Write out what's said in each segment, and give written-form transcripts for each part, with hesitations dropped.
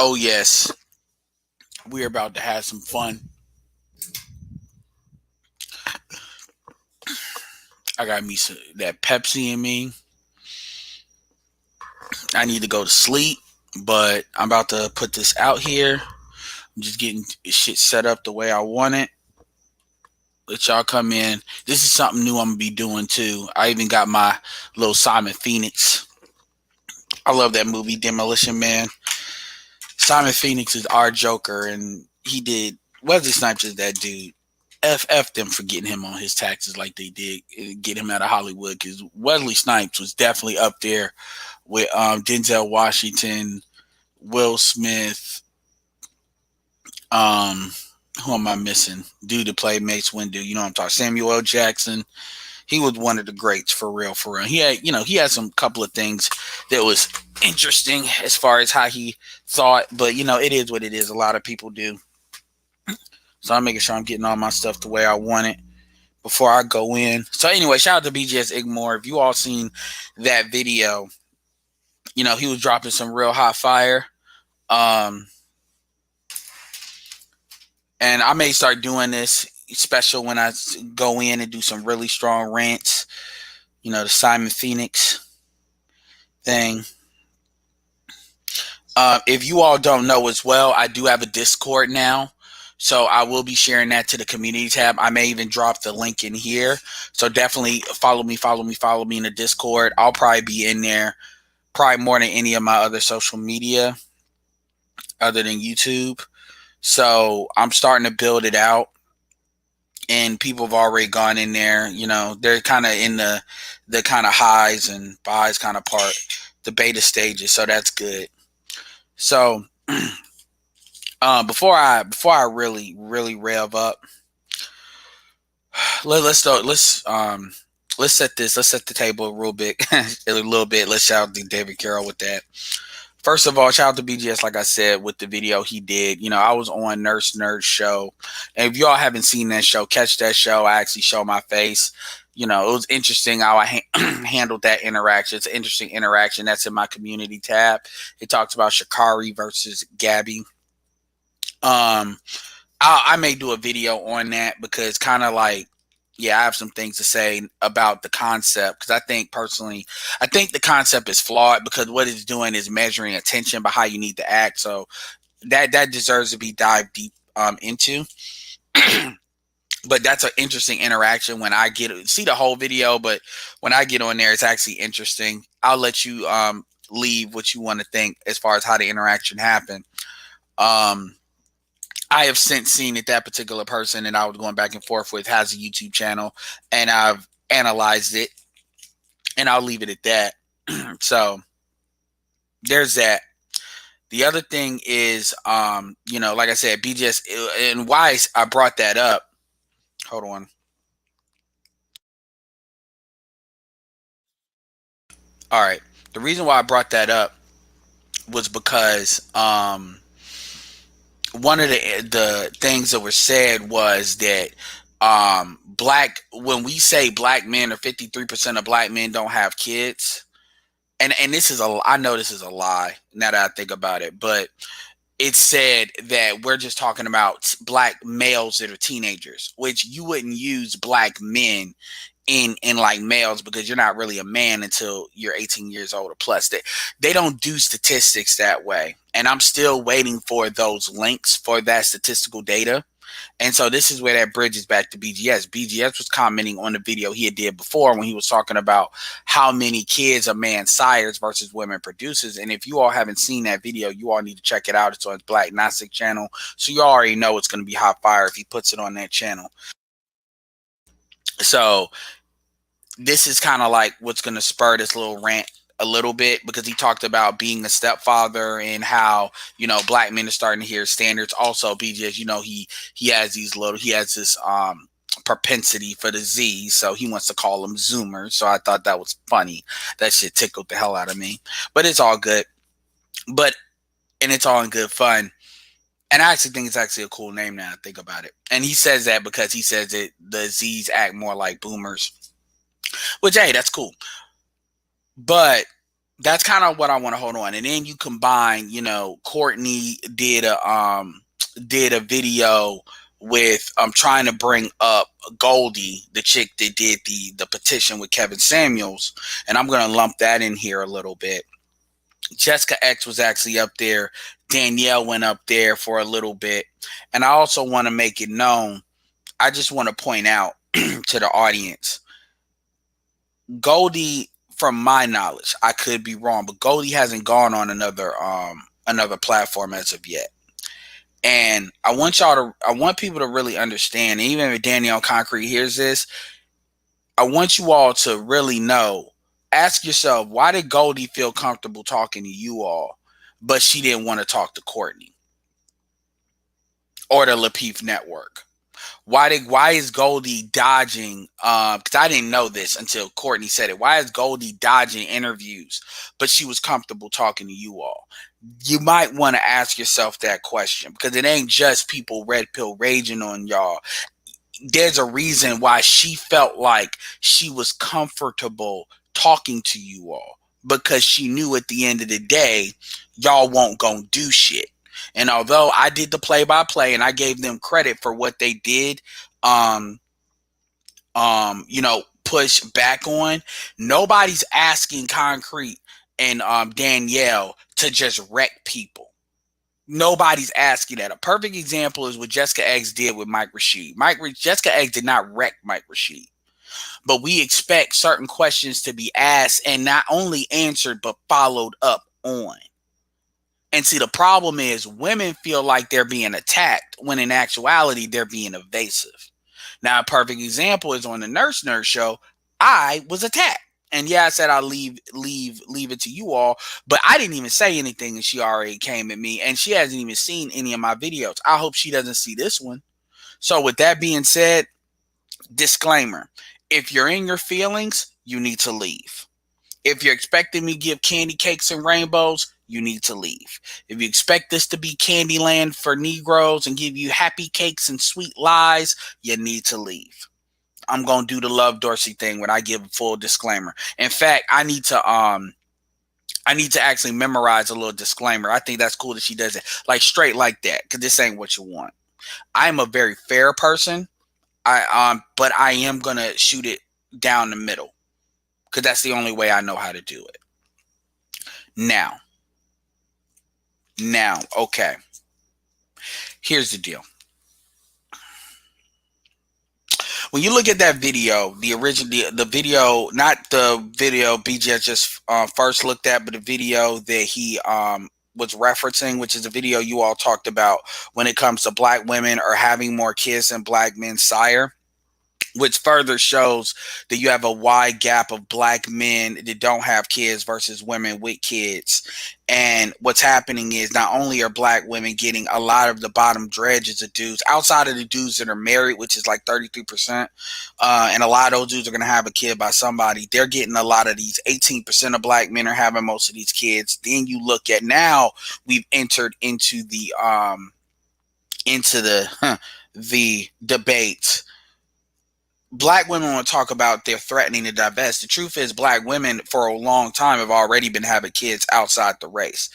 Oh yes, we're about to have some fun. I got me some, that Pepsi in me. I need to go to sleep, but I'm about to put this out here. I'm just getting shit set up the way I want it. Let y'all come in. This is something new I'm gonna be doing too. I even got my little Simon Phoenix. I love that movie, Demolition Man. Simon Phoenix is our Joker, and he did. Wesley Snipes is that dude. F them for getting him on his taxes like they did, get him out of Hollywood, because Wesley Snipes was definitely up there with Denzel Washington, Will Smith. Um, who am I missing? Dude to play Mace Windu. You know what I'm talking. Samuel L. Jackson. He was one of the greats for real, for real. He had, he had some couple of things that was interesting as far as how he thought, but it is what it is. A lot of people do. So I'm making sure I'm getting all my stuff the way I want it before I go in. So anyway, shout out to BGS Igmore. If you all seen that video, he was dropping some real hot fire. Um, and I may start doing this special when I go in and do some really strong rants. The Simon Phoenix thing. If you all don't know as well, I do have a Discord now. So I will be sharing that to the community tab. I may even drop the link in here. So definitely follow me in the Discord. I'll probably be in there probably more than any of my other social media other than YouTube. So I'm starting to build it out. And people have already gone in there. They're kind of in the kind of highs and buys kind of part, the beta stages. So that's good. So before I really rev up, let's set the table real big a little bit. Let's shout out to David Carroll with that. First of all, shout out to BGS, like I said, with the video he did. I was on Nurse Nerd show, and if y'all haven't seen that show, catch that show. I actually show my face. It was interesting how I handled that interaction. It's an interesting interaction that's in my community tab. It talks about Shikari versus Gabby. I may do a video on that because kind of like, yeah, I have some things to say about the concept, because I think the concept is flawed, because what it's doing is measuring attention by how you need to act. So that deserves to be dived deep into. But that's an interesting interaction when I see the whole video, but when I get on there, it's actually interesting. I'll let you leave what you want to think as far as how the interaction happened. I have since seen that particular person that I was going back and forth with has a YouTube channel, and I've analyzed it, and I'll leave it at that. So there's that. The other thing is, like I said, BGS, and why I brought that up. Hold on. All right. The reason why I brought that up was because one of the things that were said was that when we say black men, or 53% of black men don't have kids, and this is I know this is a lie now that I think about it, but it said that we're just talking about black males that are teenagers, which you wouldn't use black men in like males, because you're not really a man until you're 18 years old or plus. They don't do statistics that way, and I'm still waiting for those links for that statistical data. And so this is where that bridges back to BGS. BGS was commenting on the video he had did before when he was talking about how many kids a man sires versus women produces. And if you all haven't seen that video, you all need to check it out. It's on his Black Gnostic channel. So you already know it's going to be hot fire if he puts it on that channel. So this is kind of like what's going to spur this little rant a little bit, because he talked about being a stepfather and how, black men are starting to hear standards. Also, BGS, he has this propensity for the Z's, so he wants to call them Zoomers. So I thought that was funny. That shit tickled the hell out of me. But it's all good. And it's all in good fun. And I actually think it's actually a cool name now I think about it. And he says that because he says that the Z's act more like boomers. Which, hey, that's cool. But that's kind of what I want to hold on. And then you combine, you know, Courtney did a video with trying to bring up Goldie, the chick that did the petition with Kevin Samuels, and I'm gonna lump that in here a little bit. Jessica X was actually up there. Danielle went up there for a little bit, and I also want to make it known. I just want to point out to the audience, Goldie, from my knowledge, I could be wrong, but Goldie hasn't gone on another platform as of yet. And I want people to really understand, and even if Danielle Concrete hears this, I want you all to really know, ask yourself, why did Goldie feel comfortable talking to you all, but she didn't want to talk to Courtney or the Lapeef Network? Why is Goldie dodging? Because I didn't know this until Courtney said it. Why is Goldie dodging interviews, but she was comfortable talking to you all? You might want to ask yourself that question, because it ain't just people red pill raging on y'all. There's a reason why she felt like she was comfortable talking to you all, because she knew at the end of the day, y'all won't go do shit. And although I did the play by play and I gave them credit for what they did, push back on, nobody's asking Concrete and Danielle to just wreck people. Nobody's asking that. A perfect example is what Jessica X did with Mike Rashid. Jessica X did not wreck Mike Rashid, but we expect certain questions to be asked and not only answered but followed up on. And see, the problem is women feel like they're being attacked when in actuality they're being evasive. Now, a perfect example is on the Nurse show. I was attacked. And yeah, I said I'll leave it to you all, but I didn't even say anything and she already came at me, and she hasn't even seen any of my videos. I hope she doesn't see this one. So with that being said, disclaimer, if you're in your feelings, you need to leave. If you're expecting me to give candy cakes and rainbows, you need to leave. If you expect this to be Candyland for Negroes and give you happy cakes and sweet lies, you need to leave. I'm going to do the Love Dorsey thing when I give a full disclaimer. In fact, I need to actually memorize a little disclaimer. I think that's cool that she does it like straight like that, because this ain't what you want. I'm a very fair person. But I am going to shoot it down the middle, because that's the only way I know how to do it. Now, okay. Here's the deal. When you look at that video, the video, not the video BGS just first looked at, but the video that he was referencing, which is a video you all talked about when it comes to black women or having more kids than black men sire, which further shows that you have a wide gap of black men that don't have kids versus women with kids. And what's happening is not only are black women getting a lot of the bottom dredges of dudes, outside of the dudes that are married, which is like 33%, and a lot of those dudes are going to have a kid by somebody, they're getting a lot of these. 18% of black men are having most of these kids. Then you look at now, we've entered into the debate. Black women want to talk about they're threatening to divest. The truth is, black women for a long time have already been having kids outside the race.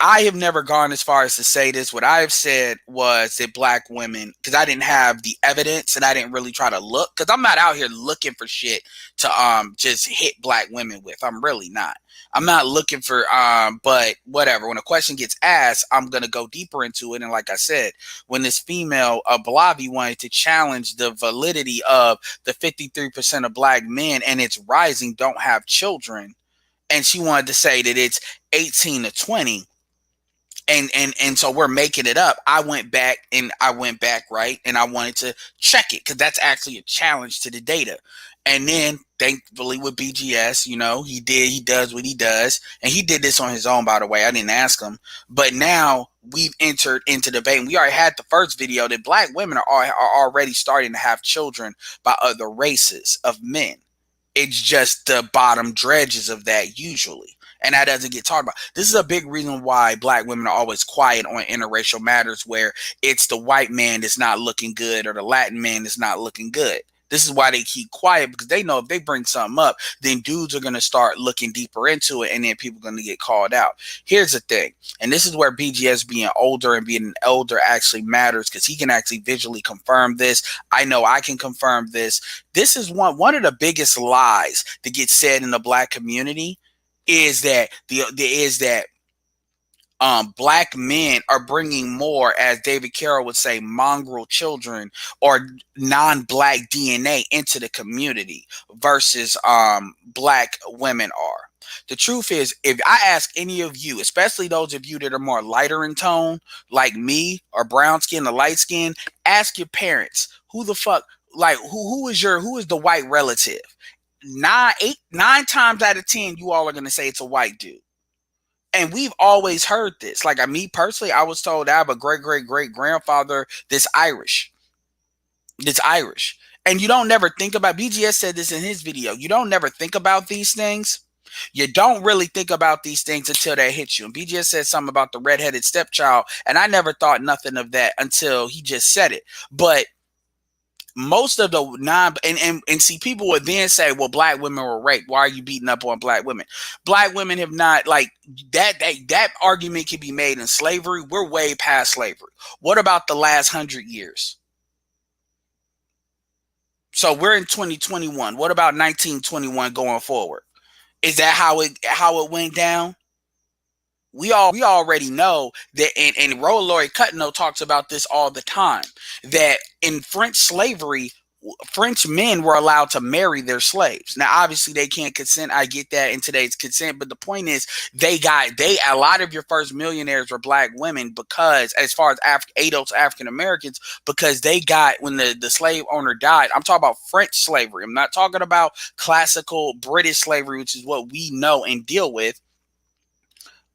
I have never gone as far as to say this. What I have said was that black women, because I didn't have the evidence and I didn't really try to look, because I'm not out here looking for shit to just hit black women with. I'm really not. I'm not looking for but whatever. When a question gets asked, I'm gonna go deeper into it. And like I said, when this female Blavi wanted to challenge the validity of the 53% of black men, and it's rising, don't have children, and she wanted to say that it's 18 to 20. And so we're making it up. I went back, right, and I wanted to check it, because that's actually a challenge to the data. And then thankfully with BGS, he does what he does, and he did this on his own, by the way. I didn't ask him, but now we've entered into debate. And we already had the first video that black women are already starting to have children by other races of men. It's just the bottom dredges of that usually. And that doesn't get talked about. This is a big reason why black women are always quiet on interracial matters, where it's the white man that's not looking good or the Latin man that's not looking good. This is why they keep quiet, because they know if they bring something up, then dudes are going to start looking deeper into it, and then people are going to get called out. Here's the thing, and this is where BGS being older and being an elder actually matters, because he can actually visually confirm this. I know I can confirm this. This is one of the biggest lies that gets said in the black community is that black men are bringing more, as David Carroll would say, mongrel children or non-black DNA into the community versus black women are. The truth is, if I ask any of you, especially those of you that are more lighter in tone, like me, or brown skin or light skin, ask your parents, who the fuck, like who is the white relative? Nine times out of 10, you all are gonna say it's a white dude. And we've always heard this. Like, me personally, I was told I have a great grandfather that's Irish. And you don't never think about, BGS said this in his video, you don't never think about these things. You don't really think about these things until they hit you. And BGS said something about the redheaded stepchild, and I never thought nothing of that until he just said it. But most of the and see, people would then say, well, black women were raped. Why are you beating up on black women? Black women have not, like, that argument can be made in slavery. We're way past slavery. What about the last 100 years? So we're in 2021. What about 1921 going forward? Is that how it went down? We already know that, and Roland Cutno talks about this all the time, that in French slavery, French men were allowed to marry their slaves. Now, obviously, they can't consent. I get that in today's consent, but the point is, a lot of your first millionaires were black women, because, as far as adults, African Americans, because they got, when the slave owner died. I'm talking about French slavery. I'm not talking about classical British slavery, which is what we know and deal with.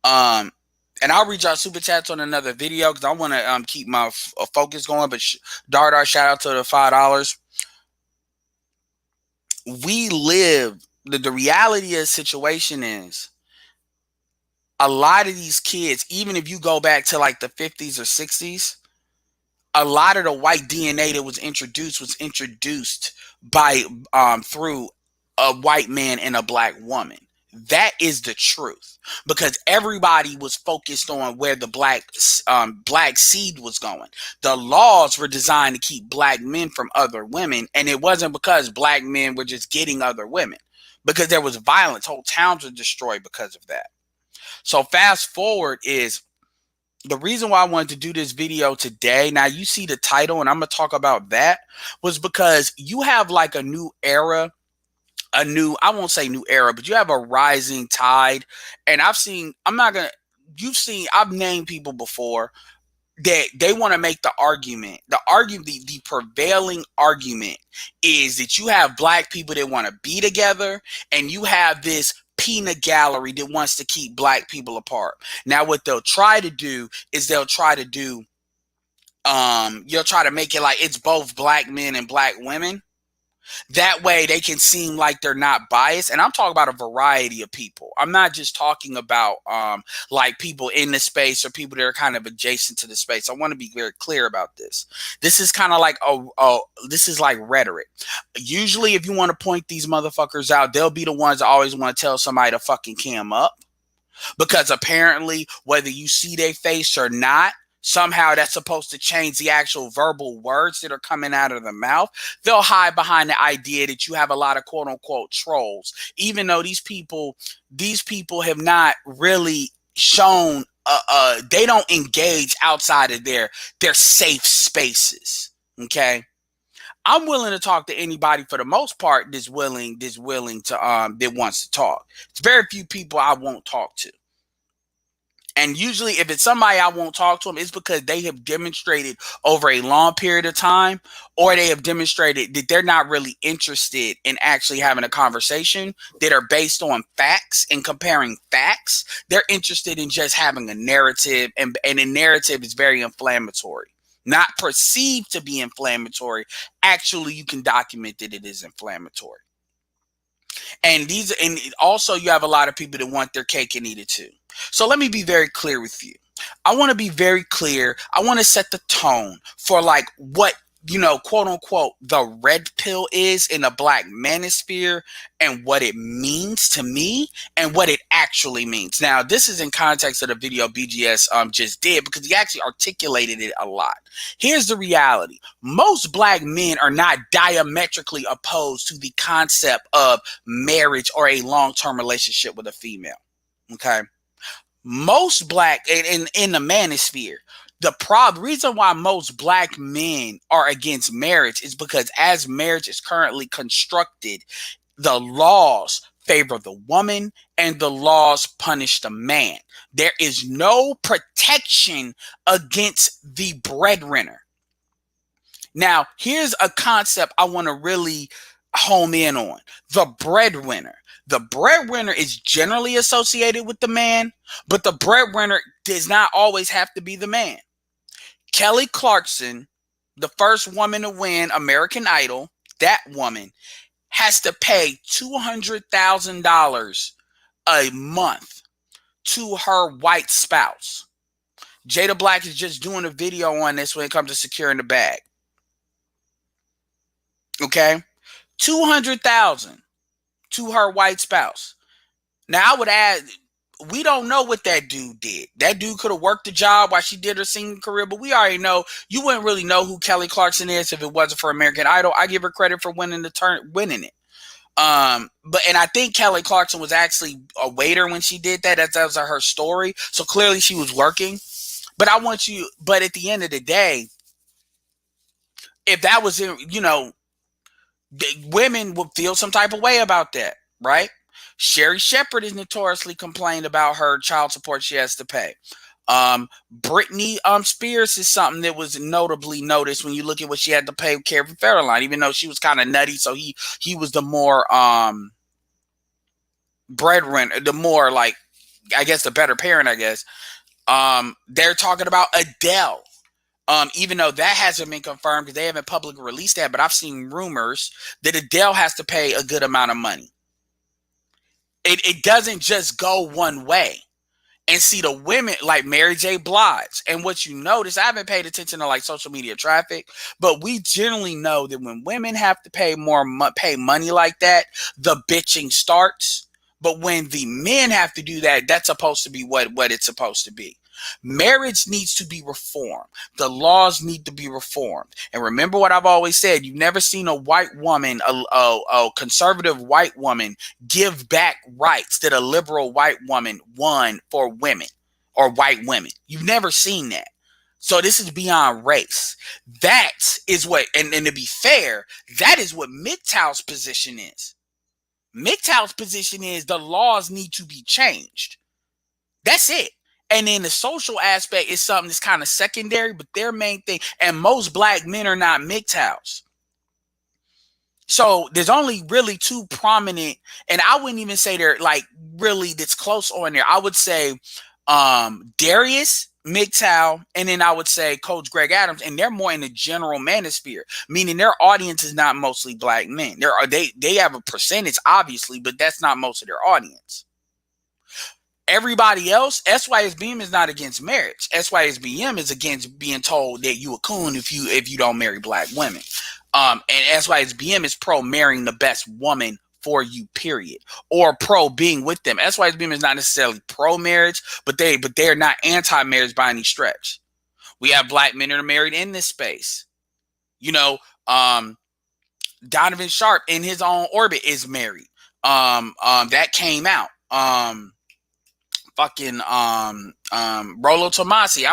And I'll read y'all super chats on another video, because I want to keep my focus going. But Dardar, shout out to the $5. We live, the reality of the situation is, a lot of these kids, even if you go back to like the 50s or 60s, a lot of the white DNA that was introduced by through a white man and a black woman. That is the truth, because everybody was focused on where the black seed was going. The laws were designed to keep black men from other women, and it wasn't because black men were just getting other women, because there was violence. Whole towns were destroyed because of that. So fast forward is the reason why I wanted to do this video today. Now, you see the title, and I'm going to talk about that, was because you have like a new era. I won't say new era, but you have a rising tide. And I've named people before that they want to make the prevailing argument is that you have black people that want to be together, and you have this peanut gallery that wants to keep black people apart. Now, what they'll try to do is you'll try to make it like it's both black men and black women. That way they can seem like they're not biased. And I'm talking about a variety of people. I'm not just talking about like people in the space or people that are kind of adjacent to the space. I want to be very clear about this. This is kind of like this is like rhetoric. Usually if you want to point these motherfuckers out, they'll be the ones that always want to tell somebody to fucking cam up. Because apparently, whether you see their face or not, somehow that's supposed to change the actual verbal words that are coming out of the mouth. They'll hide behind the idea that you have a lot of quote unquote trolls, even though these people have not really shown, they don't engage outside of their safe spaces. Okay. I'm willing to talk to anybody for the most part that's willing to, that wants to talk. It's very few people I won't talk to. And usually if it's somebody I won't talk to them, it's because they have demonstrated over a long period of time, or they have demonstrated that they're not really interested in actually having a conversation that are based on facts and comparing facts. They're interested in just having a narrative, and a narrative is very inflammatory. Not perceived to be inflammatory. Actually, you can document that it is inflammatory. And also you have a lot of people that want their cake and eat it too. So let me be very clear with you. I want to be very clear. I want to set the tone for like what quote unquote, the red pill is in the black manosphere and what it means to me and what it actually means. Now, this is in context of the video BGS just did, because he actually articulated it a lot. Here's the reality. Most black men are not diametrically opposed to the concept of marriage or a long-term relationship with a female. Okay? Most black, in the manosphere, the reason why most black men are against marriage is because as marriage is currently constructed, the laws favor the woman and the laws punish the man. There is no protection against the breadwinner. Now, here's a concept I want to really home in on. The breadwinner. The breadwinner is generally associated with the man, but the breadwinner does not always have to be the man. Kelly Clarkson, the first woman to win American Idol, that woman has to pay $200,000 a month to her white spouse. Jada Black is just doing a video on this when it comes to securing the bag. Okay? $200,000 to her white spouse. Now, I would add, we don't know what that dude did. That dude could have worked the job while she did her singing career, but we already know you wouldn't really know who Kelly Clarkson is if it wasn't for American Idol. I give her credit for winning it. And I think Kelly Clarkson was actually a waiter when she did that. That was her story. So clearly she was working. But at the end of the day, if that was, women would feel some type of way about that, right? Sherry Shepherd is notoriously complained about her child support she has to pay. Britney Spears is something that was notably noticed when you look at what she had to pay Kevin Federline, even though she was kind of nutty. So he was the more breadwinner, the more, like, I guess, the better parent, I guess. They're talking about Adele. Even though that hasn't been confirmed because they haven't publicly released that, but I've seen rumors that Adele has to pay a good amount of money. It doesn't just go one way. And see, the women like Mary J. Blige, and what you notice, I haven't paid attention to like social media traffic, but we generally know that when women have to pay pay money like that, the bitching starts. But when the men have to do that, that's supposed to be what it's supposed to be. Marriage needs to be reformed. The laws need to be reformed. And remember what I've always said, you've never seen a white woman, a conservative white woman, give back rights that a liberal white woman won for women or white women. You've never seen that. So this is beyond race. That is what, and to be fair, that is what MGTOW's position is. MGTOW's position is the laws need to be changed. That's it. And then the social aspect is something that's kind of secondary, but their main thing, and most black men are not MGTOWs. So there's only really two prominent, and I wouldn't even say they're like really that's close on there. I would say Darius, MGTOW, and then I would say Coach Greg Adams, and they're more in the general manosphere, meaning their audience is not mostly black men. They have a percentage, obviously, but that's not most of their audience. Everybody else, SYSBM is not against marriage. SYSBM is against being told that you a coon if you don't marry black women. And SYSBM is pro marrying the best woman for you, period, or pro being with them. SYSBM is not necessarily pro marriage, but they're not anti-marriage by any stretch. We have black men that are married in this space. Donovan Sharp in his own orbit is married. That came out. Rolo Tomasi.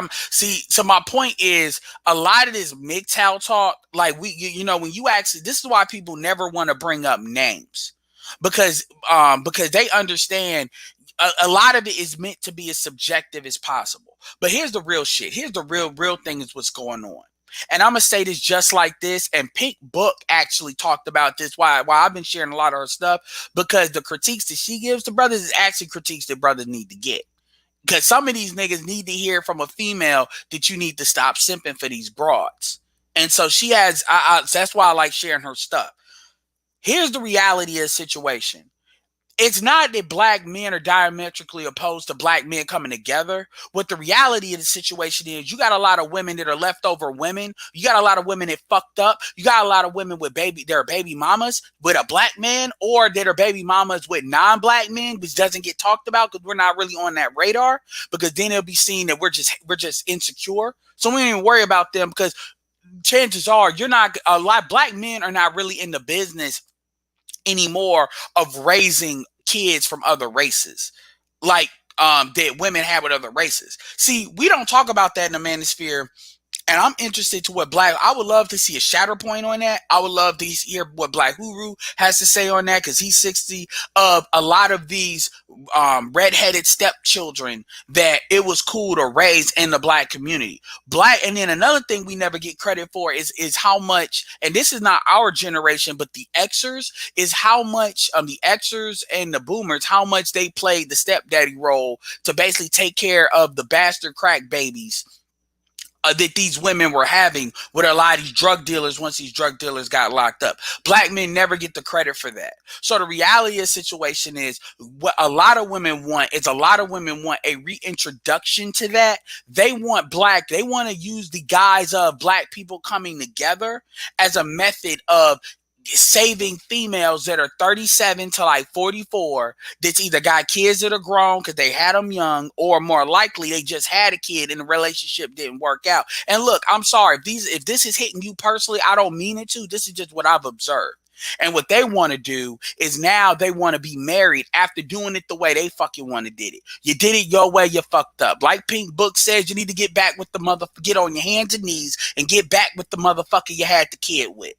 So my point is, a lot of this MGTOW talk, like when you actually, this is why people never want to bring up names, because they understand a lot of it is meant to be as subjective as possible. But here's the real shit. Here's the real thing is what's going on. And I'm going to say this just like this. And Pink Book actually talked about this, why I've been sharing a lot of her stuff, because the critiques that she gives to brothers is actually critiques that brothers need to get. Because some of these niggas need to hear from a female that you need to stop simping for these broads. And so she has, that's why I like sharing her stuff. Here's the reality of the situation. It's not that black men are diametrically opposed to black men coming together. What the reality of the situation is, you got a lot of women that are leftover women. You got a lot of women that fucked up. You got a lot of women with their baby mamas with a black man, or that are baby mamas with non-black men, which doesn't get talked about because we're not really on that radar. Because then it'll be seen that we're just insecure. So we don't even worry about them, because chances are you're not a lot. Black men are not really in the business anymore of raising kids from other races, like that women have with other races. See, we don't talk about that in the manosphere. And I'm interested to what I would love to see a shatter point on that. I would love to hear what Black Huru has to say on that, because he's 60. Of a lot of these redheaded stepchildren that it was cool to raise in the black community. And then another thing we never get credit for is how much, and this is not our generation, but the Xers, is how much the Xers and the boomers, how much they played the stepdaddy role to basically take care of the bastard crack babies that these women were having with a lot of these drug dealers once these drug dealers got locked up. Black men never get the credit for that. So the reality of the situation is, what a lot of women want is a reintroduction to that. They want to use the guise of black people coming together as a method of saving females that are 37 to like 44, that's either got kids that are grown because they had them young, or more likely they just had a kid and the relationship didn't work out. And look, I'm sorry if this is hitting you personally, I don't mean it to. This is just what I've observed. And what they want to do is now they want to be married after doing it the way they fucking want to did it. You did it your way, you fucked up. Like Pink Book says, you need to get back with the get on your hands and knees and get back with the motherfucker you had the kid with.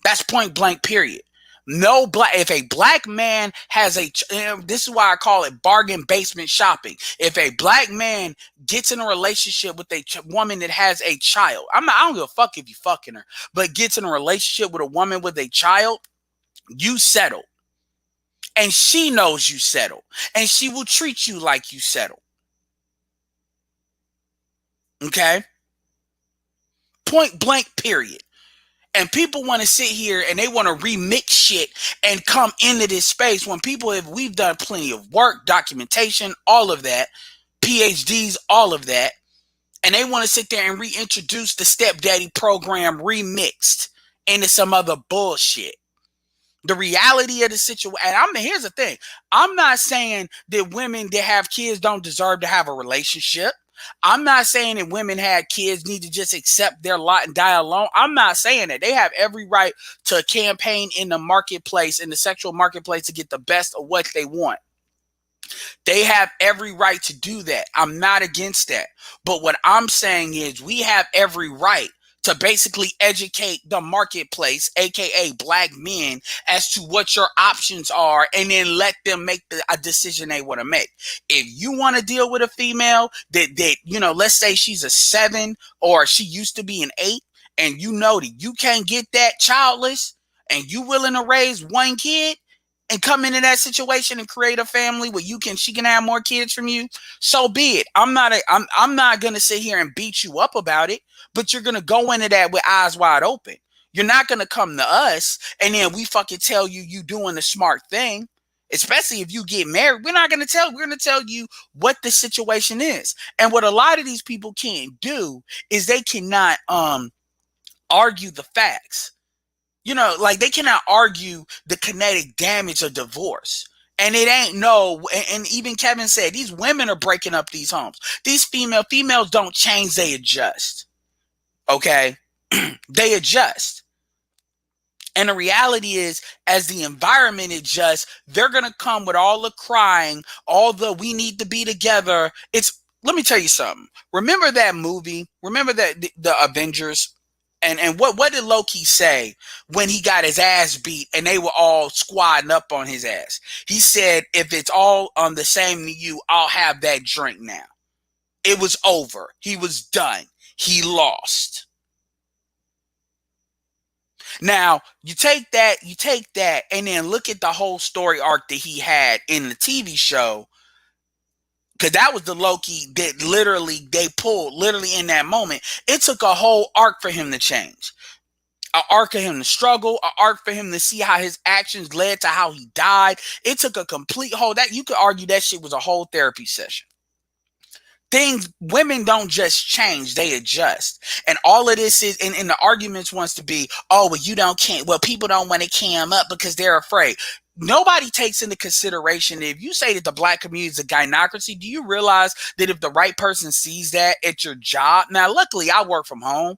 That's point blank, period. If a black man has this is why I call it bargain basement shopping. If a black man gets in a relationship with a woman that has a child, I don't give a fuck if you fucking her, but gets in a relationship with a woman with a child, you settle. And she knows you settle. And she will treat you like you settle. Okay? Point blank, period. And people want to sit here and they want to remix shit and come into this space when we've done plenty of work, documentation, all of that, PhDs, all of that. And they want to sit there and reintroduce the stepdaddy program remixed into some other bullshit. The reality of the situation, and here's the thing. I'm not saying that women that have kids don't deserve to have a relationship. I'm not saying that women had kids need to just accept their lot and die alone. I'm not saying that. They have every right to campaign in the marketplace, in the sexual marketplace, to get the best of what they want. They have every right to do that. I'm not against that. But what I'm saying is we have every right to basically educate the marketplace, aka black men, as to what your options are, and then let them make a decision they want to make. If you want to deal with a female that let's say she's a 7 or she used to be an 8, and you know that you can't get that childless, and you willing to raise one kid and come into that situation and create a family where she can have more kids from you, so be it. I'm not gonna sit here and beat you up about it, but you're gonna go into that with eyes wide open. You're not gonna come to us and then we fucking tell you doing the smart thing. Especially if you get married, we're gonna tell you what the situation is. And what a lot of these people can't do is they cannot argue the facts. Like they cannot argue the kinetic damage of divorce. And it ain't and even Kevin said, these women are breaking up these homes. These females don't change, they adjust. Okay? They adjust. And the reality is, as the environment adjusts, they're going to come with all the crying, all the we need to be together. Let me tell you something. Remember that movie? Remember that the Avengers? And what did Loki say when he got his ass beat and they were all squatting up on his ass? He said, if it's all the same to you, I'll have that drink now. It was over. He was done. He lost. Now, you take that, and then look at the whole story arc that he had in the TV show. Because that was the Loki that they pulled literally in that moment. It took a whole arc for him to change. An arc of him to struggle, an arc for him to see how his actions led to how he died. It took a complete whole, that you could argue that shit was a whole therapy session. Things, women don't just change, they adjust. And all of this is, and the arguments wants to be, oh, well, you don't can't, well, people don't want to cam up because they're afraid. Nobody takes into consideration that if you say that the black community is a gynocracy, do you realize that if the right person sees that at your job, now luckily I work from home,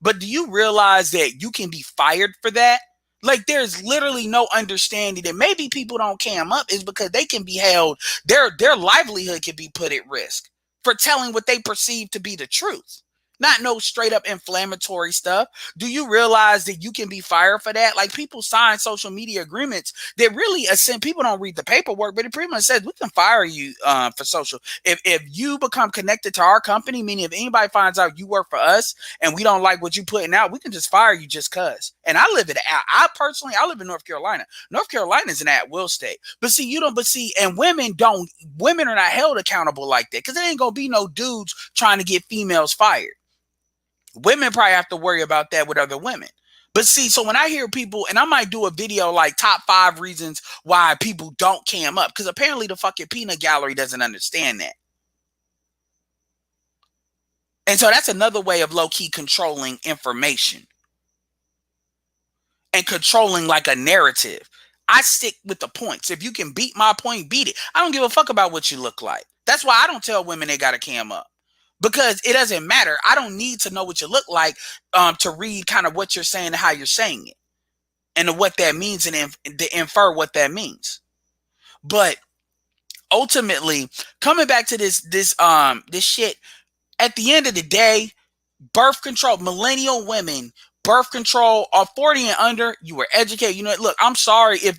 but do you realize that you can be fired for that? Like, there's literally no understanding that maybe people don't cam up is because they can be held, their livelihood can be put at risk for telling what they perceive to be the truth. Not no straight up inflammatory stuff. Do you realize that you can be fired for that? Like, people sign social media agreements that really ascend. People don't read the paperwork, but it pretty much says we can fire you for social. If you become connected to our company, meaning if anybody finds out you work for us and we don't like what you're putting out, we can just fire you just cause. And I live I live in North Carolina. North Carolina is an at-will state. But see, and women are not held accountable like that because it ain't gonna be no dudes trying to get females fired. Women probably have to worry about that with other women. But see, so when I hear people, and I might do a video like top 5 reasons why people don't cam up, because apparently the fucking peanut gallery doesn't understand that. And so that's another way of low-key controlling information and controlling like a narrative. I stick with the points. If you can beat my point, beat it. I don't give a fuck about what you look like. That's why I don't tell women they got to cam up. Because it doesn't matter. I don't need to know what you look like to read kind of what you're saying and how you're saying it. And what that means and to infer what that means. But ultimately, coming back to this shit, at the end of the day, birth control, millennial women, birth control are 40 and under, you were educated. You know, look, I'm sorry if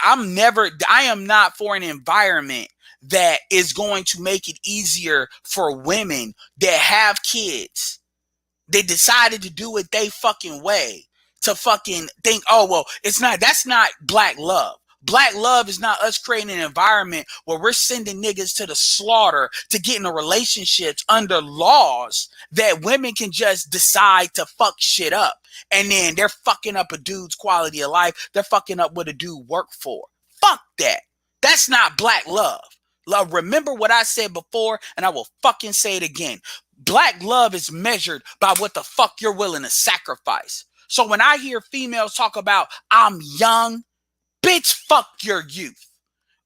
I am not for an environment that is going to make it easier for women that have kids. They decided to do it they fucking way to fucking think, oh, well, that's not black love. Black love is not us creating an environment where we're sending niggas to the slaughter to get into relationships under laws that women can just decide to fuck shit up. And then they're fucking up a dude's quality of life. They're fucking up what a dude work for. Fuck that. That's not black love. Love, remember what I said before, and I will fucking say it again. Black love is measured by what the fuck you're willing to sacrifice. So when I hear females talk about, I'm young, bitch, fuck your youth.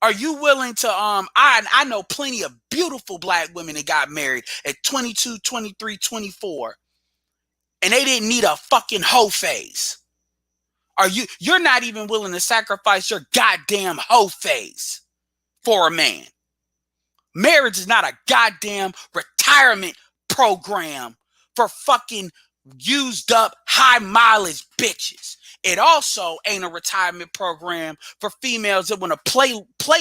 Are you willing to, I know plenty of beautiful black women that got married at 22, 23, 24, and they didn't need a fucking hoe phase. You're not even willing to sacrifice your goddamn hoe phase for a man. Marriage is not a goddamn retirement program for fucking used up high mileage bitches. It also ain't a retirement program for females that want to play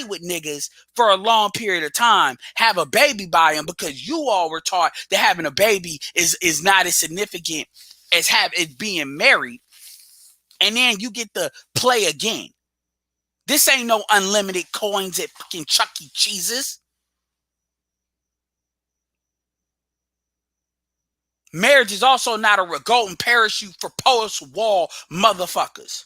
with niggas for a long period of time, have a baby by them, because you all were taught that having a baby is not as significant as being married, and then you get to play again. This ain't no unlimited coins at fucking Chuck E. Cheese's. Marriage is also not a golden parachute for post-war motherfuckers.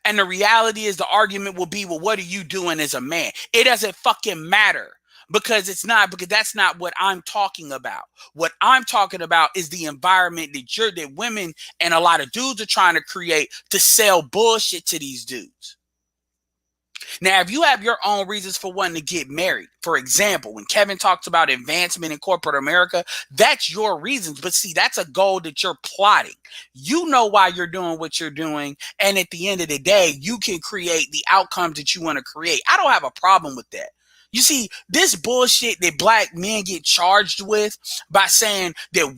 And the reality is the argument will be, well, what are you doing as a man? It doesn't fucking matter because that's not what I'm talking about. What I'm talking about is the environment that women and a lot of dudes are trying to create to sell bullshit to these dudes. Now, if you have your own reasons for wanting to get married, for example, when Kevin talks about advancement in corporate America, that's your reasons. But see, that's a goal that you're plotting. You know why you're doing what you're doing. And at the end of the day, you can create the outcomes that you want to create. I don't have a problem with that. You see, this bullshit that black men get charged with by saying that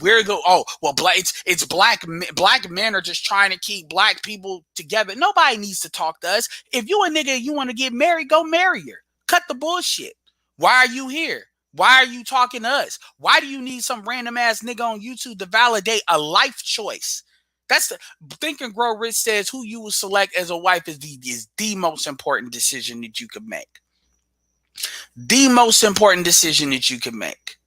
it's black men are just trying to keep black people together. Nobody needs to talk to us. If you a nigga, you want to get married, go marry her. Cut the bullshit. Why are you here? Why are you talking to us? Why do you need some random ass nigga on YouTube to validate a life choice? That's the Think and Grow Rich says who you will select as a wife is the most important decision that you could make. The most important decision that you can make.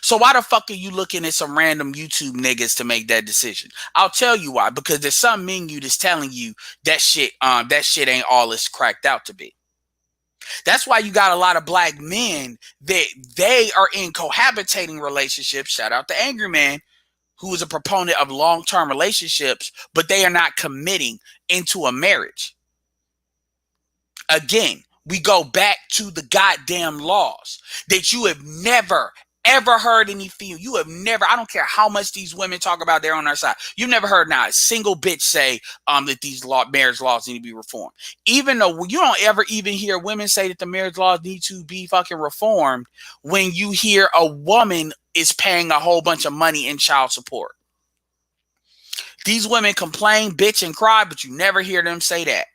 So why the fuck are you looking at some random YouTube niggas to make that decision? I'll tell you why. Because there's something in you that's telling you that shit ain't all it's cracked out to be. That's why you got a lot of black men that they are in cohabitating relationships. Shout out to Angry Man, who is a proponent of long-term relationships, but they are not committing into a marriage. Again, we go back to the goddamn laws that you have never, ever heard any female. You have never, I don't care how much these women talk about they're on our side. You've never heard not a single bitch say that these marriage laws need to be reformed. Even though you don't ever even hear women say that the marriage laws need to be fucking reformed when you hear a woman is paying a whole bunch of money in child support. These women complain, bitch, and cry, but you never hear them say that.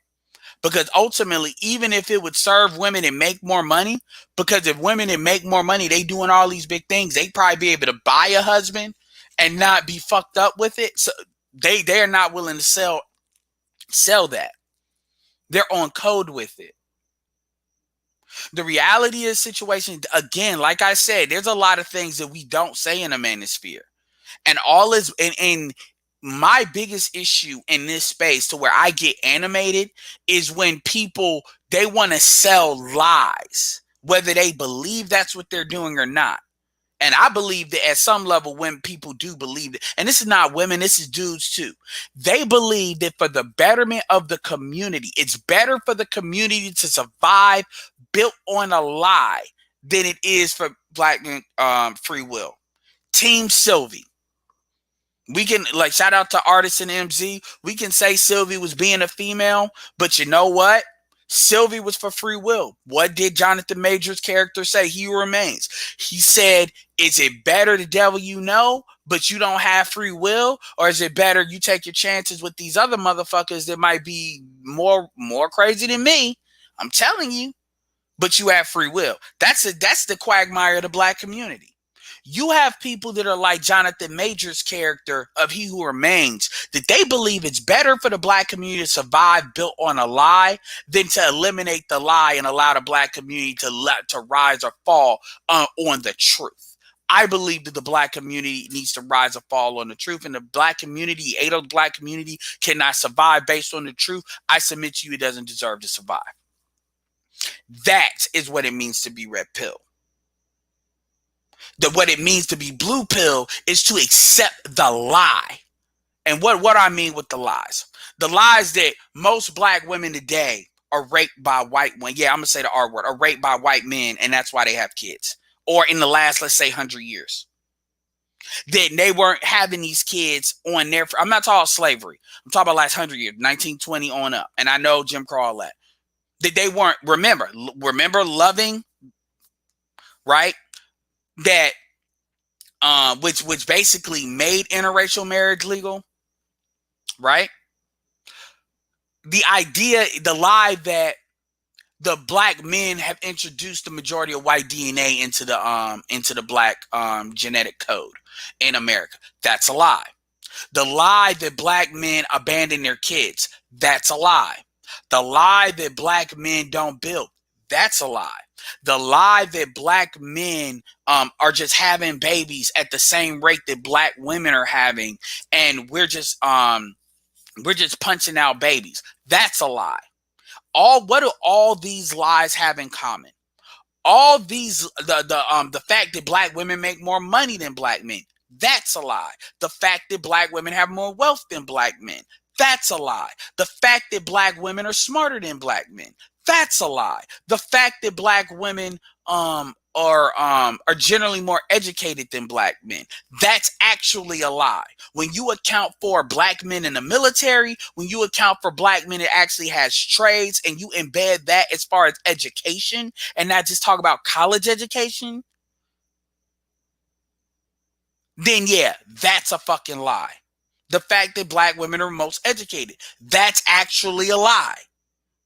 Because ultimately, even if it would serve women and make more money, because if women and make more money, they doing all these big things, they'd probably be able to buy a husband and not be fucked up with it. So they are not willing to sell that. They're on code with it. The reality of the situation, again, like I said, there's a lot of things that we don't say in a manosphere. And all is in my biggest issue in this space to where I get animated is when people, they want to sell lies, whether they believe that's what they're doing or not. And I believe that at some level, when people do believe it, and this is not women, this is dudes too. They believe that for the betterment of the community, it's better for the community to survive built on a lie than it is for black free will. Team Sylvie. We can, like, shout out to Artist and MZ. We can say Sylvie was being a female, but you know what? Sylvie was for free will. What did Jonathan Majors' character say? He remains. He said, is it better the devil you know, but you don't have free will? Or is it better you take your chances with these other motherfuckers that might be more crazy than me? I'm telling you, but you have free will. That's the quagmire of the black community. You have people that are like Jonathan Majors' character of He Who Remains, that they believe it's better for the black community to survive built on a lie than to eliminate the lie and allow the black community to rise or fall on the truth. I believe that the black community needs to rise or fall on the truth, and the black community, the black community cannot survive based on the truth. I submit to you it doesn't deserve to survive. That is what it means to be red pill. That what it means to be blue pill is to accept the lie. And what I mean with the lies that most black women today are raped by white women. Yeah, I'm going to say the R word, are raped by white men, and that's why they have kids. Or in the last, let's say, 100 years. That they weren't having these kids on their, I'm not talking slavery. I'm talking about last 100 years, 1920 on up. And I know Jim Crow, all that. That they weren't, remember Loving, right? That which basically made interracial marriage legal, right? The idea, the lie that the black men have introduced the majority of white DNA into the black genetic code in America. That's a lie. The lie that black men abandon their kids. That's a lie. The lie that black men don't build. That's a lie. The lie that black men are just having babies at the same rate that black women are having, and we're just punching out babies. That's a lie. What do all these lies have in common? All these, the fact that black women make more money than black men. That's a lie. The fact that black women have more wealth than black men. That's a lie. The fact that black women are smarter than black men. That's a lie. The fact that black women are generally more educated than black men. That's actually a lie. When you account for black men in the military, when you account for black men that actually has trades, and you embed that as far as education and not just talk about college education, then yeah, that's a fucking lie. The fact that black women are most educated, that's actually a lie.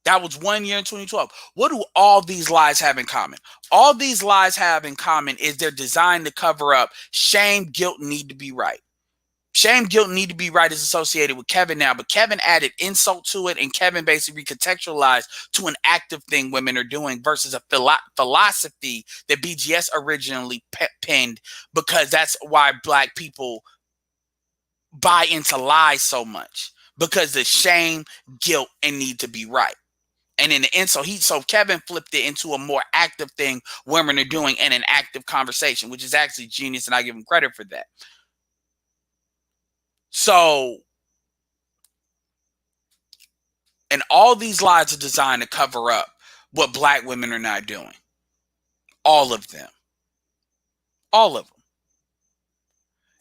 That was 1 year in 2012. What do all these lies have in common? All these lies have in common is they're designed to cover up shame, guilt, and need to be right. Shame, guilt, and need to be right is associated with Kevin now, but Kevin added insult to it, and Kevin basically contextualized to an active thing women are doing versus a philosophy that BGS originally penned, because that's why black people buy into lies so much, because the shame, guilt, and need to be right. And in the end, so Kevin flipped it into a more active thing women are doing and an active conversation, which is actually genius, and I give him credit for that. So, and all these lies are designed to cover up what black women are not doing. All of them. All of them.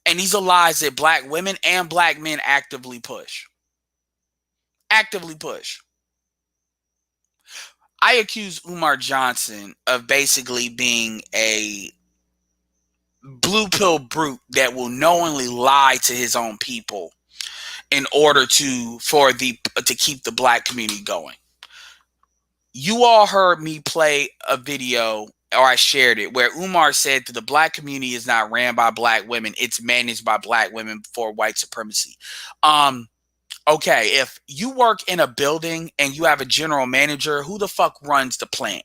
And these are lies that black women and black men actively push. Actively push. I accuse Umar Johnson of basically being a blue pill brute that will knowingly lie to his own people in order to keep the black community going. You all heard me play a video, or I shared it, where Umar said that the black community is not ran by black women, it's managed by black women for white supremacy. Okay, if you work in a building and you have a general manager, who the fuck runs the plant?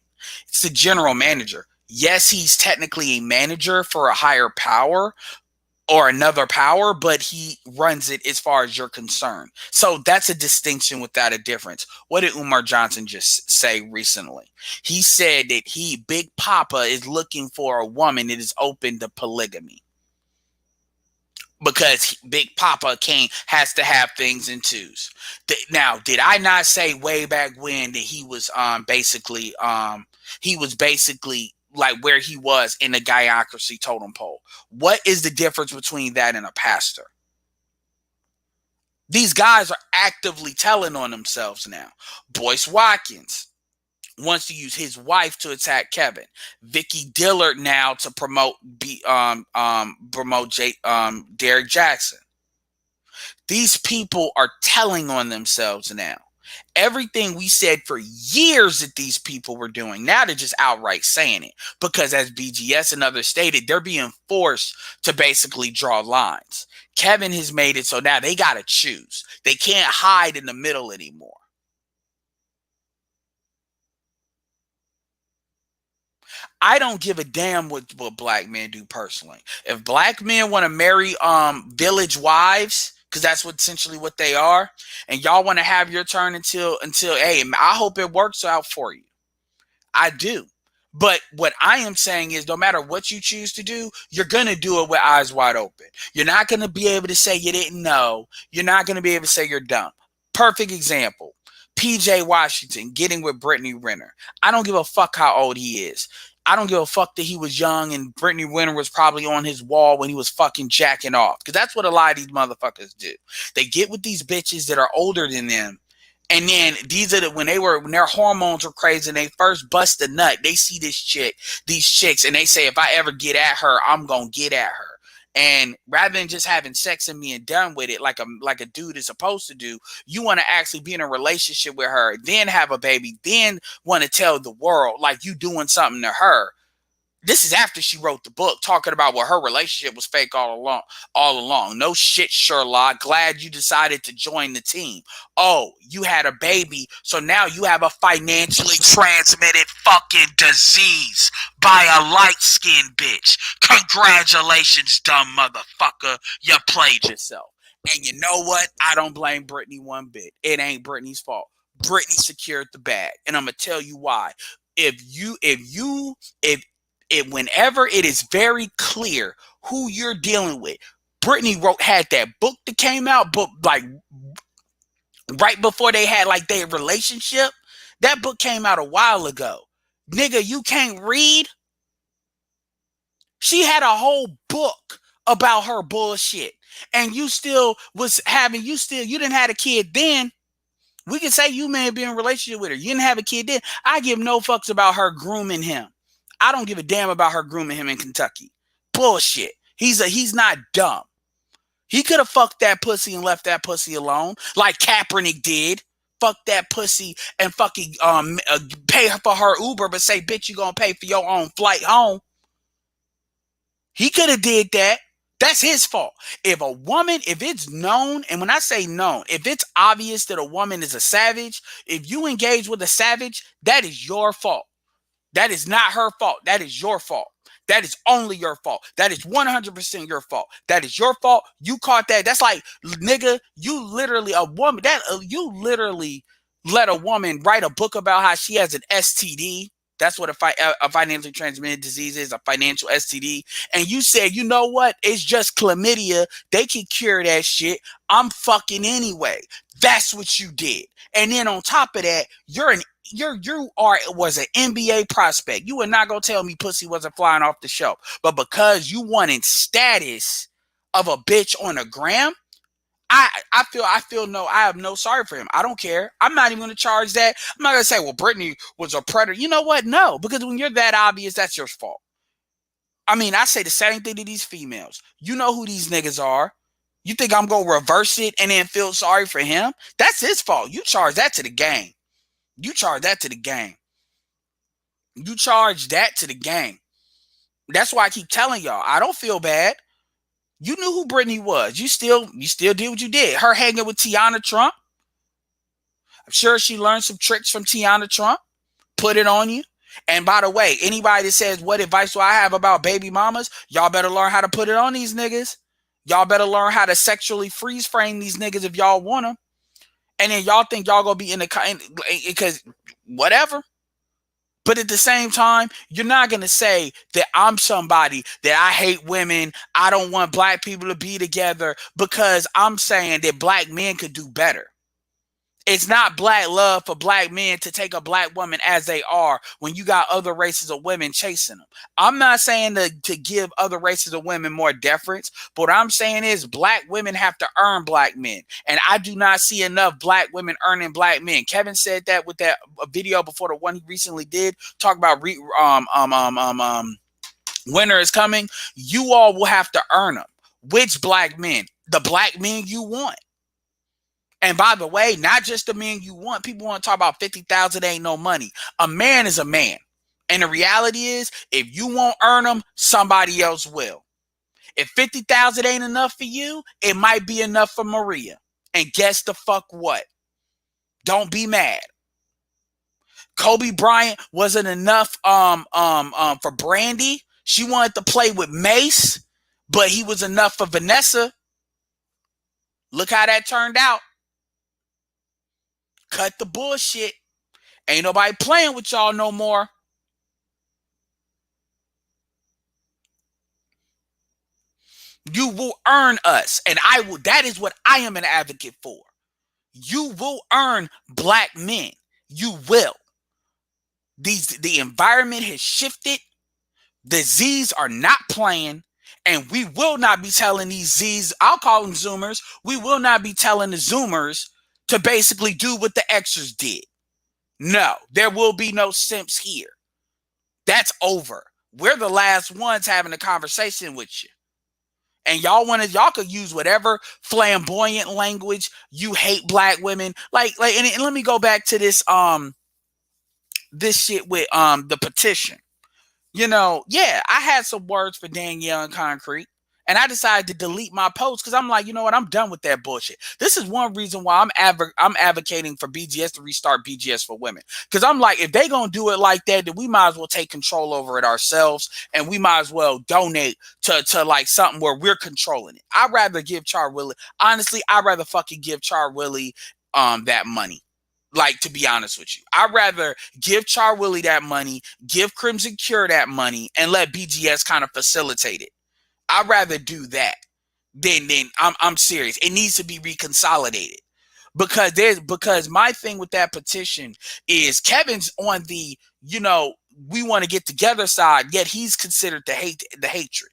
It's the general manager. Yes, he's technically a manager for a higher power or another power, but he runs it as far as you're concerned. So that's a distinction without a difference. What did Umar Johnson just say recently? He said that Big Papa, is looking for a woman that is open to polygamy. Because Big Papa has to have things in twos. Now, did I not say way back when that he was basically like where he was in the guyocracy totem pole? What is the difference between that and a pastor? These guys are actively telling on themselves now. Boyce Watkins wants to use his wife to attack Kevin. Vicky Dillard now to promote Derek Jackson. These people are telling on themselves now. Everything we said for years that these people were doing, now they're just outright saying it. Because as BGS and others stated, they're being forced to basically draw lines. Kevin has made it so now they got to choose. They can't hide in the middle anymore. I don't give a damn what black men do personally. If black men want to marry village wives, because that's essentially what they are, and y'all want to have your turn until hey, I hope it works out for you. I do. But what I am saying is, no matter what you choose to do, you're going to do it with eyes wide open. You're not going to be able to say you didn't know. You're not going to be able to say you're dumb. Perfect example. PJ Washington getting with Brittany Renner. I don't give a fuck how old he is. I don't give a fuck that he was young and Brittany Renner was probably on his wall when he was fucking jacking off. Because that's what a lot of these motherfuckers do. They get with these bitches that are older than them. And then when their hormones were crazy and they first bust a nut, they see these chicks, and they say, if I ever get at her, I'm going to get at her. And rather than just having sex and being done with it like a dude is supposed to do, you want to actually be in a relationship with her, then have a baby, then want to tell the world like you doing something to her. This is after she wrote the book talking about what her relationship was fake all along. No shit, Sherlock. Glad you decided to join the team. Oh, you had a baby, so now you have a financially transmitted fucking disease by a light-skinned bitch. Congratulations, dumb motherfucker. You played yourself. And you know what? I don't blame Brittany one bit. It ain't Brittany's fault. Brittany secured the bag. And I'm going to tell you why. Whenever it is very clear who you're dealing with, Brittany had that book that came out, but like right before they had like their relationship. That book came out a while ago. Nigga, you can't read? She had a whole book about her bullshit. And you didn't have a kid then. We can say you may have been in a relationship with her. You didn't have a kid then. I give no fucks about her grooming him. I don't give a damn about her grooming him in Kentucky. Bullshit. He's not dumb. He could have fucked that pussy and left that pussy alone, like Kaepernick did. Fuck that pussy and fucking pay for her Uber, but say, bitch, you gonna pay for your own flight home. He could have did that. That's his fault. If a woman, if it's known, and when I say known, if it's obvious that a woman is a savage, if you engage with a savage, that is your fault. That is not her fault. That is your fault. That is only your fault. That is 100% your fault. That is your fault. You caught that. That's like, nigga, you literally, a woman, that you literally let a woman write a book about how she has an STD. That's what a financially transmitted disease is, a financial STD. And you said, you know what? It's just chlamydia. They can cure that shit. I'm fucking anyway. That's what you did. And then on top of that, was an NBA prospect. You were not gonna tell me pussy wasn't flying off the shelf. But because you wanted status of a bitch on a gram, I have no sorry for him. I don't care. I'm not even gonna charge that. I'm not gonna say, well, Brittany was a predator. You know what? No, because when you're that obvious, that's your fault. I mean, I say the same thing to these females. You know who these niggas are. You think I'm gonna reverse it and then feel sorry for him? That's his fault. You charge that to the game. You charge that to the game. You charge that to the game. That's why I keep telling y'all, I don't feel bad. You knew who Brittany was. You still did what you did. Her hanging with Tiana Trump. I'm sure she learned some tricks from Tiana Trump. Put it on you. And by the way, anybody that says, what advice do I have about baby mamas? Y'all better learn how to put it on these niggas. Y'all better learn how to sexually freeze frame these niggas if y'all want them. And then y'all think y'all gonna be in the, because whatever. But at the same time, you're not going to say that I'm somebody that I hate women. I don't want black people to be together because I'm saying that black men could do better. It's not black love for black men to take a black woman as they are when you got other races of women chasing them. I'm not saying to give other races of women more deference, but what I'm saying is black women have to earn black men. And I do not see enough black women earning black men. Kevin said that with that video before the one he recently did, talk about winter is coming. You all will have to earn them. Which black men? The black men you want. And by the way, not just the men you want. People want to talk about 50,000 ain't no money. A man is a man. And the reality is, if you won't earn them, somebody else will. If 50,000 ain't enough for you, it might be enough for Maria. And guess the fuck what? Don't be mad. Kobe Bryant wasn't enough for Brandy. She wanted to play with Mace, but he was enough for Vanessa. Look how that turned out. Cut the bullshit. Ain't nobody playing with y'all no more. You will earn us. And I will. That is what I am an advocate for. You will earn black men. You will. The environment has shifted. The Z's are not playing. And we will not be telling these Z's, I'll call them Zoomers. We will not be telling the Zoomers to basically do what the Xers did. No, there will be no simps here. That's over. We're the last ones having a conversation with you. And y'all could use whatever flamboyant language you hate black women. And let me go back to this shit with the petition. Yeah, I had some words for Danielle and Concrete. And I decided to delete my post because I'm like, you know what? I'm done with that bullshit. This is one reason why I'm advocating for BGS to restart BGS for women. Because I'm like, if they gonna do it like that, then we might as well take control over it ourselves, and we might as well donate to like something where we're controlling it. I'd rather give Char Willie. Honestly, I'd rather fucking give Char Willie that money. Like, to be honest with you, I'd rather give Char Willie that money, give Crimson Cure that money, and let BGS kind of facilitate it. I'd rather do that than I'm serious. It needs to be reconsolidated because my thing with that petition is Kevin's on the, we want to get together side, yet he's considered the hatred.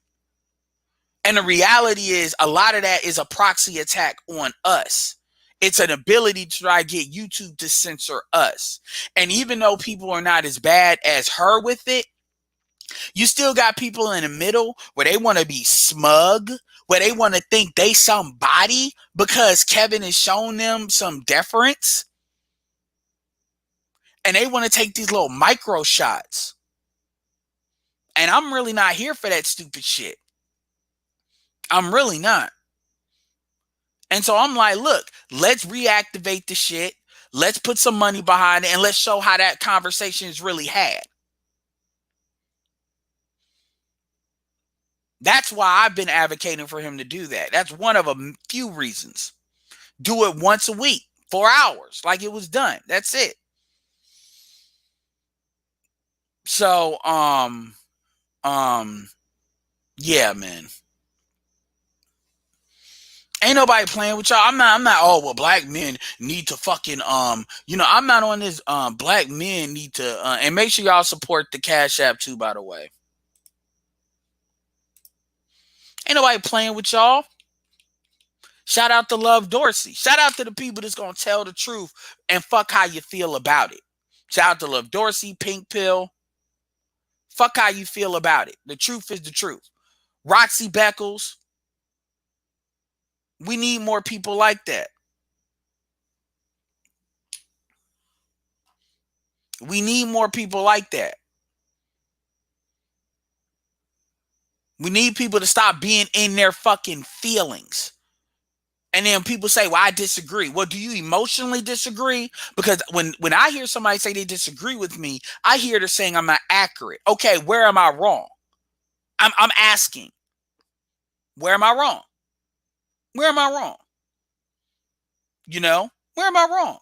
And the reality is a lot of that is a proxy attack on us. It's an ability to try to get YouTube to censor us. And even though people are not as bad as her with it, you still got people in the middle where they want to be smug, where they want to think they somebody because Kevin has shown them some deference. And they want to take these little micro shots. And I'm really not here for that stupid shit. I'm really not. And so I'm like, look, let's reactivate the shit. Let's put some money behind it and let's show how that conversation is really had. That's why I've been advocating for him to do that. That's one of a few reasons. Do it once a week, 4 hours, like it was done. That's it. So, um, yeah, man. Ain't nobody playing with y'all. I'm not, oh well, black men need to fucking I'm not on this black men need to and make sure y'all support the Cash App too, by the way. Ain't nobody playing with y'all. Shout out to Love Dorsey. Shout out to the people that's gonna tell the truth and fuck how you feel about it. Shout out to Love Dorsey, Pink Pill. Fuck how you feel about it. The truth is the truth. Roxy Beckles. We need more people like that. We need more people like that. We need people to stop being in their fucking feelings. And then people say, well, I disagree. Well, do you emotionally disagree? Because when I hear somebody say they disagree with me, I hear they're saying I'm not accurate. Okay, where am I wrong? I'm asking. Where am I wrong? Where am I wrong? You know? Where am I wrong?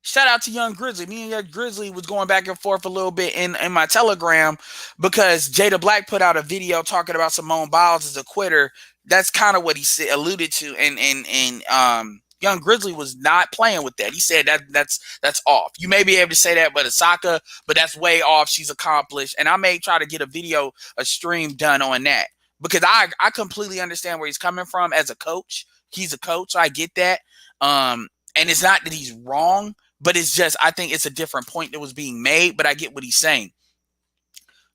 Shout out to Young Grizzly. Me and Young Grizzly was going back and forth a little bit in my Telegram because Jada Black put out a video talking about Simone Biles as a quitter. That's kind of what he said, alluded to, and Young Grizzly was not playing with that. He said that's off. You may be able to say that, but Asaka, but that's way off. She's accomplished, and I may try to get a stream done on that because I completely understand where he's coming from as a coach. He's a coach, so I get that. And it's not that he's wrong, but it's just, I think it's a different point that was being made, but I get what he's saying.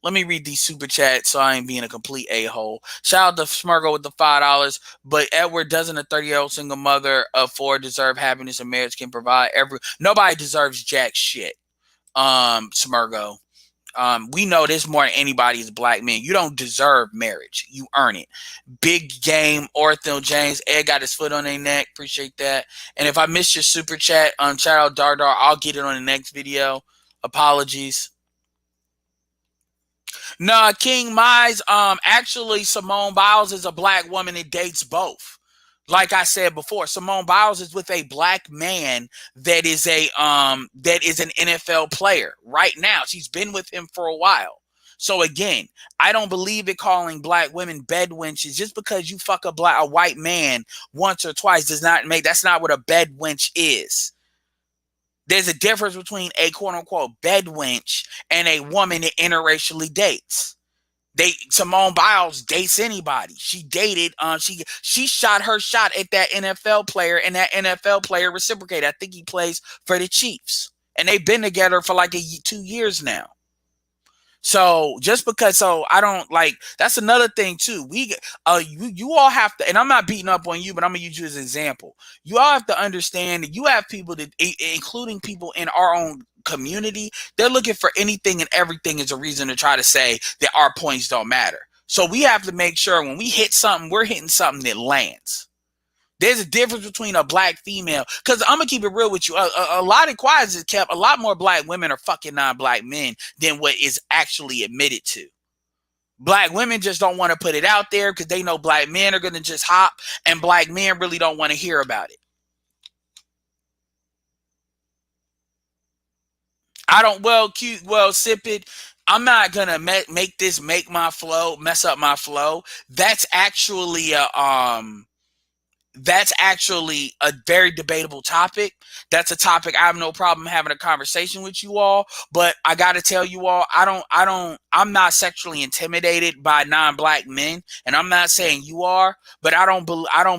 Let me read these super chats so I ain't being a complete a-hole. Shout out to Smurgo with the $5. But Edward, doesn't a 30-year-old single mother of four deserve happiness and marriage can provide? Nobody deserves jack shit. Smurgo. We know this more than anybody as black men. You don't deserve marriage. You earn it. Big game, Ortho James. Ed got his foot on their neck. Appreciate that. And if I missed your super chat, shout out Dardar. I'll get it on the next video. Apologies. No, King Mize, actually Simone Biles is a black woman that dates both. Like I said before, Simone Biles is with a black man that is an NFL player right now. She's been with him for a while. So again, I don't believe in calling black women bed wenches. Just because you fuck a white man once or twice does not make, that's not what a bed wench is. There's a difference between a quote unquote bed wench and a woman that interracially dates. Simone Biles dates anybody. She dated, she shot her shot at that NFL player, and that NFL player reciprocated. I think he plays for the Chiefs, and they've been together for like 2 years now. So just because, so I don't like, that's another thing too. You all have to, and I'm not beating up on you, but I'm gonna use you as an example. You all have to understand that you have people that, including people in our own community, they're looking for anything and everything as a reason to try to say that our points don't matter. So we have to make sure when we hit something, we're hitting something that lands. There's a difference between a black female, because I'm gonna keep it real with you. A lot of quiet is kept. A lot more black women are fucking non-black men than what is actually admitted to. Black women just don't want to put it out there because they know black men are gonna just hop, and black men really don't want to hear about it. I don't. Sip it. I'm not gonna make my flow mess up my flow. That's actually a very debatable topic. That's a topic I have no problem having a conversation with you all. But I got to tell you all, I'm not sexually intimidated by non-black men, and I'm not saying you are, but I don't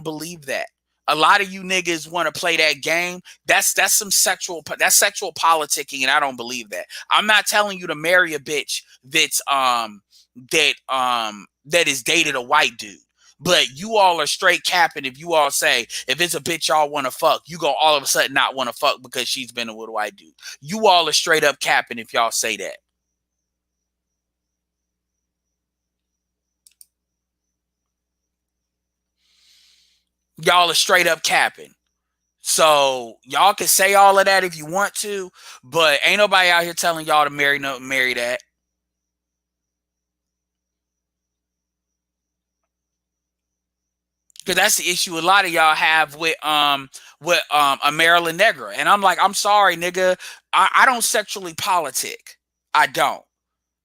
believe that. A lot of you niggas want to play that game. That's sexual politicking, and I don't believe that. I'm not telling you to marry a bitch that is dated a white dude. But you all are straight capping if you all say, if it's a bitch y'all want to fuck, you go all of a sudden not want to fuck because she's been with a white dude. You all are straight up capping if y'all say that. Y'all are straight up capping. So y'all can say all of that if you want to, but ain't nobody out here telling y'all to marry that. Because that's the issue a lot of y'all have with a Maryland Negra. And I'm like, I'm sorry, nigga. I don't sexually politic. I don't.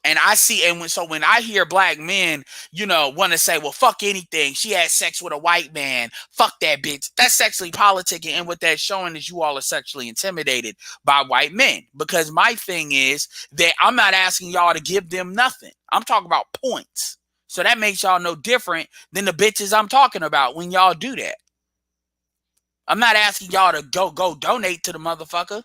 And I see, and when I hear black men, want to say, well, fuck anything. She had sex with a white man. Fuck that bitch. That's sexually politicking. And what that's showing is you all are sexually intimidated by white men. Because my thing is that I'm not asking y'all to give them nothing. I'm talking about points. So that makes y'all no different than the bitches I'm talking about when y'all do that. I'm not asking y'all to go donate to the motherfucker.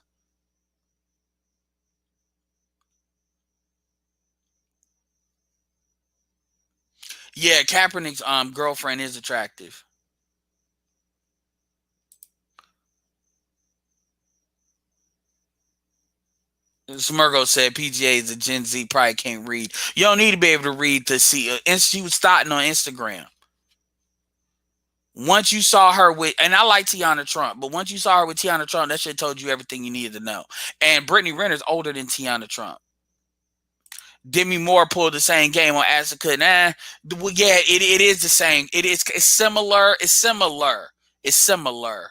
Yeah, Kaepernick's girlfriend is attractive. Smirgo said PGA is a Gen Z, probably can't read. You don't need to be able to read to see. And she was starting on Instagram. Once you saw her with, and I like Tiana Trump, but once you saw her with Tiana Trump, that shit told you everything you needed to know. And Brittany Renner's older than Tiana Trump. Demi Moore pulled the same game on Asuka. Well, yeah, it is the same. It's similar. It's similar. It's similar.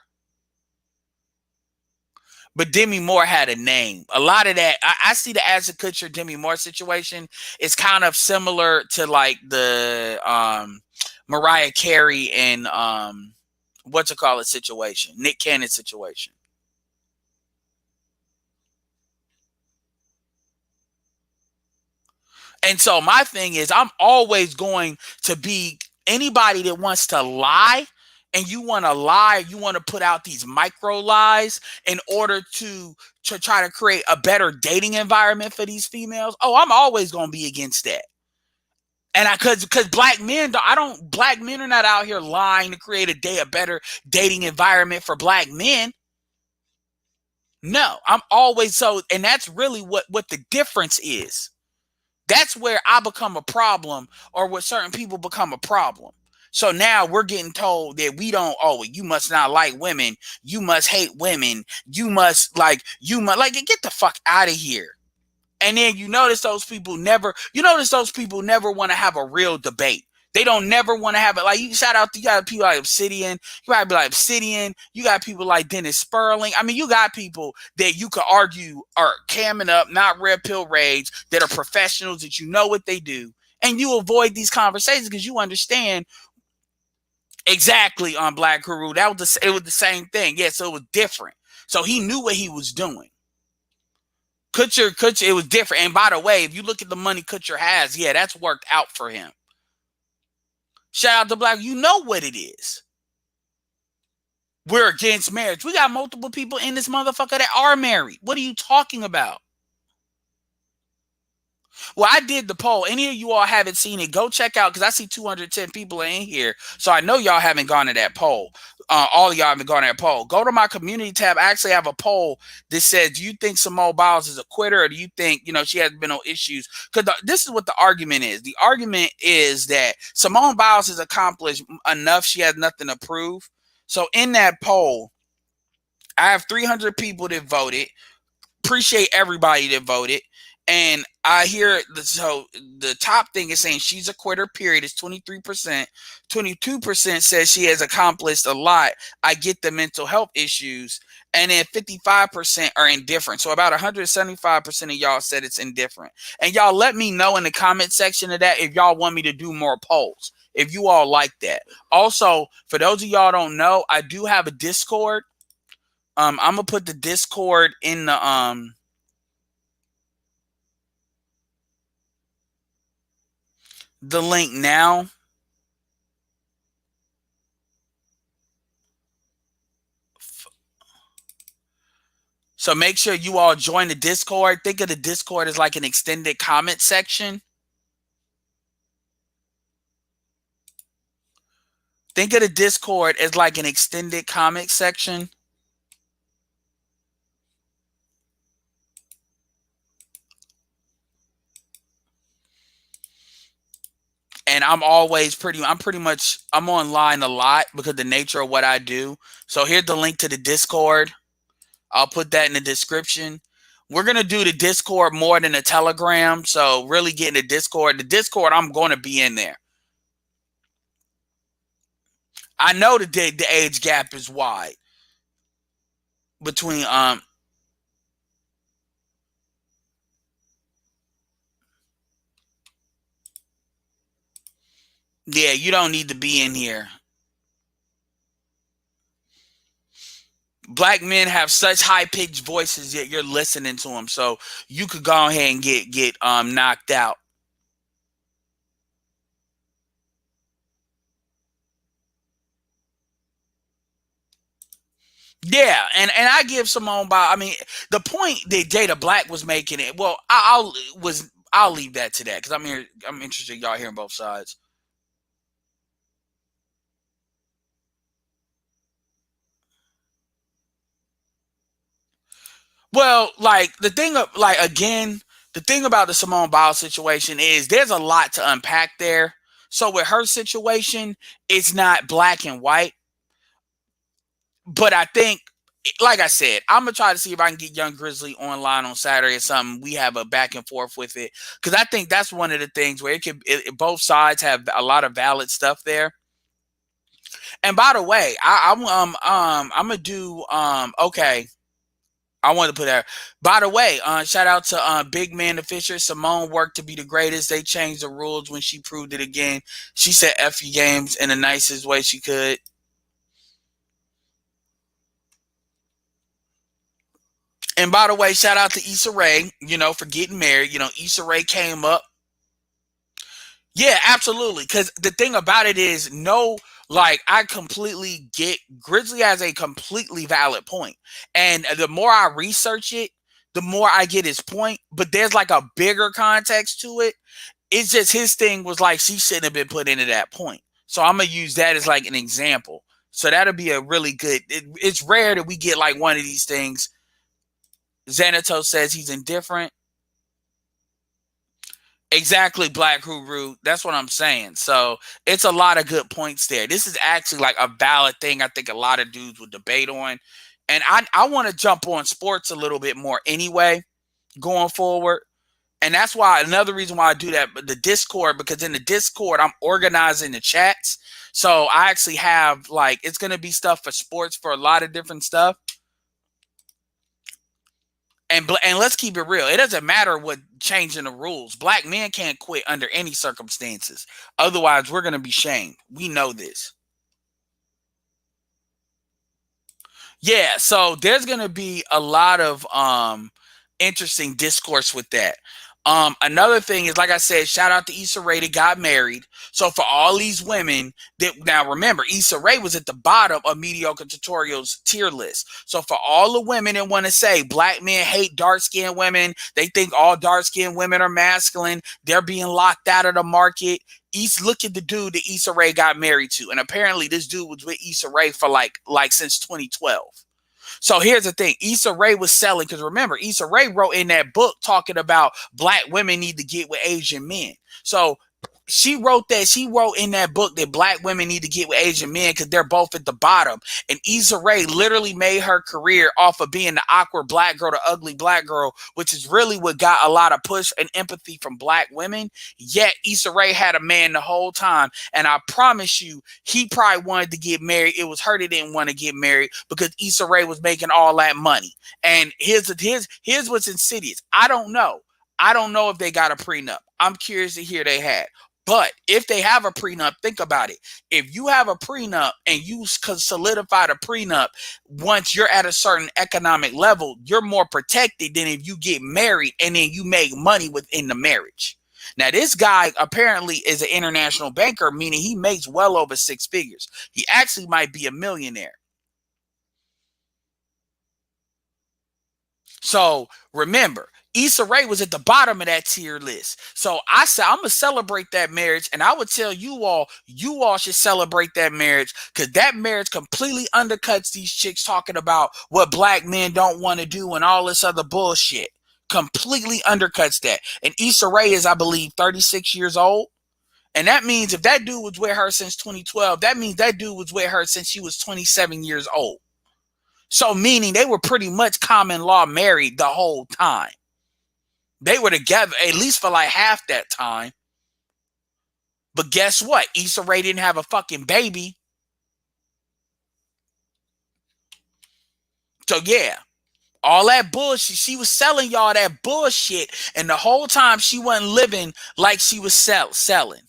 But Demi Moore had a name. A lot of that, I see the Ashton Kutcher Demi Moore situation is kind of similar to like the Mariah Carey and what's it called situation, Nick Cannon situation. And so my thing is, I'm always going to be anybody that wants to lie. And you want to lie, you want to put out these micro lies in order to try to create a better dating environment for these females. Oh, I'm always going to be against that. And because black men are not out here lying to create a better dating environment for black men. No, I'm always and that's really what the difference is. That's where I become a problem, or where certain people become a problem. So now we're getting told that we don't, oh, you must not like women. You must hate women. You must get the fuck out of here. And then you notice those people never want to have a real debate. They don't never want to have it. Like, you shout out to, you got people like Obsidian. You got to be like Obsidian. You got people like Dennis Sperling. I mean, you got people that you could argue are camming up, not red pill rage, that are professionals, that you know what they do. And you avoid these conversations because you understand exactly on Black Guru. It was the same thing. Yeah, so it was different. So he knew what he was doing. Kutcher, it was different. And by the way, if you look at the money Kutcher has, yeah, that's worked out for him. Shout out to Black. You know what it is. We're against marriage. We got multiple people in this motherfucker that are married. What are you talking about? Well, I did the poll. Any of you all haven't seen it, go check out, because I see 210 people in here. So I know y'all haven't gone to that poll. All of y'all haven't gone to that poll. Go to my community tab. I actually have a poll that says, do you think Simone Biles is a quitter, or do you think, she has been no issues? Because this is what the argument is. The argument is that Simone Biles has accomplished enough. She has nothing to prove. So in that poll, I have 300 people that voted. Appreciate everybody that voted. And I hear the top thing is saying she's a quitter, period. It's 23%. 22% says she has accomplished a lot. I get the mental health issues. And then 55% are indifferent. So about 175% of y'all said it's indifferent. And y'all let me know in the comment section of that if y'all want me to do more polls, if you all like that. Also, for those of y'all don't know, I do have a Discord. I'm gonna put the Discord in the link now. So make sure you all join the Discord. Think of the Discord as like an extended comment section. Think of the Discord as like an extended comment section. and I'm online a lot because of the nature of what I do. So here's the link to the Discord. I'll put that in the description. We're gonna do the Discord more than the Telegram. So really get in the Discord. The Discord, I'm going to be in there. I know the age gap is wide between yeah, you don't need to be in here. Black men have such high pitched voices yet you're listening to them, so you could go ahead and get knocked out. Yeah, and I give Simone Biles. I mean, the point that Jada Black was making it. Well, I'll leave that to that because I'm interested in y'all hearing both sides. Well, like the thing of like again, the thing about the Simone Biles situation is there's a lot to unpack there. So with her situation, it's not black and white. But I think, like I said, I'm gonna try to see if I can get Young Grizzly online on Saturday or something. We have a back and forth with it because I think that's one of the things where both sides have a lot of valid stuff there. And by the way, I'm gonna do okay. I wanted to put that. By the way, shout out to Big Man the Fisher. Simone worked to be the greatest. They changed the rules when she proved it again. She said "F you games" in the nicest way she could. And by the way, shout out to Issa Rae, for getting married. Issa Rae came up. Yeah, absolutely. Because the thing about it is, no, like, I completely get Grizzly has a completely valid point. And the more I research it, the more I get his point. But there's like a bigger context to it. It's just his thing was like, she shouldn't have been put into that point. So I'm going to use that as like an example. So that'll be a really good, it's rare that we get like one of these things. Xanatos says he's indifferent. Exactly, Black Guru. That's what I'm saying. So it's a lot of good points there. This is actually like a valid thing I think a lot of dudes would debate on. And I want to jump on sports a little bit more anyway, going forward. And that's why another reason why I do that, the Discord, because in the Discord, I'm organizing the chats. So I actually have like, it's going to be stuff for sports for a lot of different stuff. And let's keep it real. It doesn't matter what changing the rules. Black men can't quit under any circumstances. Otherwise, we're going to be shamed. We know this. Yeah, so there's going to be a lot of interesting discourse with that. Another thing is, like I said, shout out to Issa Rae that got married. So for all these women that now remember, Issa Rae was at the bottom of Mediocre Tutorials tier list. So for all the women that want to say black men hate dark skinned women, they think all dark skinned women are masculine, they're being locked out of the market. Look at the dude that Issa Rae got married to, and apparently this dude was with Issa Rae for like since 2012. So here's the thing. Issa Rae was selling, because remember, Issa Rae wrote in that book talking about black women need to get with Asian men. So she wrote in that book that black women need to get with Asian men because they're both at the bottom. And Issa Rae literally made her career off of being the awkward black girl, the ugly black girl, which is really what got a lot of push and empathy from black women. Yet Issa Rae had a man the whole time. And I promise you, he probably wanted to get married. It was her that didn't want to get married because Issa Rae was making all that money. And here's what's insidious. I don't know. I don't know if they got a prenup. I'm curious to hear they had. But if they have a prenup, think about it. If you have a prenup and you solidify the prenup, once you're at a certain economic level, you're more protected than if you get married and then you make money within the marriage. Now, this guy apparently is an international banker, meaning he makes well over six figures. He actually might be a millionaire. So remember, Issa Rae was at the bottom of that tier list. So I said, I'm gonna celebrate that marriage, and I would tell you all should celebrate that marriage because that marriage completely undercuts these chicks talking about what black men don't want to do and all this other bullshit. Completely undercuts that. And Issa Rae is, I believe, 36 years old. And that means if that dude was with her since 2012, that means that dude was with her since she was 27 years old. So meaning they were pretty much common law married the whole time. They were together at least for like half that time. But guess what? Issa Rae didn't have a fucking baby. So yeah, all that bullshit. She was selling y'all that bullshit. And the whole time she wasn't living like she was selling.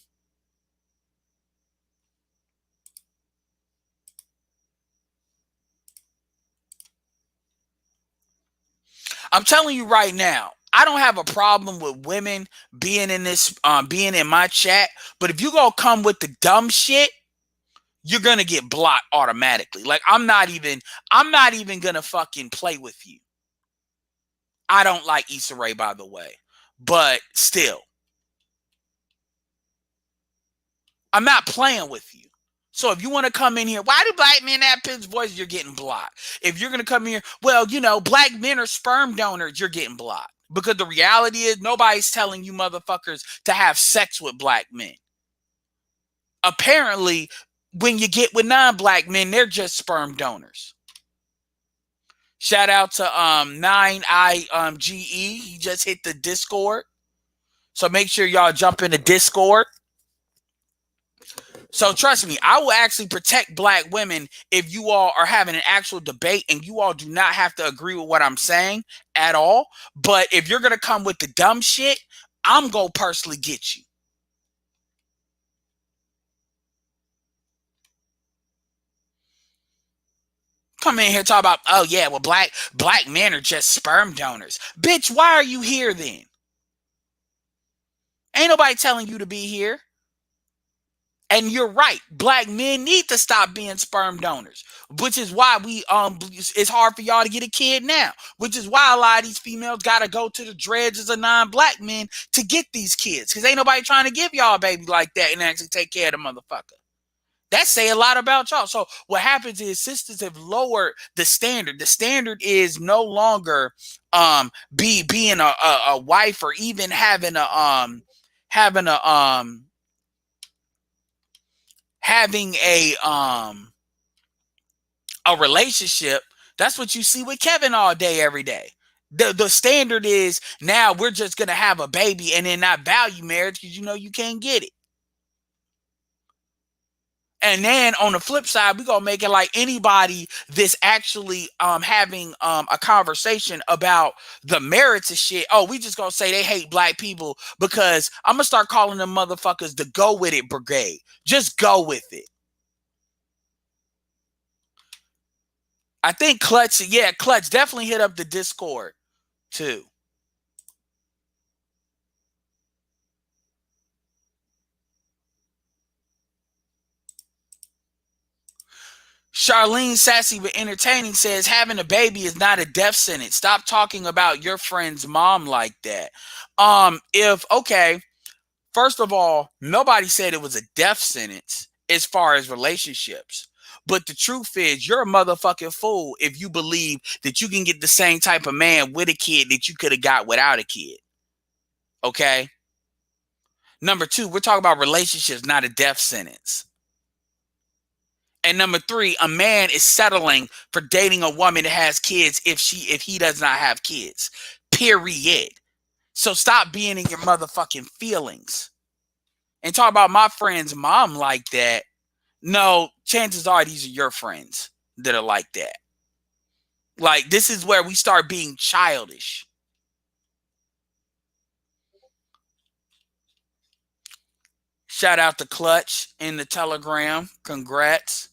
I'm telling you right now, I don't have a problem with women being in this, being in my chat. But if you gonna come with the dumb shit, you're gonna get blocked automatically. Like I'm not even gonna fucking play with you. I don't like Issa Rae, by the way, but still, I'm not playing with you. So if you want to come in here, why do black men have pitch voice? You're getting blocked. If you're gonna come here, well, you know, black men are sperm donors. You're getting blocked because the reality is nobody's telling you motherfuckers to have sex with black men. Apparently, when you get with non-black men, they're just sperm donors. Shout out to 9IGE. He just hit the Discord. So make sure y'all jump in the Discord. So trust me, I will actually protect black women if you all are having an actual debate and you all do not have to agree with what I'm saying at all. But if you're going to come with the dumb shit, I'm going to personally get you. Come in here talk about, oh yeah, well black men are just sperm donors. Bitch, why are you here then? Ain't nobody telling you to be here. And you're right. Black men need to stop being sperm donors, which is why it's hard for y'all to get a kid now, which is why a lot of these females got to go to the dreads as a non-black men to get these kids, because ain't nobody trying to give y'all a baby like that and actually take care of the motherfucker. That say a lot about y'all. So what happens is sisters have lowered the standard. The standard is no longer being a wife or even having a relationship. That's what you see with Kevin all day, every day. The standard is now we're just gonna have a baby and then not value marriage because you know you can't get it. And then on the flip side, we're gonna make it like anybody that's actually having a conversation about the merits of shit. Oh, we just gonna say they hate black people because I'm gonna start calling them motherfuckers the go with it brigade. Just go with it. I think Clutch definitely hit up the Discord too. Charlene Sassy but entertaining says having a baby is not a death sentence. Stop talking about your friend's mom like that. First of all, nobody said it was a death sentence as far as relationships. But the truth is, you're a motherfucking fool if you believe that you can get the same type of man with a kid that you could have got without a kid. Okay? Number two, we're talking about relationships, not a death sentence. And number three, a man is settling for dating a woman that has kids if he does not have kids. Period. So stop being in your motherfucking feelings. And talk about my friend's mom like that. No, chances are these are your friends that are like that. Like, this is where we start being childish. Shout out to Clutch in the Telegram. Congrats.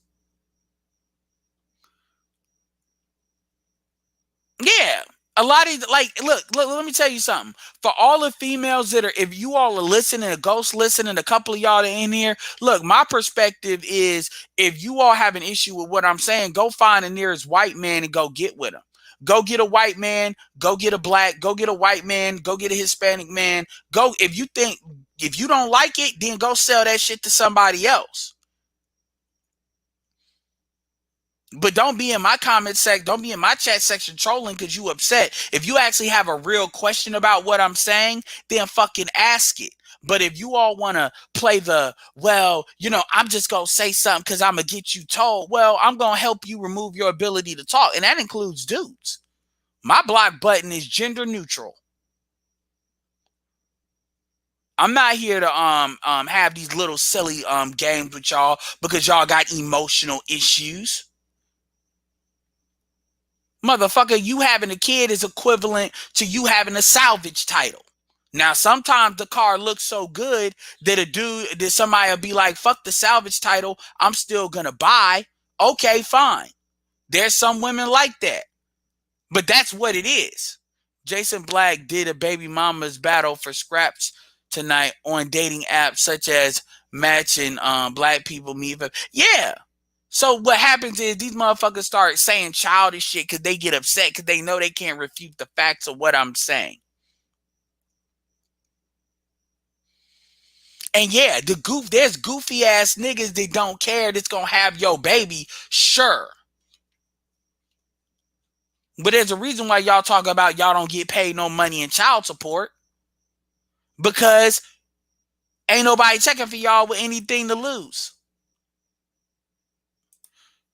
Yeah. A lot of look, let me tell you something. For all the females that are, if you all are listening, a ghost listening, a couple of y'all that are in here, look, my perspective is if you all have an issue with what I'm saying, go find the nearest white man and go get with him. Go get a white man, go get a black, go get a white man, go get a Hispanic man. Go, if you don't like it, then go sell that shit to somebody else. But don't be in my don't be in my chat section trolling because you upset. If you actually have a real question about what I'm saying, then fucking ask it. But if you all want to play the, well, I'm just going to say something because I'm going to get you told, well, I'm going to help you remove your ability to talk. And that includes dudes. My block button is gender neutral. I'm not here to have these little silly games with y'all because y'all got emotional issues. Motherfucker, you having a kid is equivalent to you having a salvage title. Now, sometimes the car looks so good that somebody will be like, fuck the salvage title, I'm still gonna buy. Okay, fine. There's some women like that. But that's what it is. Jason Black did a baby mama's battle for scraps tonight on dating apps such as Match and Black People Meet. Yeah. So what happens is these motherfuckers start saying childish shit because they get upset because they know they can't refute the facts of what I'm saying. And yeah, there's goofy ass niggas that don't care that's gonna have your baby, sure. But there's a reason why y'all talk about y'all don't get paid no money in child support. Because ain't nobody checking for y'all with anything to lose.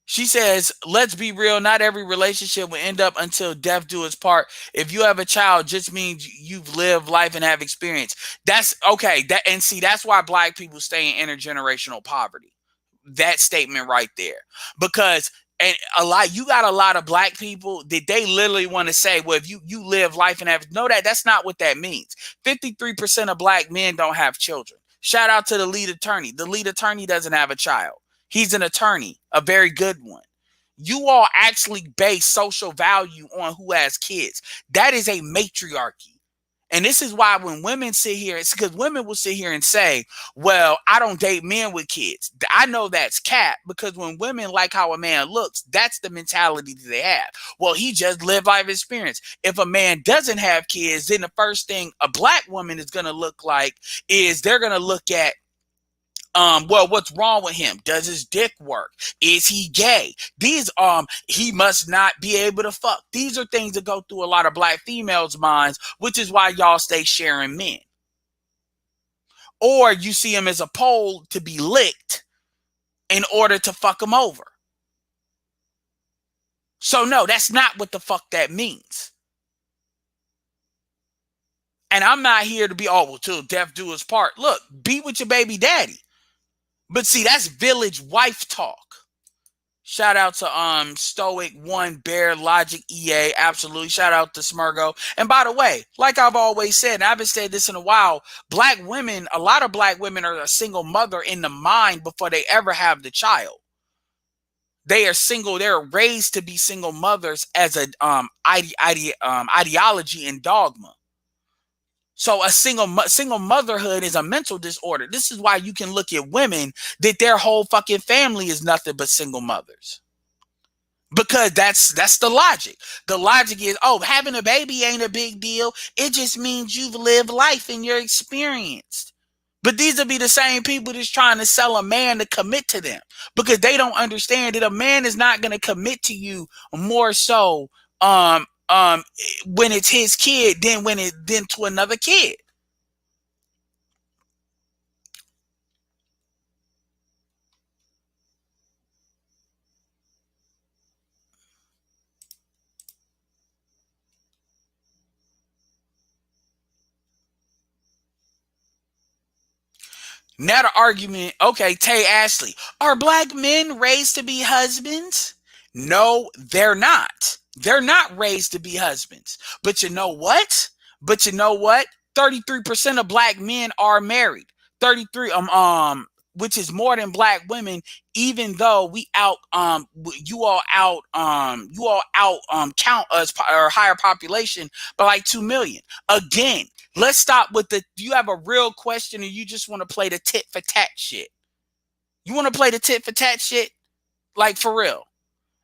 She says, let's be real, not every relationship will end up until death do its part. If you have a child, just means you've lived life and have experience. That's okay. That's why Black people stay in intergenerational poverty. That statement right there. Because you got a lot of Black people that they literally want to say, well, if you live life and have, no, that's not what that means. 53% of Black men don't have children. Shout out to the lead attorney. The lead attorney doesn't have a child. He's an attorney, a very good one. You all actually base social value on who has kids. That is a matriarchy. And this is why when women sit here, it's because women will sit here and say, well, I don't date men with kids. I know that's cap because when women like how a man looks, that's the mentality that they have. Well, he just lived life experience. If a man doesn't have kids, then the first thing a Black woman is going to look like is they're going to look at, well, what's wrong with him? Does his dick work? Is he gay? He must not be able to fuck. These are things that go through a lot of Black females' minds, which is why y'all stay sharing men. Or you see him as a pole to be licked in order to fuck him over. So no, that's not what the fuck that means. And I'm not here to be, oh, well, till death do us part. Look, be with your baby daddy. But see, that's village wife talk. Shout out to Stoic One, Bear, Logic, EA, absolutely. Shout out to Smurgo. And by the way, like I've always said, and I've been saying this in a while, Black women, a lot of Black women are a single mother in the mind before they ever have the child. They are single. They're raised to be single mothers as a ideology and dogma. So a single motherhood is a mental disorder. This is why you can look at women that their whole fucking family is nothing but single mothers. Because that's the logic. The logic is, oh, having a baby ain't a big deal. It just means you've lived life and you're experienced. But these will be the same people that's trying to sell a man to commit to them because they don't understand that a man is not going to commit to you more so when it's his kid than to another kid. Now the argument, okay, Tay Ashley, are Black men raised to be husbands? No, they're not. They're not raised to be husbands. But you know what? 33% of Black men are married. 33 which is more than Black women, even though you all out count us or higher population by like 2 million. Again, let's stop with do you have a real question or you just want to play the tit for tat shit? You want to play the tit for tat shit? Like for real.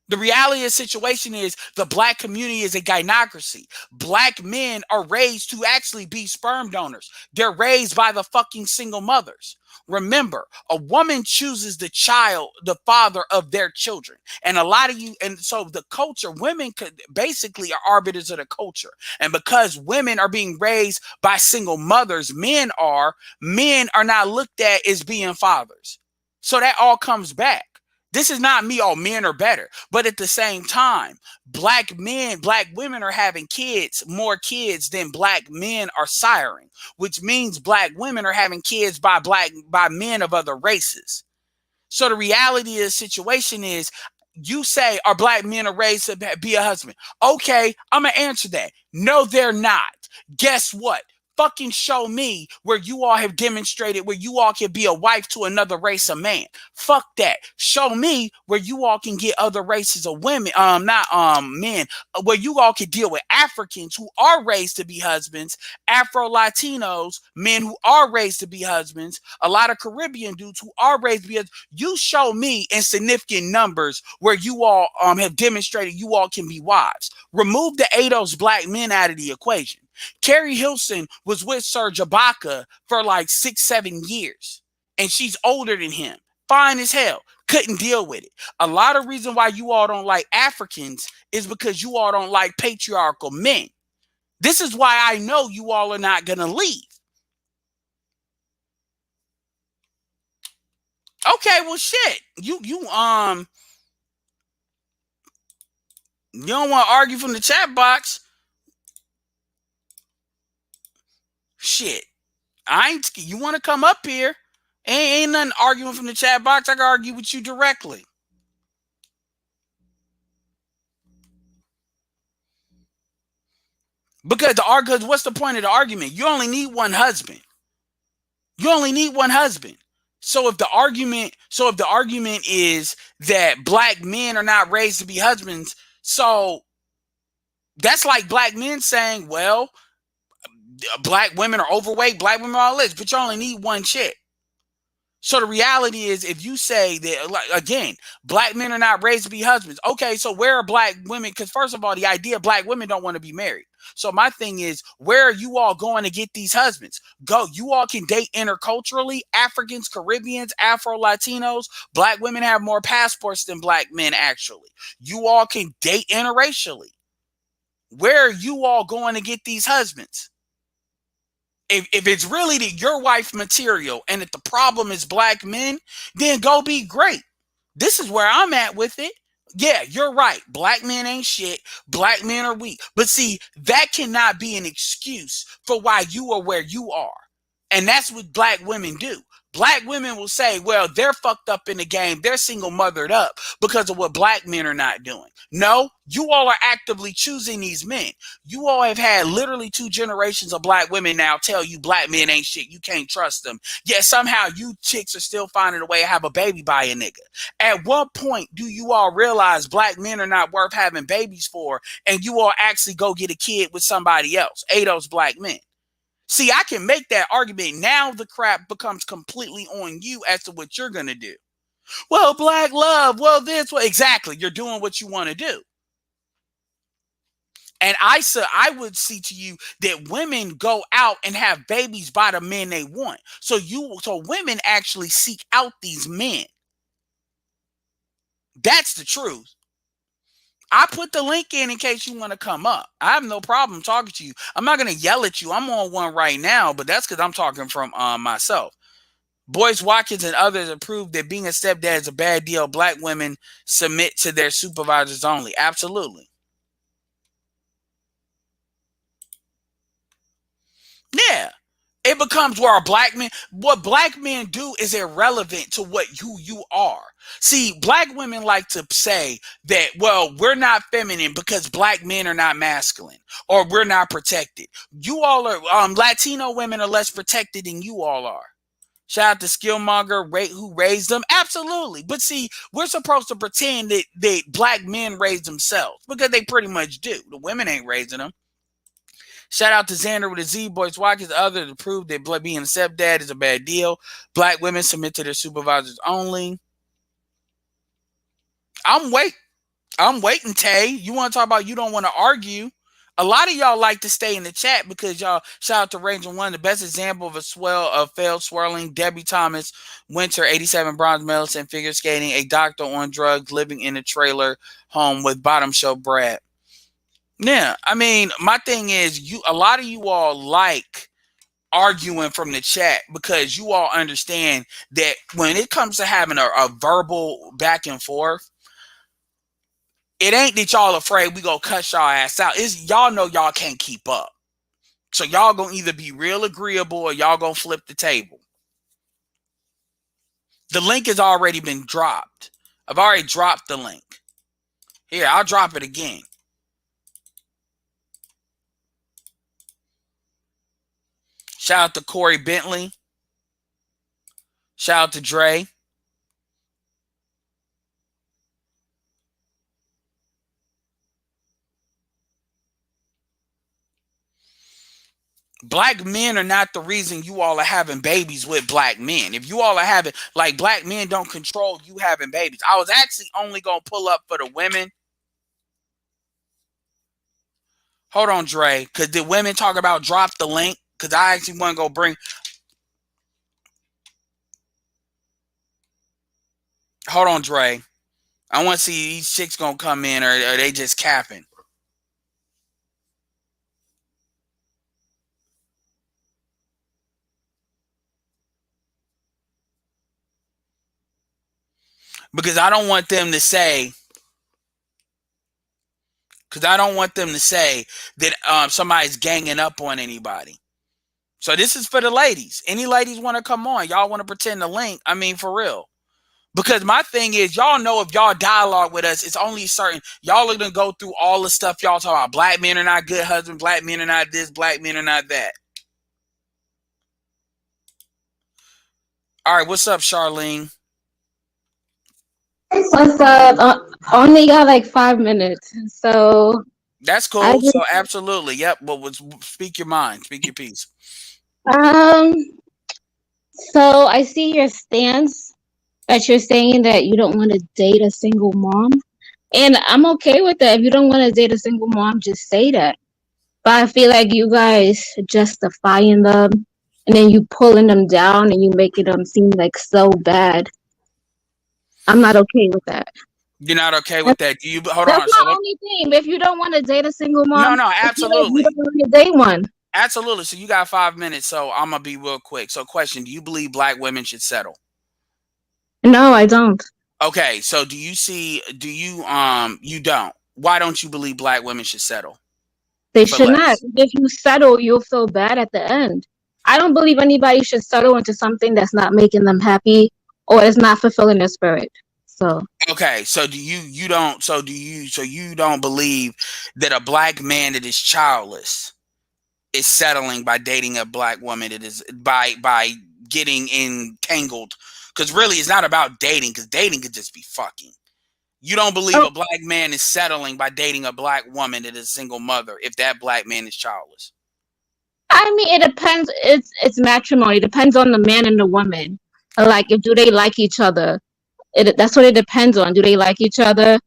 The reality of the situation is the black community is a gynocracy. Black men are raised to actually be sperm donors. They're raised by the fucking single mothers. Remember, a woman chooses the child, the father of their children. And a lot of you, and so the culture, women could basically are arbiters of the culture. And because women are being raised by single mothers, men are not looked at as being fathers. So that all comes back. This is not me, all men are better. But at the same time, black women are having kids, more kids than black men are siring, which means black women are having kids by men of other races. So the reality of the situation is, you say, are black men are raised to be a husband? Okay, I'm going to answer that. No, they're not. Guess what? Fucking show me where you all have demonstrated where you all can be a wife to another race of man. Fuck that. Show me where you all can get other races of women, not men, where you all can deal with Africans who are raised to be husbands, Afro Latinos, men who are raised to be husbands, a lot of Caribbean dudes who are raised to be husbands. You show me in significant numbers where you all have demonstrated you all can be wives. Remove the ADOS black men out of the equation. Carrie Hilson was with Serge Ibaka for like 6-7 years, and she's older than him. Fine as hell. Couldn't deal with it. A lot of reason why you all don't like Africans is because you all don't like patriarchal men. This is why I know you all are not gonna leave. Okay, well shit. You don't want to argue from the chat box. Shit. You want to come up here? Ain't nothing arguing from the chat box. I can argue with you directly. Because what's the point of the argument? You only need one husband. You only need one husband. So if the argument is that black men are not raised to be husbands, so that's like black men saying, well, black women are overweight, black women are all this, but you only need one chick. So the reality is, if you say that, like, again, black men are not raised to be husbands. Okay, so where are black women? Because first of all, the idea of black women don't want to be married. So my thing is, where are you all going to get these husbands? Go. You all can date interculturally. Africans, Caribbeans, Afro Latinos. Black women have more passports than black men, actually. You all can date interracially. Where are you all going to get these husbands? If it's really your wife material and if the problem is black men, then go be great. This is where I'm at with it. Yeah, you're right. Black men ain't shit. Black men are weak. But see, that cannot be an excuse for why you are where you are. And that's what black women do. Black women will say, well, they're fucked up in the game. They're single mothered up because of what black men are not doing. No, you all are actively choosing these men. You all have had literally 2 generations of black women now tell you black men ain't shit. You can't trust them. Yet somehow you chicks are still finding a way to have a baby by a nigga. At what point do you all realize black men are not worth having babies for and you all actually go get a kid with somebody else? ADOS black men. See, I can make that argument. Now the crap becomes completely on you as to what you're going to do. Well, black love. Well, this. Well, exactly. You're doing what you want to do. And I would see to you that women go out and have babies by the men they want. So women actually seek out these men. That's the truth. I put the link in case you want to come up. I have no problem talking to you. I'm not going to yell at you. I'm on one right now, but that's because I'm talking from myself. Boyce Watkins and others have proved that being a stepdad is a bad deal. Black women submit to their supervisors only. Absolutely. Yeah. It becomes where what black men do is irrelevant to who you are. See, black women like to say that, well, we're not feminine because black men are not masculine or we're not protected. You all are, Latino women are less protected than you all are. Shout out to Skillmonger who raised them. Absolutely. But see, we're supposed to pretend that black men raised themselves because they pretty much do. The women ain't raising them. Shout out to Xander with a Z, Boyce Watkins, others to prove that being a stepdad is a bad deal. Black women submit to their supervisors only. I'm waiting. I'm waiting, Tay. You want to talk about you don't want to argue? A lot of y'all like to stay in the chat because y'all shout out to Ranger One, the best example of a swell of failed swirling. Debbie Thomas, Winter, 87 bronze medalist in figure skating, a doctor on drugs, living in a trailer home with bottom shelf Brad. Yeah, I mean, my thing is, you. A lot of you all like arguing from the chat because you all understand that when it comes to having a verbal back and forth, it ain't that y'all afraid we gonna cut y'all ass out. It's y'all know y'all can't keep up. So y'all gonna either be real agreeable or y'all gonna flip the table. The link has already been dropped. I've already dropped the link. Here, I'll drop it again. Shout out to Corey Bentley. Shout out to Dre. Black men are not the reason you all are having babies with black men. If you all are having, like, black men don't control you having babies. I was actually only going to pull up for the women. Hold on, Dre, because the women talk about drop the link, because I actually want to go bring. Hold on, Dre. I want to see these chicks going to come in or are they just capping. Because I don't want them to say, that somebody's ganging up on anybody. So this is for the ladies. Any ladies want to come on? Y'all want to pretend the link? I mean, for real. Because my thing is, y'all know if y'all dialogue with us, it's only certain. Y'all are going to go through all the stuff y'all talk about. Black men are not good husbands. Black men are not this. Black men are not that. All right, what's up, Charlene? What's up? Only got like 5 minutes, so That's I cool. So just absolutely, yep. Well, speak your mind. Speak your piece. um. So I see your stance that you're saying that you don't want to date a single mom, and I'm okay with that. If you don't want to date a single mom, just say that. But I feel like you guys justifying them, and then you pulling them down, and you making them seem like so bad. I'm not okay with that. You're not okay with That's, that? Do you hold that's on? my only thing. If you don't want to date a single No, mom, no, I feel like you absolutely. don't want to date one. Absolutely. So you got 5 minutes. So I'm gonna be real quick. So, question: do you believe black women should settle? No, I don't. Okay. So do you see? Do you You don't? Why don't you believe black women should settle They for should not. less? If you settle, you'll feel bad at the end. I don't believe anybody should settle into something that's not making them happy or is not fulfilling their spirit. So Okay. So do you don't? So do you? So you don't believe that a black man that is childless is settling by dating a black woman that is by getting entangled? Because really, it's not about dating. Because dating could just be fucking. You don't believe oh, a black man is settling by dating a black woman that is a single mother if that black man is childless. I mean, it depends. It's matrimony. It depends on the man and the woman. Like, if do they like each other? That's what it depends on. Do they like each other?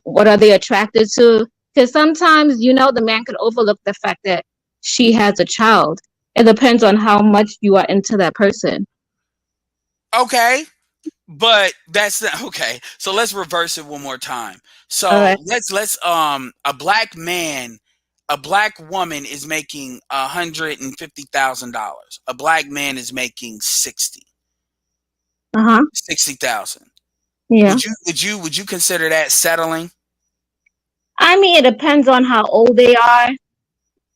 What are they attracted to? Because sometimes, the man could overlook the fact that she has a child. It depends on how much you are into that person. Okay, but that's not okay. So let's reverse it one more time. All right. So let's a black woman is making $150,000. A black man is making Uh huh. 60,000. Yeah. Would you consider that settling? I mean, it depends on how old they are.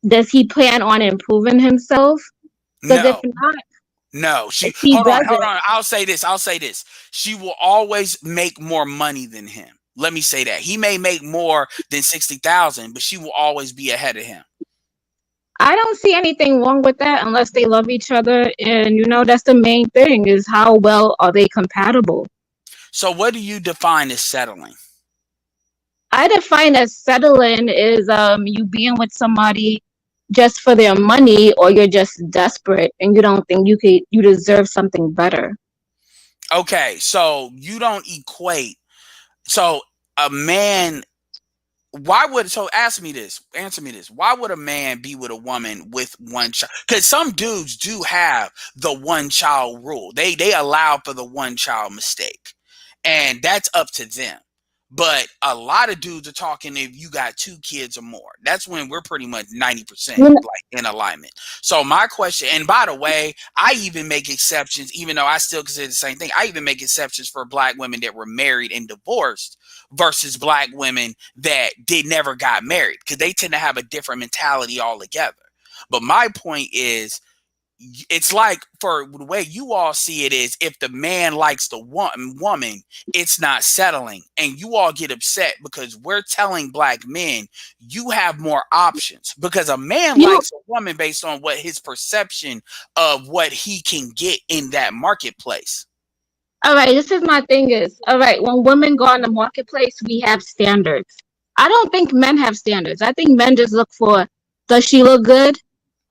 Does he plan on improving himself? Because if No. not, No, if she he hold doesn't, on. I'll say this. She will always make more money than him. Let me say that. He may make more than 60,000, but she will always be ahead of him. I don't see anything wrong with that unless they love each other. And, that's the main thing is how well are they compatible? So what do you define as settling? I define as settling is you being with somebody just for their money or you're just desperate and you don't think you deserve something better. Okay, so you don't equate. So a man why would so ask me this, answer me this. Why would a man be with a woman with one child? Because some dudes do have the one child rule. They allow for the one child mistake, and that's up to them. But a lot of dudes are talking if you got two kids or more. That's when we're pretty much 90% You know, like in alignment. So my question, and by the way, I even make exceptions, even though I still consider the same thing. I even make exceptions for black women that were married and divorced versus black women that did never got married, because they tend to have a different mentality altogether. But my point is, it's like, for the way you all see it, is if the man likes the woman, it's not settling, and you all get upset because we're telling black men you have more options, because a man you likes a woman based on what his perception of what he can get in that marketplace. all right, this is my thing is, all right, when women go on the marketplace, we have standards. I don't think men have standards. I think men just look for, does she look good?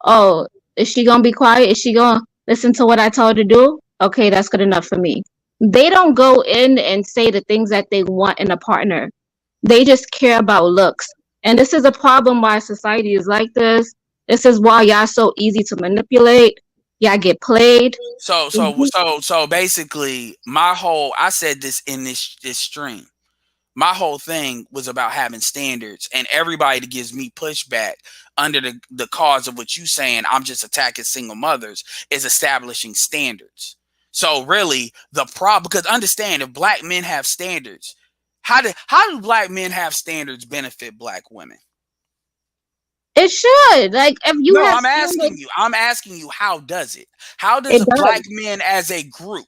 Oh, is she gonna be quiet? Is she gonna listen to what I told her to do? Okay, that's good enough for me. They don't go in and say the things that they want in a partner. They just care about looks. And this is a problem why society is like this. This is why y'all so easy to manipulate. Y'all get played. So basically, I said this in this stream. My whole thing was about having standards, and everybody that gives me pushback under the cause of what you saying, I'm just attacking single mothers, is establishing standards. So really the problem, because understand, if black men have standards, how do black men have standards benefit black women? It should. Like if you No, have I'm standards, asking you. I'm asking you, how does it? How does it a black does. men as a group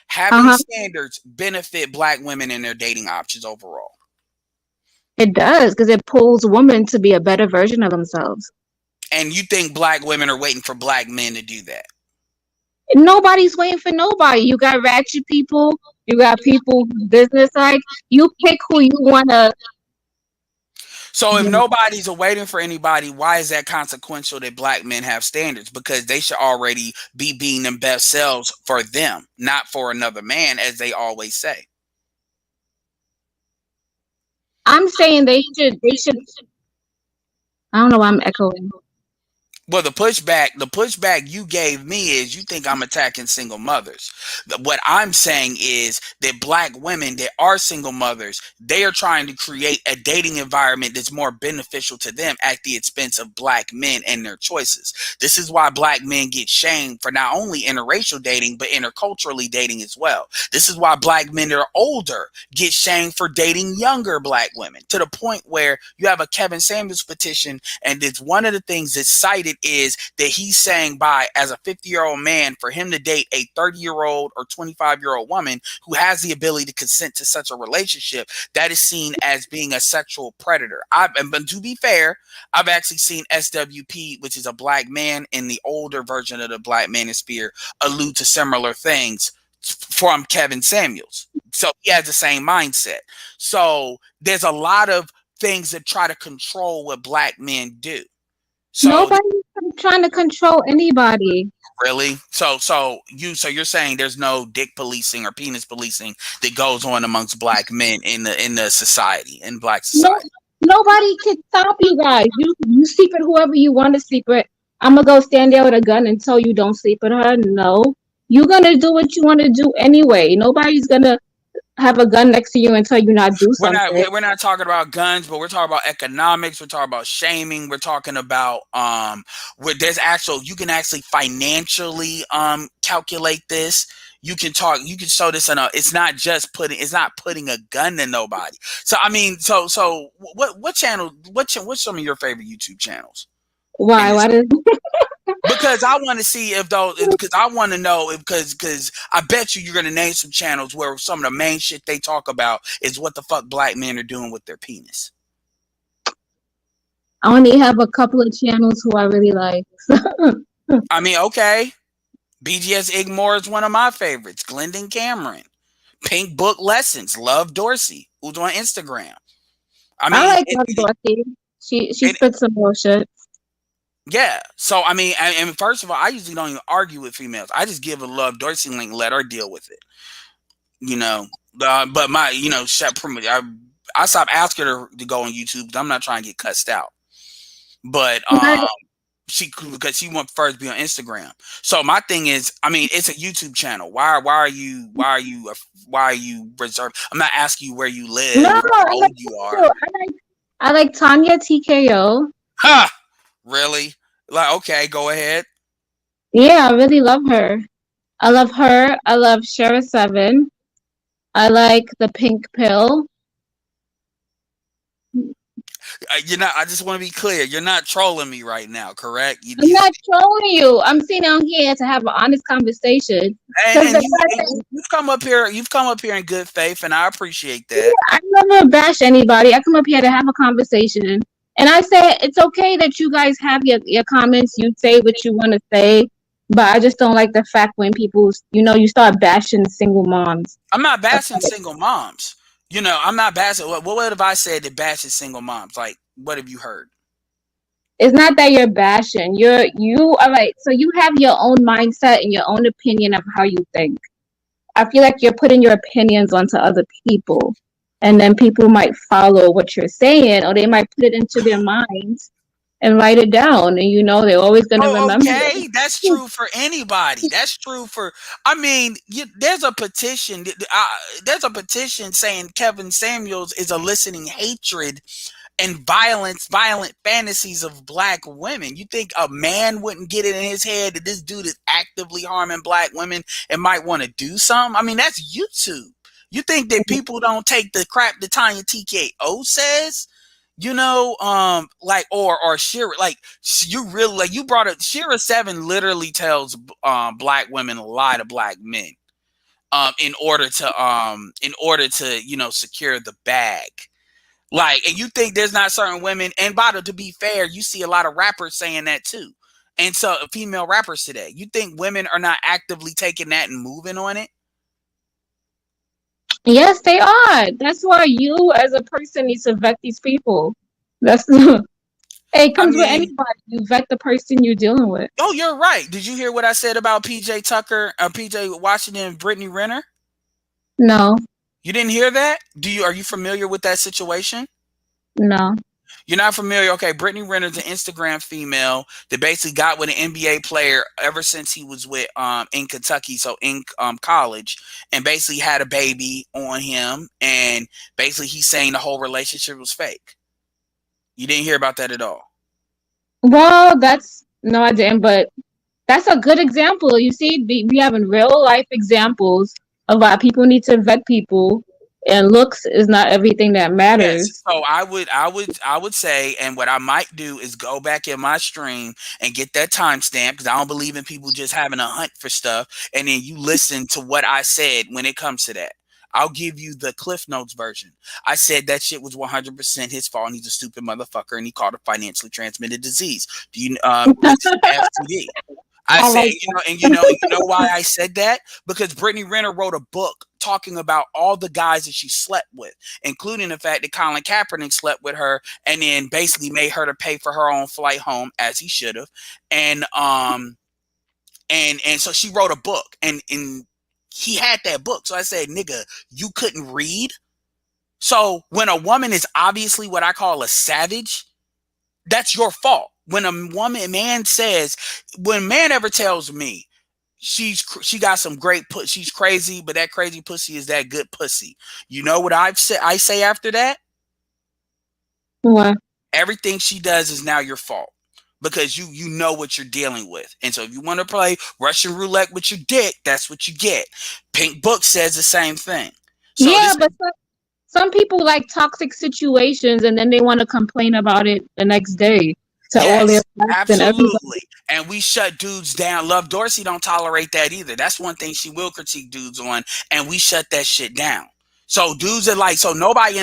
having Uh-huh. standards benefit black women in their dating options overall? It does because it pulls women to be a better version of themselves. And you think black women are waiting for black men to do that? Nobody's waiting for nobody. You got ratchet people, you got people business like you pick who you wanna. So if nobody's waiting for anybody, why is that consequential that black men have standards? Because they should already be being them best selves for them, not for another man, as they always say. I'm saying they should I don't know why I'm echoing. Well, the pushback you gave me is you think I'm attacking single mothers. What I'm saying is that black women that are single mothers, they are trying to create a dating environment that's more beneficial to them at the expense of black men and their choices. This is why black men get shamed for not only interracial dating, but interculturally dating as well. This is why black men that are older get shamed for dating younger black women, to the point where you have a Kevin Samuels petition, and it's one of the things that's cited is that he's saying, by as a 50-year-old man, for him to date a 30-year-old or 25-year-old woman who has the ability to consent to such a relationship, that is seen as being a sexual predator. But to be fair, I've actually seen SWP, which is a black man in the older version of the Black Manosphere, allude to similar things from Kevin Samuels. So he has the same mindset. So there's a lot of things that try to control what black men do. So Nobody's trying to control anybody. really, so you're saying there's no dick policing or penis policing that goes on amongst black men in the society, in black No, society. nobody can stop you guys. You sleep with whoever you want to sleep with. I'm gonna go stand there with a gun and tell you don't sleep with her. No, you're gonna do what you want to do anyway. Nobody's gonna have a gun next to you and tell you not do We're not something. we're not talking about guns, but we're talking about economics. We're talking about shaming. We're talking about where there's actual, you can actually financially calculate this. You can show this in a, it's not putting a gun to nobody. So I mean, so what channel, what's some of your favorite YouTube channels in Why? this? Why does Because I want to see if those, because I want to know if, because I bet you're going to name some channels where some of the main shit they talk about is what the fuck black men are doing with their penis. I only have a couple of channels who I really like. I mean, okay, BGS Igmore is one of my favorites. Glendon Cameron, Pink Book Lessons, Love Dorsey, who's on Instagram. I I mean, like Love Dorothy. She it, spits some bullshit. yeah. So I mean, and first of all, I usually don't even argue with females. I just give a Love Dorsey link, and let her deal with it. You know, but my, I stopped asking her to go on YouTube because I'm not trying to get cussed out. But Right. she, because she went first be on Instagram. So my thing is, I mean, it's a YouTube channel. Why are you reserved? I'm not asking you where you No, live or I how like old you are. you. I like Tanya TKO. Ha! Really? Like, okay, go ahead. Yeah, I really love her. I love her. I love Shara Seven. I like the Pink Pill. You're not. I just want to be clear. You're not trolling me right now, correct? I'm not trolling you. I'm sitting down here to have an honest conversation. Because the fact that you've come up here. You've come up here in good faith, and I appreciate that. I never bash anybody. I come up here to have a conversation. And I say it's okay that you guys have your comments. You say what you want to say. But I just don't like the fact when people, you start bashing single moms. I'm not bashing single moms. I'm not bashing. What have I said that bashes single moms? Like, what have you heard? It's not that you're bashing. You are like, so you have your own mindset and your own opinion of how you think. I feel like you're putting your opinions onto other people. And then people might follow what you're saying, or they might put it into their minds and write it down. And they're always going to Oh, remember it. okay. That's true for anybody. That's true for. I mean, there's a petition. There's a petition saying Kevin Samuels is eliciting hatred and violent fantasies of black women. You think a man wouldn't get it in his head that this dude is actively harming black women and might want to do something? I mean, that's YouTube. You think that people don't take the crap that Tanya TKO says? Like, or Shira, like, you really, like, you brought it. Shira 7 literally tells black women a lie to black men in order to secure the bag. Like, and you think there's not certain women, and to be fair, you see a lot of rappers saying that too. And so female rappers today, you think women are not actively taking that and moving on it? Yes, they are. That's why you, as a person, need to vet these people. That's it I comes with mean, anybody. You vet the person you're dealing with. oh, you're right. Did you hear what I said about PJ Tucker, PJ Washington, and Brittany Renner? No, You didn't hear that? Are you familiar with that situation? no. You're not familiar? Okay, Brittany Renner's an Instagram female that basically got with an NBA player ever since he was with in Kentucky, so in college, and basically had a baby on him, and basically he's saying the whole relationship was fake. You didn't hear about that at all. Well, that's no, I didn't. But that's a good example. You see, we having real life examples of why people need to vet people, and looks is not everything that Yes, matters. so I would say, and what I might do is go back in my stream and get that timestamp because I don't believe in people just having a hunt for stuff, and then you listen to what I said when it comes to that. I'll give you the Cliff Notes version. I said that shit was 100% his fault, and he's a stupid motherfucker, and he caught a financially transmitted disease. Do you which is FTD. I I said, like and you know why I said that? Because Brittany Renner wrote a book talking about all the guys that she slept with, including the fact that Colin Kaepernick slept with her and then basically made her to pay for her own flight home, as he should have. And so she wrote a book, and he had that book. So I said, nigga, you couldn't read. So when a woman is obviously what I call a savage, that's your fault. When when a man ever tells me she got some great she's crazy, but that crazy pussy is that good pussy. You know what I say after that? what. Everything she does is now your fault because you know what you're dealing with. And so if you want to play Russian roulette with your dick, that's what you get. Pink Book says the same thing. So Yeah, this but some people like toxic situations, and then they want to complain about it the next day to all their Yes, friends and everybody. absolutely. And we shut dudes down. Love Dorsey don't tolerate that either. That's one thing she will critique dudes on, and we shut that shit down. So dudes are like, so anybody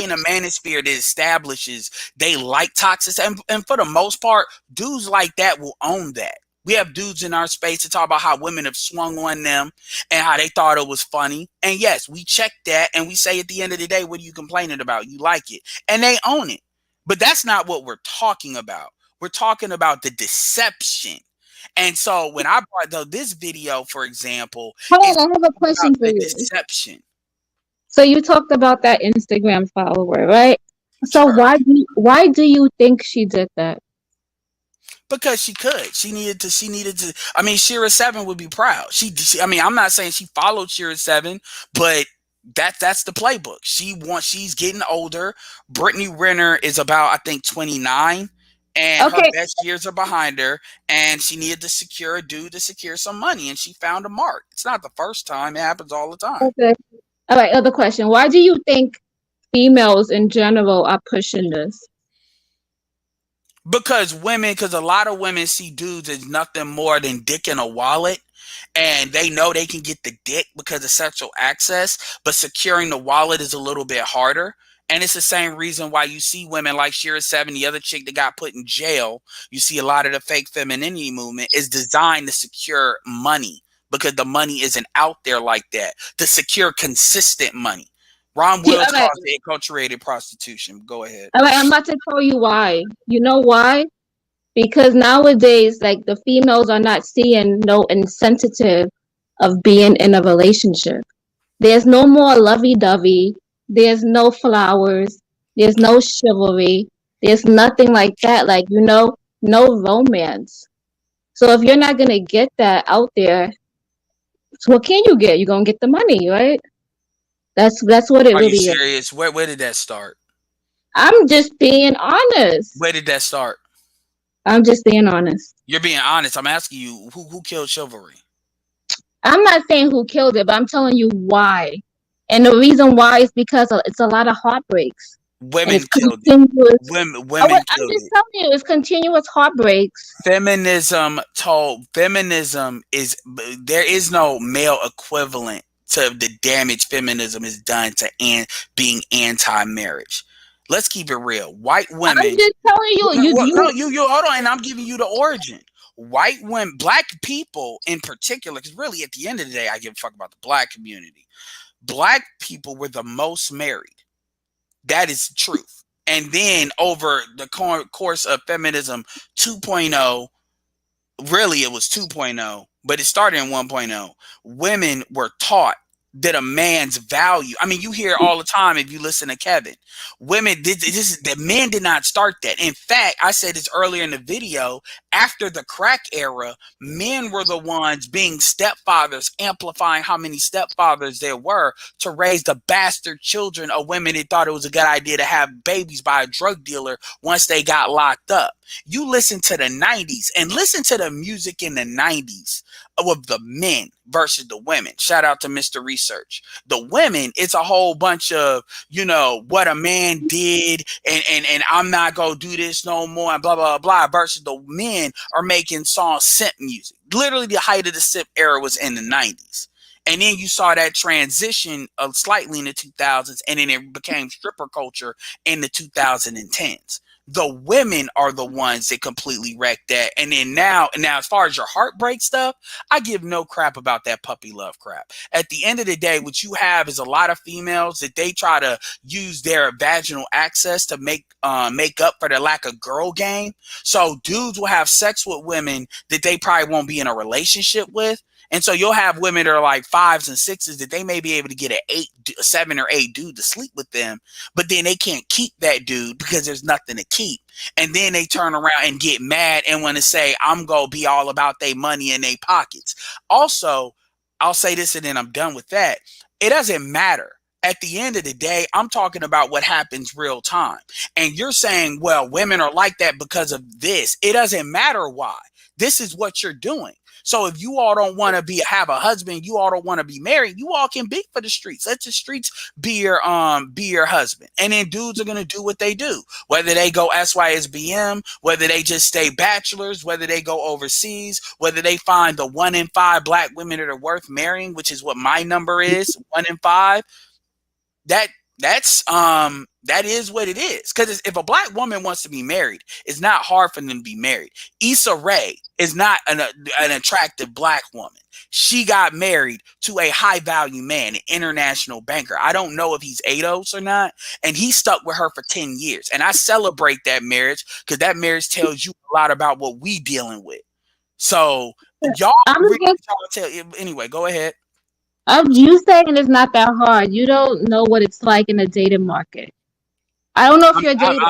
in a manosphere that establishes they like toxic, and for the most part, dudes like that will own that. We have dudes in our space to talk about how women have swung on them and how they thought it was funny. And yes, we check that and we say at the end of the day, what are you complaining about? You like it. And they own it. But that's not what we're talking about. We're talking about the deception. And so when I brought this video, for example, Hold it's on, I have a about question for the you. deception. So you talked about that Instagram follower, right? So Sure. why do you think she did that? Because she could. She needed to. I mean, Shira Seven would be proud. I mean, I'm not saying she followed Shira Seven, but that's the playbook. She's getting older. Brittany Renner is about, I think, 29, and her Okay, best years are behind her, and she needed to secure a dude to secure some money, and she found a mark. It's not the first time. It happens all the time. okay. All right, other question. Why do you think females in general are pushing this? Because a lot of women see dudes as nothing more than dick in a wallet, and they know they can get the dick because of sexual access, but securing the wallet is a little bit harder. And it's the same reason why you see women like Shira Seven, the other chick that got put in jail. You see a lot of the fake femininity movement is designed to secure money because the money isn't out there like that, to secure consistent money. Ron Wills All right, calls it acculturated prostitution. Go ahead. all right. I'm about to tell you why. You know why? Because nowadays, like the females are not seeing no incentive of being in a relationship. There's no more lovey-dovey. There's no flowers. There's no chivalry. There's nothing like that. Like, no romance. So if you're not gonna get that out there, so what can you get? You're gonna get the money, right? That's what it Are you really is. serious? Where did that start? I'm just being honest. Where did that start? I'm just being honest. You're being honest. I'm asking you, who killed chivalry? I'm not saying who killed it, but I'm telling you why. And the reason why is because it's a lot of heartbreaks. And Women it's killed it. continuous. Women I'm killed just it. telling you, it's continuous heartbreaks. Feminism is, there is no male equivalent to the damage feminism has done to being anti-marriage. Let's keep it real. White I'm women. just telling you, No, no, you hold on, and I'm giving you the origin. White women, black people in particular, because really at the end of the day, I give a fuck about the black community. Black people were the most married. That is the truth. And then over the course of feminism 2.0, really it was 2.0, but it started in 1.0. Women were taught that a man's value. I mean, you hear all the time if you listen to Kevin. Women did this. The men did not start that. In fact, I said this earlier in the video. After the crack era, men were the ones being stepfathers, amplifying how many stepfathers there were to raise the bastard children of women that thought it was a good idea to have babies by a drug dealer once they got locked up. You listen to the 90s and listen to the music in the 90s of the men versus the women. Shout out to Mr. Research. The women, it's a whole bunch of, what a man did, and I'm not gonna do this no more, and blah blah blah, versus the men are making songs simp music. Literally the height of the simp era was in the 90s. And then you saw that transition of slightly in the 2000s, and then it became stripper culture in the 2010s. The women are the ones that completely wrecked that. And then now, as far as your heartbreak stuff, I give no crap about that puppy love crap. At the end of the day, what you have is a lot of females that they try to use their vaginal access to make up for the lack of girl game. So dudes will have sex with women that they probably won't be in a relationship with. And so you'll have women that are like fives and sixes that they may be able to get a 7 or 8 dude to sleep with them, but then they can't keep that dude because there's nothing to keep. And then they turn around and get mad and want to say, I'm going to be all about their money in their pockets. Also, I'll say this and then I'm done with that. It doesn't matter. At the end of the day, I'm talking about what happens real time. And you're saying, well, women are like that because of this. It doesn't matter why. This is what you're doing. So if you all don't want to have a husband, you all don't want to be married, you all can be for the streets. Let the streets be your husband. And then dudes are gonna do what they do. Whether they go SYSBM, whether they just stay bachelors, whether they go overseas, whether they find the 1 in 5 black women that are worth marrying, which is what my number is, 1 in 5. That is what it is. Because if a black woman wants to be married, it's not hard for them to be married. Issa Rae is not an attractive black woman. She got married to a high value man, an international banker. I don't know if he's ADOS or not, and he stuck with her for 10 years. And I celebrate that marriage because that marriage tells you a lot about what we dealing with. So y'all I'm really just trying to tell. Anyway, go ahead. You saying it's not that hard. You don't know what it's like in the dating market. I don't know if I'm you're I'm dating.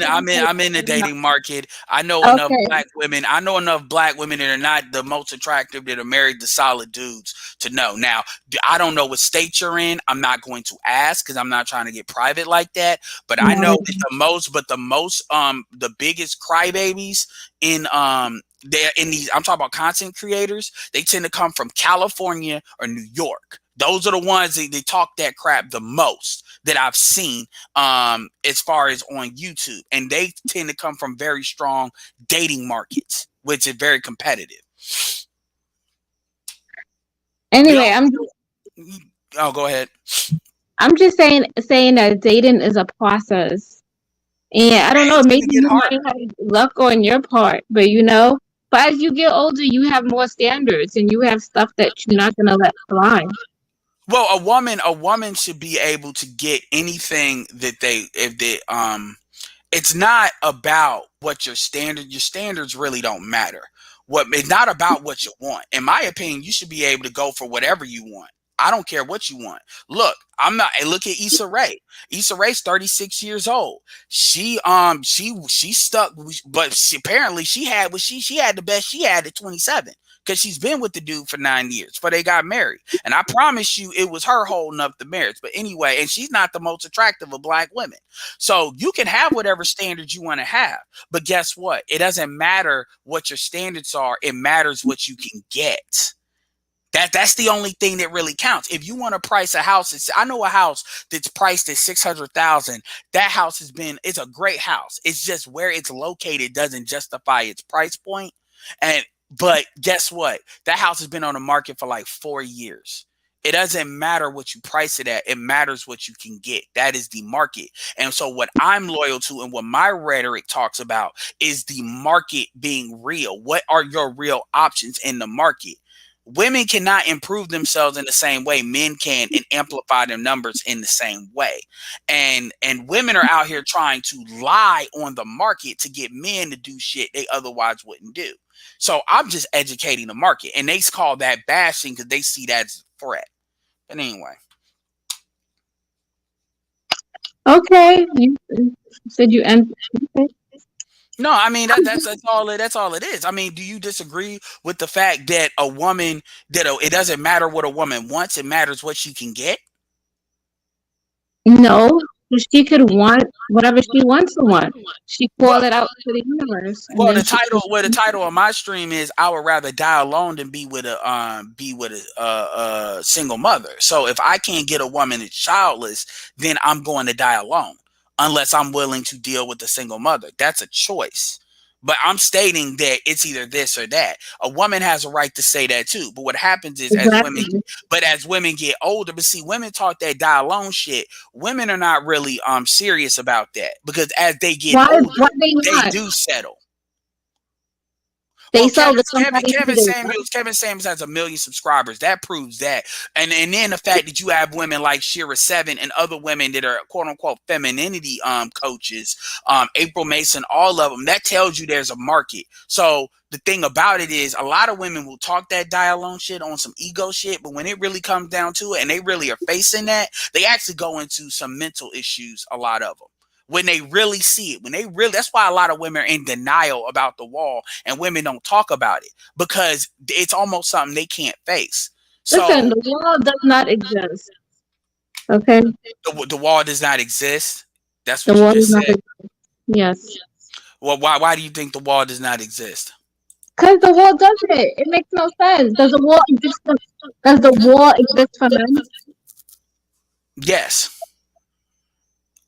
I'm I'm in the dating market. I know enough Okay. black women. I know enough black women that are not the most attractive that are married to solid dudes to know. Now, I don't know what state you're in. I'm not going to ask because I'm not trying to get private like that. But I know that the biggest crybabies in they're in these. I'm talking about content creators. They tend to come from California or New York. Those are the ones that they talk that crap the most that I've seen as far as on YouTube. And they tend to come from very strong dating markets, which is very competitive. The Anyway, only oh go ahead. I'm just saying that dating is a process. And I don't know, It's gonna maybe get you might harder. have luck on your part, but but as you get older, you have more standards and you have stuff that you're not gonna let fly. Well, a woman should be able to get anything that they if they it's not about what your standards really don't matter. What it's not about what you want. In my opinion, you should be able to go for whatever you want. I don't care what you want. Look, I'm not. Look at Issa Rae. Issa Rae's 36 years old. She stuck, but apparently she had the best she had at 27 because she's been with the dude for 9 years before they got married. And I promise you, it was her holding up the marriage. But anyway, and she's not the most attractive of black women. So you can have whatever standards you want to have. But guess what? It doesn't matter what your standards are. It matters what you can get. That's the only thing that really counts. If you want to price a house, I know a house that's priced at 600,000. That house it's a great house. It's just where it's located doesn't justify its price point. And but guess what? That house has been on the market for like 4 years. It doesn't matter what you price it at. It matters what you can get. That is the market. And so what I'm loyal to and what my rhetoric talks about is the market being real. What are your real options in the market? Women cannot improve themselves in the same way men can and amplify their numbers in the same way. And women are out here trying to lie on the market to get men to do shit they otherwise wouldn't do. So I'm just educating the market, and they call that bashing because they see that as a threat. But anyway, Okay. You said you end. no, I mean that's all it is. I mean, do you disagree with the fact that a woman it doesn't matter what a woman wants; it matters what she can get? No, she could want whatever she wants to want. She call Well, it out to the universe, and Well, then she. the title of my stream is "I would rather die alone than be with a single mother." So if I can't get a woman that's childless, then I'm going to die alone, unless I'm willing to deal with a single mother. That's a choice. But I'm stating that it's either this or that. A woman has a right to say that too. But what happens is, Exactly. as women get older, but see, women talk that die alone shit. Women are not really serious about that because as they get Why? older, Why they they not? do settle. They Well, sell to somebody who they want. Kevin Samuels has 1 million subscribers. That proves that. And then the fact that you have women like Shira Seven and other women that are quote unquote femininity coaches, April Mason, all of them, that tells you there's a market. So the thing about it is a lot of women will talk that die alone shit on some ego shit, but when it really comes down to it and they really are facing that, they actually go into some mental issues, a lot of them. When they really see it, that's why a lot of women are in denial about the wall and women don't talk about it because it's almost something they can't face. Listen, So the world does not exist. Okay, the wall does not exist. That's the what you world does just not said. exist. Yes, Well, why do you think the wall does not exist? because the world doesn't. It makes no sense. Does the war exist for men? Yes,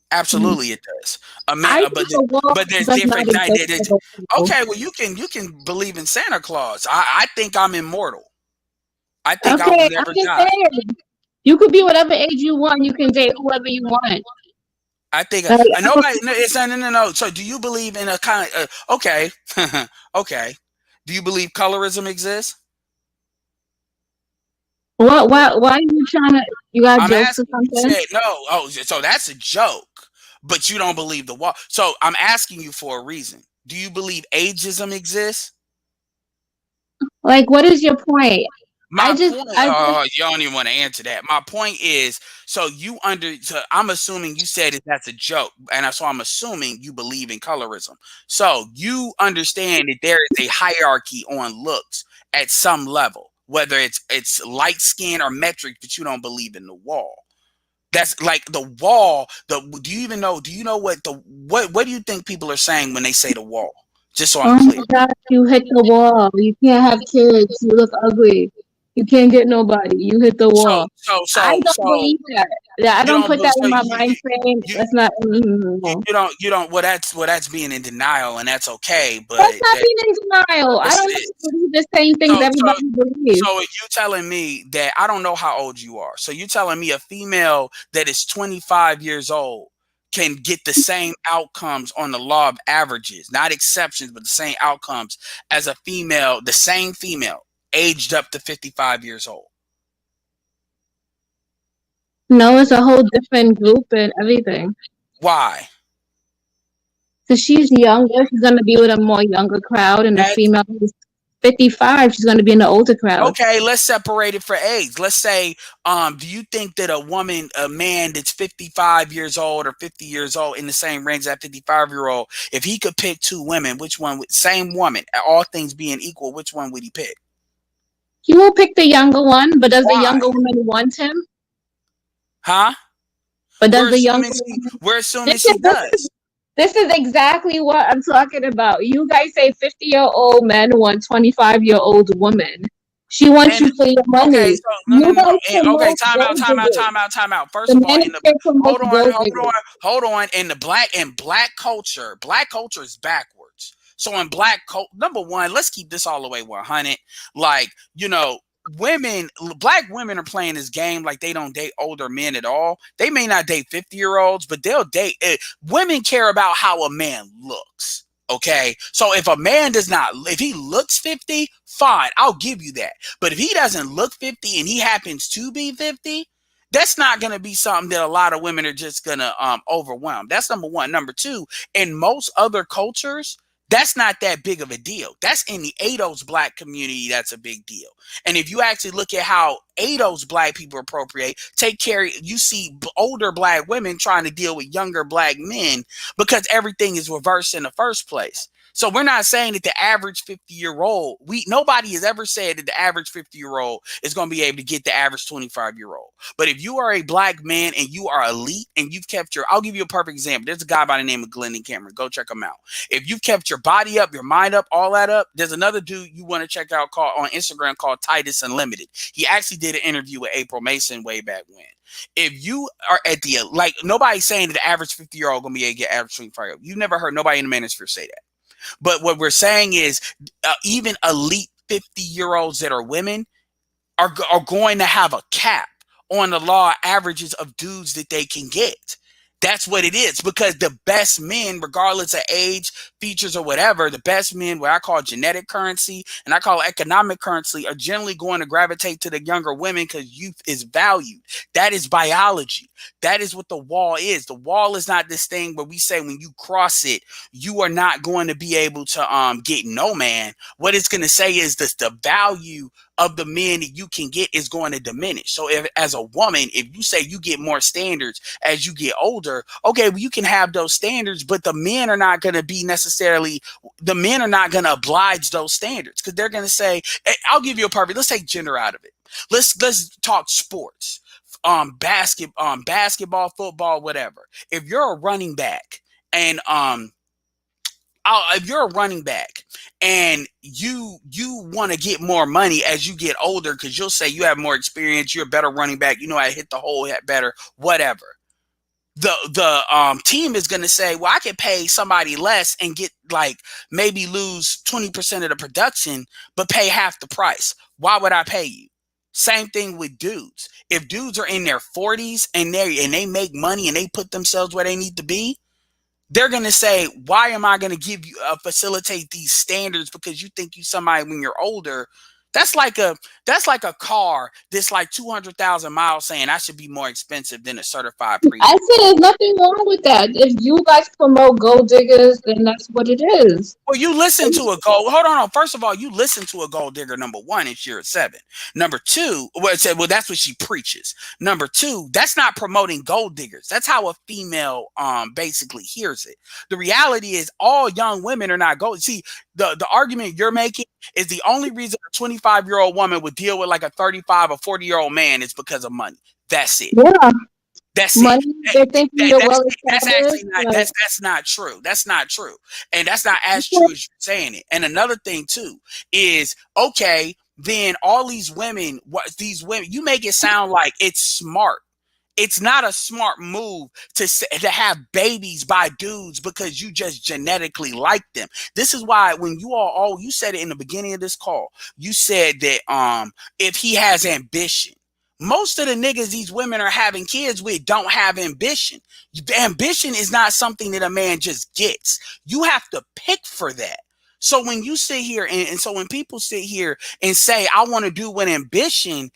Mm. absolutely it does. I mean, I think the war but there's does not different. exist for those people. Okay, well you can believe in Santa Claus. I think I'm immortal. I think I will Okay, I'm never just die. saying. You could be whatever age you want. You can date whoever you want. I think Like, nobody. No, it's no. So, do you believe in a kind of okay, okay? Do you believe colorism exists? what? Why are you trying to? You got I'm jokes or asking. You something? said no. Oh, so that's a joke. But you don't believe the wall. So I'm asking you for a reason. Do you believe ageism exists? Like, what is your point? My point, I just you don't even want to answer that. My point is, so you under, so I'm assuming you said it, that's a joke, and so I'm assuming you believe in colorism. So you understand that there is a hierarchy on looks at some level, whether it's light skin or metric, but you don't believe in the wall. That's like the wall. The do you even know? Do you know what the what do you think people are saying when they say the wall? Just so I'm oh clear. my god, you hit the wall. You can't have kids. You look ugly. You can't get nobody. You hit the So wall. so I so don't so believe that. Yeah, I you don't don't put believe, that so in my mind frame. you That's not. No. you don't, well that's being in denial, and that's okay, but That's not that, being in denial. I yes don't it have to is. believe the same things So so everybody believes. so if you telling me that, I don't know how old you are. So you telling me a female that is 25 years old can get the same outcomes on the law of averages, not exceptions, but the same outcomes as a female, the same female aged up to 55 years old. No, it's a whole different group and everything. Why? So she's younger. She's gonna be with a more younger crowd, and the That's female who's 55, she's gonna be in the older crowd. okay. Let's separate it for age. Let's say, do you think that a man that's 55 years old or 50 years old in the same range as that 55-year-old, if he could pick two women, which one would, same woman, all things being equal, which one would he pick? He will pick the younger one, but does the Why? younger woman want him? Huh? But does We're the younger assuming she, woman? we're This assuming she is this is does. this is exactly what I'm talking about. You guys say 50-year-old men want 25-year-old woman. She wants And you for your okay, money. so no, You no, no, no. guys And, okay, promote time out, gold time out, diggers. time out, time out. First The of all, in the, manosphere promotes hold on, gold hold diggers. on, hold on. In the black culture is backwards. So in number one, let's keep this all the way 100. Like, women, black women are playing this game like they don't date older men at all. They may not date 50-year-olds, but they'll date. Women care about how a man looks. Okay, so if a man does not, if he looks 50, fine, I'll give you that. But if he doesn't look 50 and he happens to be 50, that's not going to be something that a lot of women are just going to overwhelm. That's number one. Number two, in most other cultures, that's not that big of a deal. That's in the ADOS black community, that's a big deal. And if you actually look at how ADOS black people appropriate, take care, you see older black women trying to deal with younger black men because everything is reversed in the first place. So we're not saying that the average 50-year-old, nobody has ever said that the average 50-year-old is going to be able to get the average 25-year-old. But if you are a black man and you are elite and you've kept I'll give you a perfect example. There's a guy by the name of Glenn Cameron. Go check him out. If you've kept your body up, your mind up, all that up, there's another dude you want to check out called on Instagram called Titus Unlimited. He actually did an interview with April Mason way back when. If you are at the, like, nobody's saying that the average 50-year-old gonna be able to get average 25-year-old. You've never heard nobody in the manosphere say that. But what we're saying is, even elite 50-year-olds that are women are going to have a cap on the law averages of dudes that they can get. That's what it is, because the best men, regardless of age, features, or whatever, the best men, what I call genetic currency and I call economic currency, are generally going to gravitate to the younger women because youth is valued. That is biology. That is what the wall is. The wall is not this thing where we say when you cross it, you are not going to be able to get no man. What it's going to say is that the value of the men that you can get is going to diminish. So if, as a woman, if you say you get more standards as you get older, okay, well, you can have those standards, but the men are not going to be necessarily, the men are not going to oblige those standards because they're going to say, hey, I'll give you a perfect, let's take gender out of it. Let's talk sports, basketball, football, whatever. If you're a running back and if you're a running back and you want to get more money as you get older because you'll say you have more experience, you're a better running back, you know how to hit the hole better, whatever. The team is going to say, well, I can pay somebody less and get, like, maybe lose 20% of the production, but pay half the price. Why would I pay you? Same thing with dudes. If dudes are in their 40s and they make money and they put themselves where they need to be, they're going to say, why am I going to give you facilitate these standards because you think you somebody when you're older? That's like a that's like a car that's like 200,000 miles saying I should be more expensive than a certified I premium. said there's nothing wrong with that. If you guys promote gold diggers, then that's what it is. Well, you listen to a gold. Hold on. First of all, you listen to a gold digger. Number one, and you're at seven. Number two, well, it said, well, that's what she preaches. Number two, that's not promoting gold diggers. That's how a female basically hears it. The reality is, all young women are not gold. See, the argument you're making is the only reason a 25-year-old woman would deal with like a 35 or 40-year-old man is because of money. That's it. Yeah, That's it. money. They're thinking you're well That's actually established. not Like, that's not true. That's not true, and that's not as true as you're saying it. And another thing too is okay. Then all these women, what these women, you make it sound like it's smart. It's not a smart move to have babies by dudes because you just genetically like them. This is why when you all you said it in the beginning of this call, you said that if he has ambition. Most of the niggas these women are having kids with don't have ambition. Ambition is not something that a man just gets. You have to pick for that. So when you sit here and so when people sit here and say, I want to do with ambition,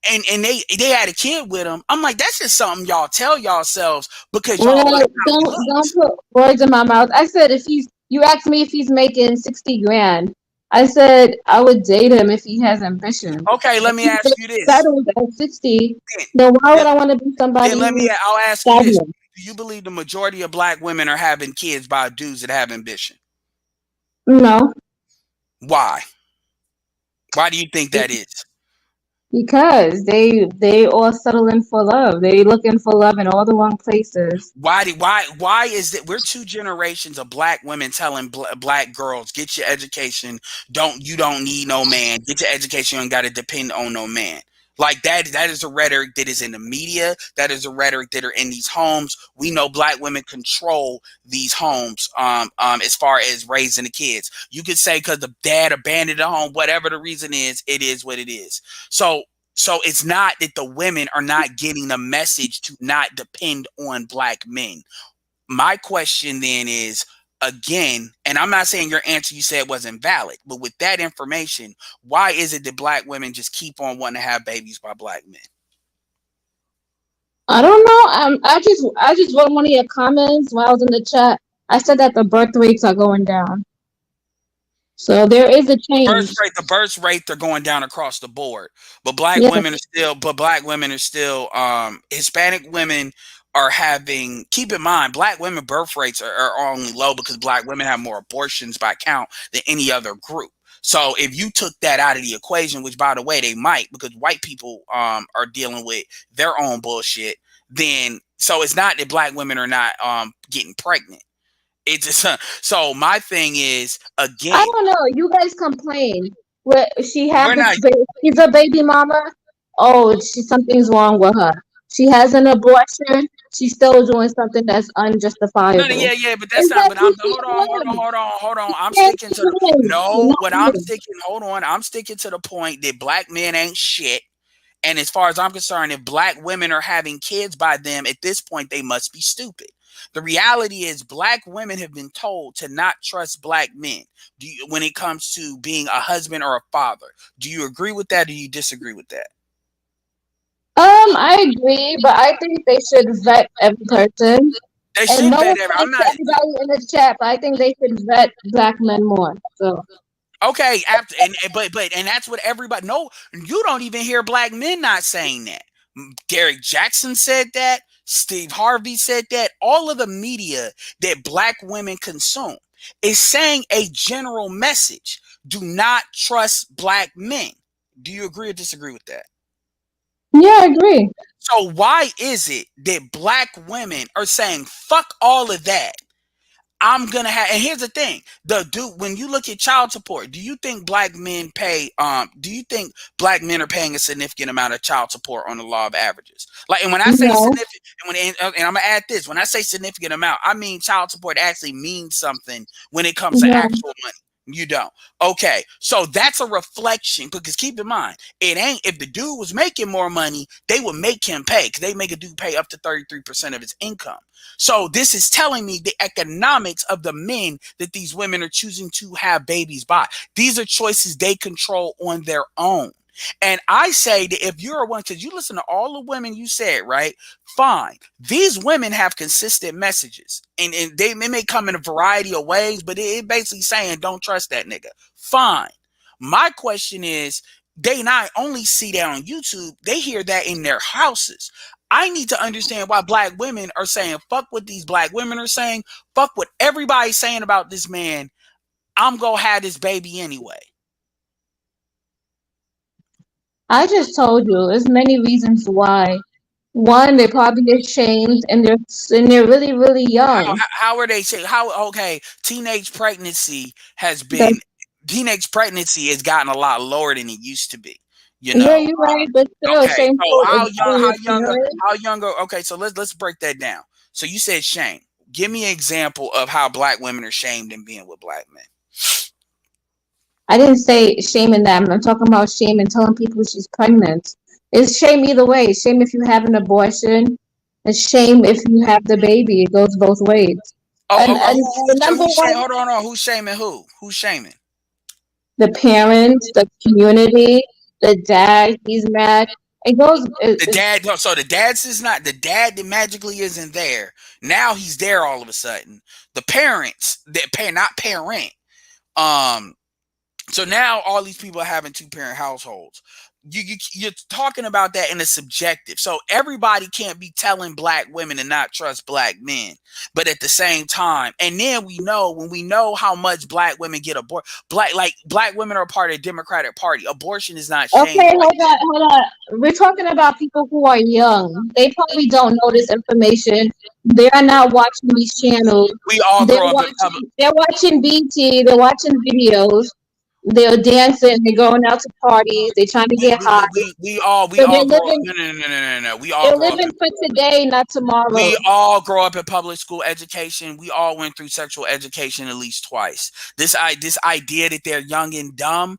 and they had a kid with them, I'm like, that's just something y'all tell yourselves because y'all well, like how he don't looks. put words in my mouth. I said if he's. You asked me if he's making 60 grand. I said I would date him if he has ambition. Okay, let If me he's ask you this. settled at 60, Then, then why would then, I want to be somebody then let me who's I'll ask you this. stagnant? Do you believe the majority of black women are having kids by dudes that have ambition? No, Why? Why do you think that is? because they all settling for love. They looking for love in all the wrong places. Why is it we're two generations of black women telling black girls get your education, don't need no man, get your education, you don't got to depend on no man. Like that is a rhetoric that is in the media, that is a rhetoric that are in these homes. We know black women control these homes as far as raising the kids. You could say because the dad abandoned the home, whatever the reason is, it is what it is. So it's not that the women are not getting the message to not depend on black men. My question then is again, and I'm not saying your answer you said wasn't valid, but with that information, why is it that black women just keep on wanting to have babies by black men? I don't know. I just wrote one of your comments while I was in the chat. I said that the birth rates are going down. So there is a change. The birth rate they're going down across the board, but Yeah. black women are still Hispanic women are having, keep in mind, black women birth rates are only low because black women have more abortions by count than any other group. So if you took that out of the equation, which by the way they might, because white people are dealing with their own bullshit, then so it's not that black women are not getting pregnant. It's just so my thing is I again, don't know. You guys complain. What she we're have not. this baby. She's a baby mama. Oh, something's wrong with her. She has an abortion. She's still doing something that's No, no, unjustifiable. yeah, but that's It's not. that But she hold can't on, hold on, win. I'm She sticking to can't the win. no. Not What I'm me. sticking, hold on, I'm sticking to the point that black men ain't shit. And as far as I'm concerned, if black women are having kids by them, at this point, they must be stupid. The reality is, black women have been told to not trust black men when it comes to being a husband or a father. Do you agree with that or do you disagree with that? I agree, but I think they should vet every person. They And should no vet every. offense I'm to not. everybody in the chat, but I think they should vet black men more. So Okay, after but and that's what everybody. No, you don't even hear black men not saying that. Derek Jackson said that. Steve Harvey said that. All of the media that black women consume is saying a general message: do not trust black men. Do you agree or disagree with that? yeah, I agree. So why is it that black women are saying fuck all of that? I'm gonna have, and here's the thing: the dude, when you look at child support, do you think black men pay? Do you think black men are paying a significant amount of child support on the law of averages? Like, and when I say No, significant, and I'm gonna add this: when I say significant amount, I mean child support actually means something when it comes to no. actual money. You don't. Okay, so that's a reflection because keep in mind, it ain't if the dude was making more money, they would make him pay because they make a dude pay up to 33% of his income. So this is telling me the economics of the men that these women are choosing to have babies by. These are choices they control on their own. And I say that if you're a one, because you listen to all the women you said, right? Fine. These women have consistent messages. And they may come in a variety of ways, but it basically saying don't trust that nigga. Fine. My question is, they not only see that on YouTube, they hear that in their houses. I need to understand why black women are saying, fuck what these black women are saying, fuck what everybody's saying about this man. I'm gonna have this baby anyway. I just told you, there's many reasons why. One, they're probably ashamed, and they're really really young. How are they saying how okay, That's, teenage pregnancy has gotten a lot lower than it used to be, you yeah, know. you're right, but still Okay, so shameful is telling your parents. how younger okay, so let's break that down. So you said shame. Give me an example of how black women are shamed in being with black men. I didn't say shaming them. I'm talking about shame and telling people she's pregnant. It's shame either way. Shame if you have an abortion. It's shame if you have the baby. It goes both ways. And the number Who's one, shaming? Hold on, who's shaming who? Who's shaming? the parents, the community, the dad, he's mad. It goes. The dad, no, so the dad's is not the dad that magically isn't there. Now he's there all of a sudden. The parents that pay not parent. Um, so now all these people are having two-parent households. You're talking about that in a subjective. So everybody can't be telling black women to not trust black men. But at the same time, and then we know when we know how much black women get aborted, black women are part of the Democratic Party. Abortion is not shamed Okay, like hold on. We're talking about people who are young. They probably don't know this information. They are not watching these channels. we all They're grow up in public. watching. They're watching BT. They're watching videos. They're dancing. They're going out to parties. They're trying to get high. We So all grow up. No. We all they're grow up living for today, not tomorrow. we all grow up in public school education. We all went through sexual education at least twice. This idea that they're young and dumb,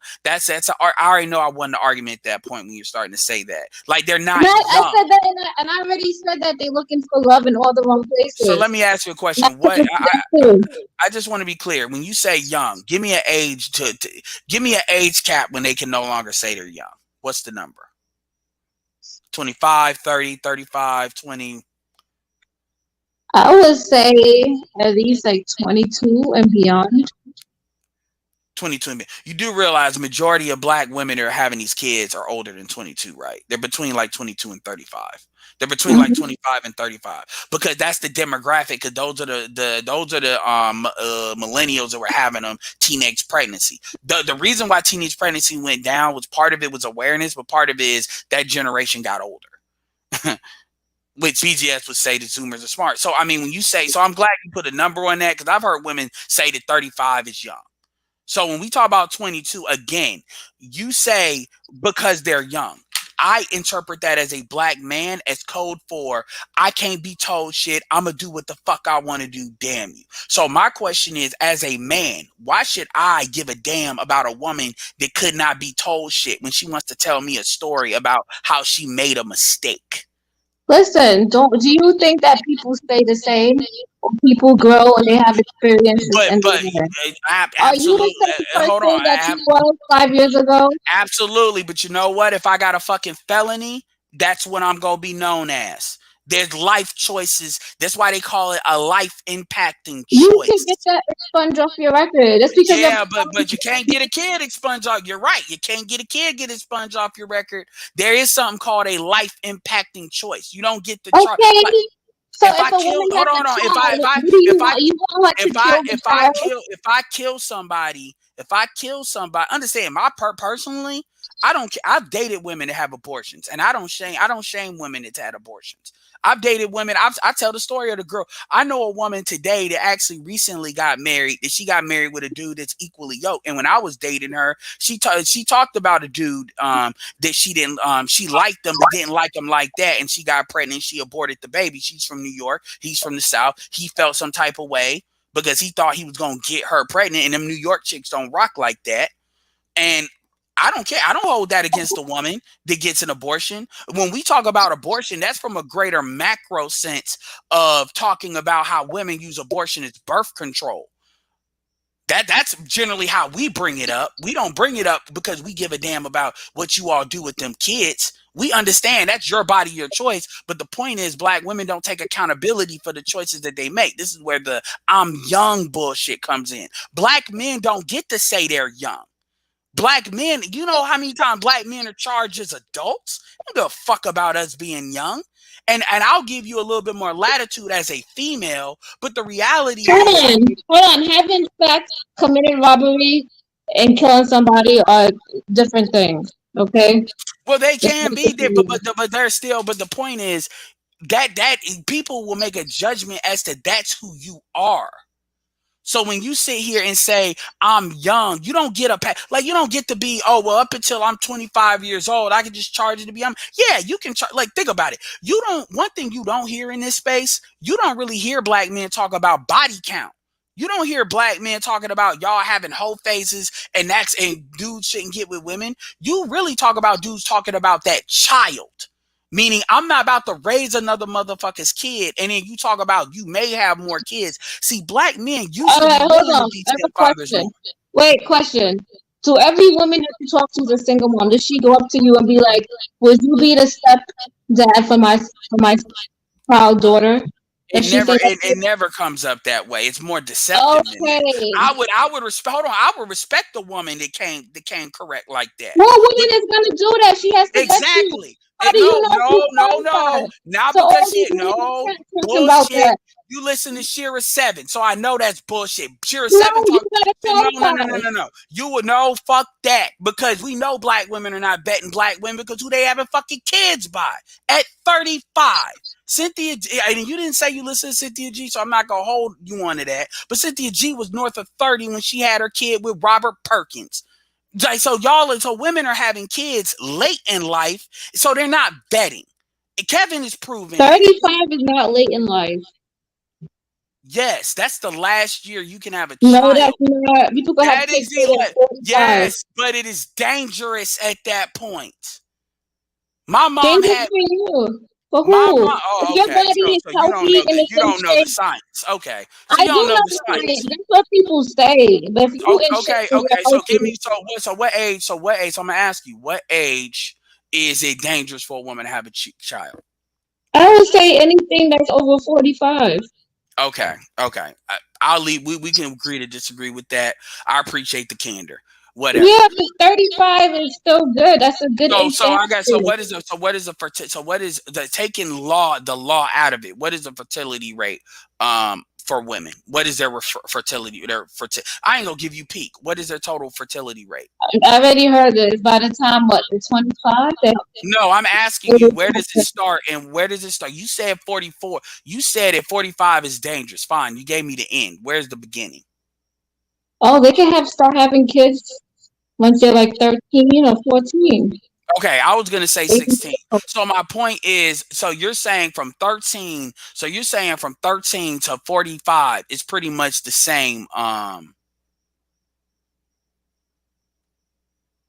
I already know I won the argument at that point when you're starting to say that. Like they're not I young. said that, and I already said that they're looking for love in all the wrong So let places. me ask you a Not question. to that too. I just want to be clear. When you say young, give me an age give me an age cap when they can no longer say they're young. What's the number? 25, 30, 35, 20. I would say at least like 22 and beyond. 22. You do realize the majority of black women that are having these kids are older than 22, right? They're between like 22 and 35. They're between like Mhm. 25 and 35 because that's the demographic. Because those are the millennials that were having them teenage pregnancy. The reason why teenage pregnancy went down was part of it was awareness, but part of it is that generation got older. Which BGS would say that Zoomers are smart. So I mean, when you say, so I'm glad you put a number on that because I've heard women say that 35 is young. So when we talk about 22, again, you say because they're young. I interpret that as a black man as code for I can't be told shit. I'm going to do what the fuck I want to do. Damn you. So my question is, as a man, why should I give a damn about a woman that could not be told shit when she wants to tell me a story about how she made a mistake? Listen, do you think that people stay the same? Or people grow and they have experiences and they But learn? Are you absolutely. the same Hold on. person that you were 5 years ago? Absolutely, but you know what? If I got a fucking felony, that's what I'm gonna be known as. There's life choices. That's why they call it a life impacting You can get choice. that expunged off your record. That's because of Yeah, but you can't get a kid expunged off. You're right. You can't get a kid get expunged off your record. There is something called a life impacting choice. You don't get the charge. okay. Like So if if I a kill, woman has hold on. a child, what do you If I want? You want her to kill the child? if I kill somebody, understand personally, I don't care. I've dated women that have abortions, and I don't shame women that's had abortions. I've dated women. I tell the story of the girl. I know a woman today that actually recently got married. That she got married with a dude that's equally yoked. And when I was dating her, she talked about a dude that she didn't she liked them but didn't like him like that, and she got pregnant. She aborted the baby. She's from New York. He's from the South. He felt some type of way. because he thought he was gonna get her pregnant, and them New York chicks don't rock like that. And I don't care. I don't hold that against a woman that gets an abortion. When we talk about abortion, that's from a greater macro sense of talking about how women use abortion as birth control. That's generally how we bring it up. We don't bring it up because we give a damn about what you all do with them kids. We understand that's your body, your choice. But the point is, black women don't take accountability for the choices that they make. This is where the I'm young bullshit comes in. Black men don't get to say they're young. Black men, you know how many times black men are charged as adults? They don't give a fuck about us being young. And I'll give you a little bit more latitude as a female, but the reality is, Hold on. Having sex, committing robbery, and killing somebody are different things. Okay. well, they Just can make be it there, clear. but they're still. But the point is that people will make a judgment as to that's who you are. So when you sit here and say I'm young, you don't get like you don't get to be, oh well, up until I'm 25 years old, I can just charge it to be young. Yeah, you can like think about it. You don't one thing you don't hear in this space, you don't really hear black men talk about body count. You don't hear black men talking about y'all having whole faces and dudes shouldn't get with women. You really talk about dudes talking about that child. Meaning, I'm not about to raise another motherfucker's kid, and then you talk about you may have more kids. See, black men used All to right, be hold willing to on. be I have a stepfathers more. question. Wait, question. To every woman that you talk to is a single mom, does she go up to you and be like, "Would you be the step dad for my proud daughter?" It Does she never say that it, to it never comes up that way. It's more you? deceptive than that. Okay. I would respect. Hold on, I would respect the woman that came correct like that. What But woman is gonna do that? She has to vet you. exactly. How do you No, know if no, she's no, no. qualified? Not So all because these she women no are talking about bullshit. that. You listen to Shira 7, so I know that's bullshit. Shira No, 7 you talk. gotta No, no, no, no, qualify. no, no. You would know. Fuck that. Because we know black women are not betting black women because who they having fucking kids by at 35. Cynthia, and you didn't say you listen to Cynthia G, so I'm not gonna hold you on to that. But Cynthia G was north of 30 when she had her kid with Robert Perkins. Like, so women are having kids late in life, so they're not betting. Kevin is proving this. 35 is not late in life. Yes, that's the last year you can have a No, that's child. not. People can have That is kids till the they're 45. yes, but it is dangerous at that point. My mom Dangerous had for you. For my who? mom. If Oh, your okay. body So is so healthy and it's you in don't know the shape, science. Okay, so I you do don't know know the the science. science. That's what people say. But if you in shape Okay, and okay. you're So give healthy, me so what age? So what age? So I'm gonna ask you, what age is it dangerous for a woman to have a child? I would say anything that's over 45. Okay, okay. I'll leave. We can agree to disagree with that. I appreciate the candor. Whatever. Yeah, but 35 is still good. That's a good So age to so have I got kids. what is so what is the taking the law out of it? What is the fertility rate for women? What is their fertility I ain't gonna give you peak. What is their total fertility rate? I already heard this. By the time, what, the 25? No, I'm asking you, where does it start and where does it start? You said 44. You said at 45 is dangerous. Fine. You gave me the end. Where's the beginning? Oh, they can start having kids once they're like 13 or 14. Okay, I was gonna say They can- 16. So my point is, so you're saying from 13, so you're saying from 13 to 45 is pretty much the same.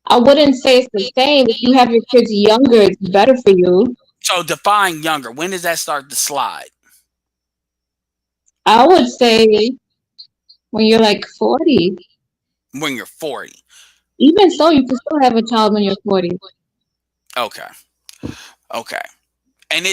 I wouldn't say it's the same. If you have your kids younger, it's better for you. So define younger. When does that start to slide? I would say when you're like 40. When you're 40. Even so, you can still have a child when you're 40. Okay. Okay. And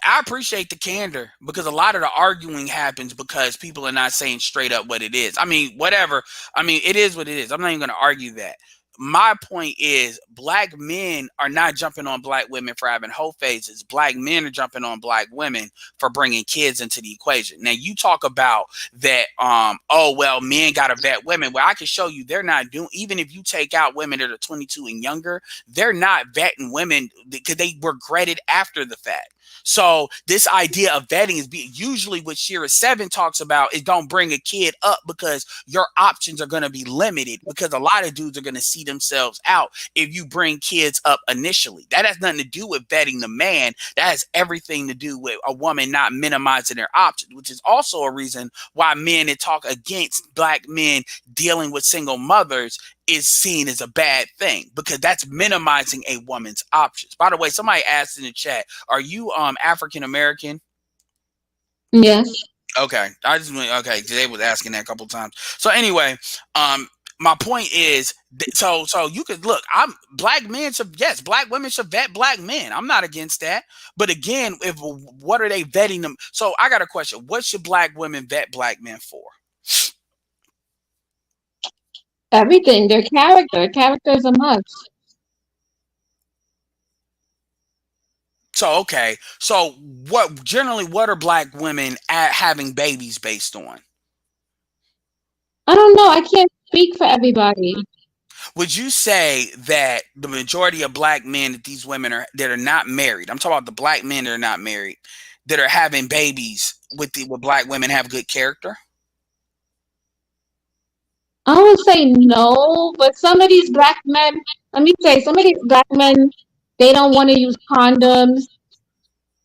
I appreciate the candor because a lot of the arguing happens because people are not saying straight up what it is. I mean, whatever. I mean, it is what it is. I'm not even going to argue that. My point is, black men are not jumping on black women for having whole phases. Black men are jumping on black women for bringing kids into the equation. Now, you talk about that. Oh well, men got to vet women. Well, I can show you they're not doing. Even if you take out women that are 22 and younger, they're not vetting women because they regret it after the fact. So this idea of vetting is usually what Shira 7 talks about is don't bring a kid up because your options are going to be limited because a lot of dudes are going to see themselves out if you bring kids up initially. That has nothing to do with vetting the man. That has everything to do with a woman not minimizing their options, which is also a reason why men that talk against black men dealing with single mothers is seen as a bad thing because that's minimizing a woman's options. By the way, somebody asked in the chat, are you African American? Yes. Okay. I just went okay, they was asking that a couple times. So anyway, um my point is so you could look, I'm black men should, yes, black women should vet black men. I'm not against that. But again, if what are they vetting them? So I got a question. What should black women vet black men for? Everything. Their character. Character is a must. So okay, so what are black women at having babies based on? I don't know. I can't speak for everybody. Would you say that the majority of black men that these women are that are not married? I'm talking about the black men that are not married that are having babies with black women have good character. I would say no, but some of these black men, let me say, some of these black men, they don't want to use condoms,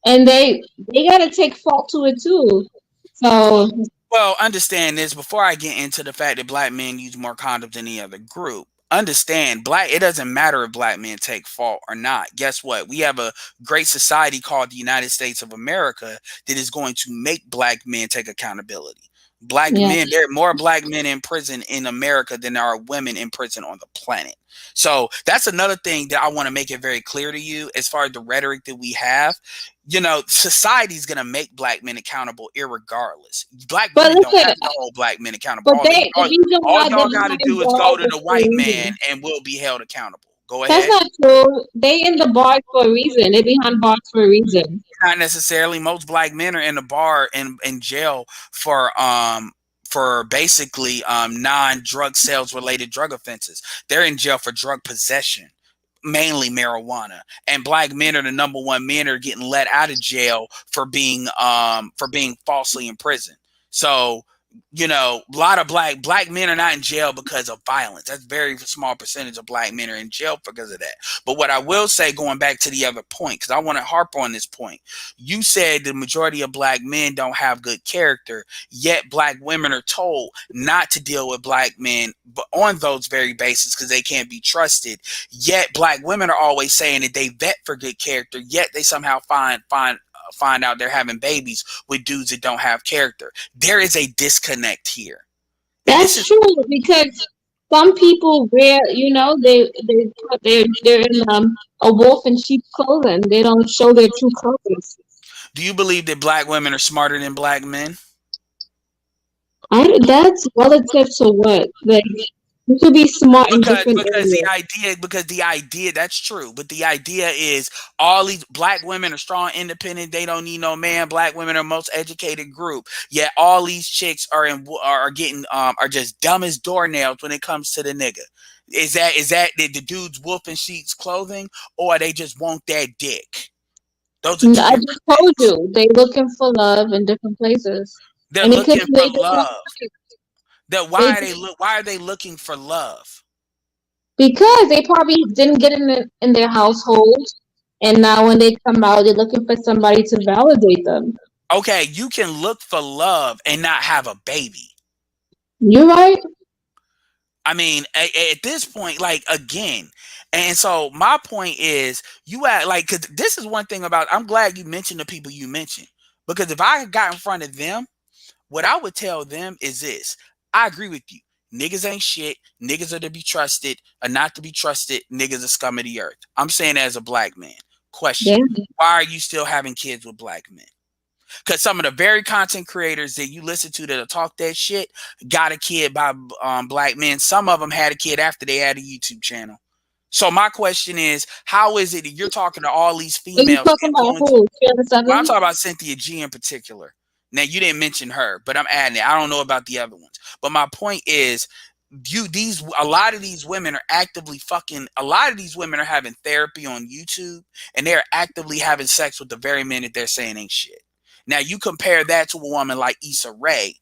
and they gotta take fault to it too. So Well, understand this before I get into the fact that black men use more condoms than any other group. Understand, black, it doesn't matter if black men take fault or not. Guess what? We have a great society called the United States of America that is going to make black men take accountability. Black yeah, men, there are more black men in prison in America than there are women in prison on the planet. So that's another thing that I want to make it very clear to you as far as the rhetoric that we have. You know, society's gonna make black men accountable irregardless. Black but women don't listen, have to hold black men accountable. but the reason All why they're y'all got to behind do is go bars to is the for a white man reason. and we'll be held accountable. Go That's ahead. not true. They in the bars for a reason. They behind bars for a reason. Not necessarily. Most black men are in the bar and in jail for basically non-drug sales related drug offenses. They're in jail for drug possession, mainly marijuana. And black men are the number one men are getting let out of jail for being falsely imprisoned. So you know, a lot of black men are not in jail because of violence. That's a very small percentage of black men are in jail because of that. But what I will say, going back to the other point, because I want to harp on this point, you said the majority of black men don't have good character, yet black women are told not to deal with black men, but on those very bases because they can't be trusted. Yet black women are always saying that they vet for good character, yet they somehow find out they're having babies with dudes that don't have character. There is a disconnect here. And this That's is true because some people wear, they're in a wolf in sheep's clothing. They don't show their true colors. do you believe that black women are smarter than black men? That's relative to what? Like you could be smart in Because different because the areas. idea because the idea that's true, but the idea is all these black women are strong, independent. They don't need no man. Black women are most educated group. Yet all these chicks are getting are just dumb as doornails when it comes to the nigga. Is that the dudes wolf in sheets clothing, or they just want that dick? Those are two I different just told things. you they looking for love in different places, They're and it could looking be for they just want love. That they why are they looking for love? because they probably didn't get in their household, and now when they come out, they're looking for somebody to validate them. Okay, you can look for love and not have a baby. You right? I mean, at this point, like again, and so my point is, you act like because this is one thing about. I'm glad you mentioned the people you mentioned because if I got in front of them, what I would tell them is this: I agree with you. Niggas ain't shit. Niggas are to be trusted, or not to be trusted. Niggas are scum of the earth. I'm saying as a black man. Yeah. Question: why are you still having kids with black men? Because some of the very content creators that you listen to that talk that shit got a kid by black men. Some of them had a kid after they had a YouTube channel. So my question is, how is it that you're talking to all these Are you females talking about influencing? who? Share the Well, I'm seven? talking about Cynthia G in particular. Now you didn't mention her, but I'm adding it. I don't know about the other ones. But my point is, these a lot of these women are actively fucking a lot of these women are having therapy on YouTube, and they're actively having sex with the very men that they're saying ain't shit. Now you compare that to a woman like Issa Rae,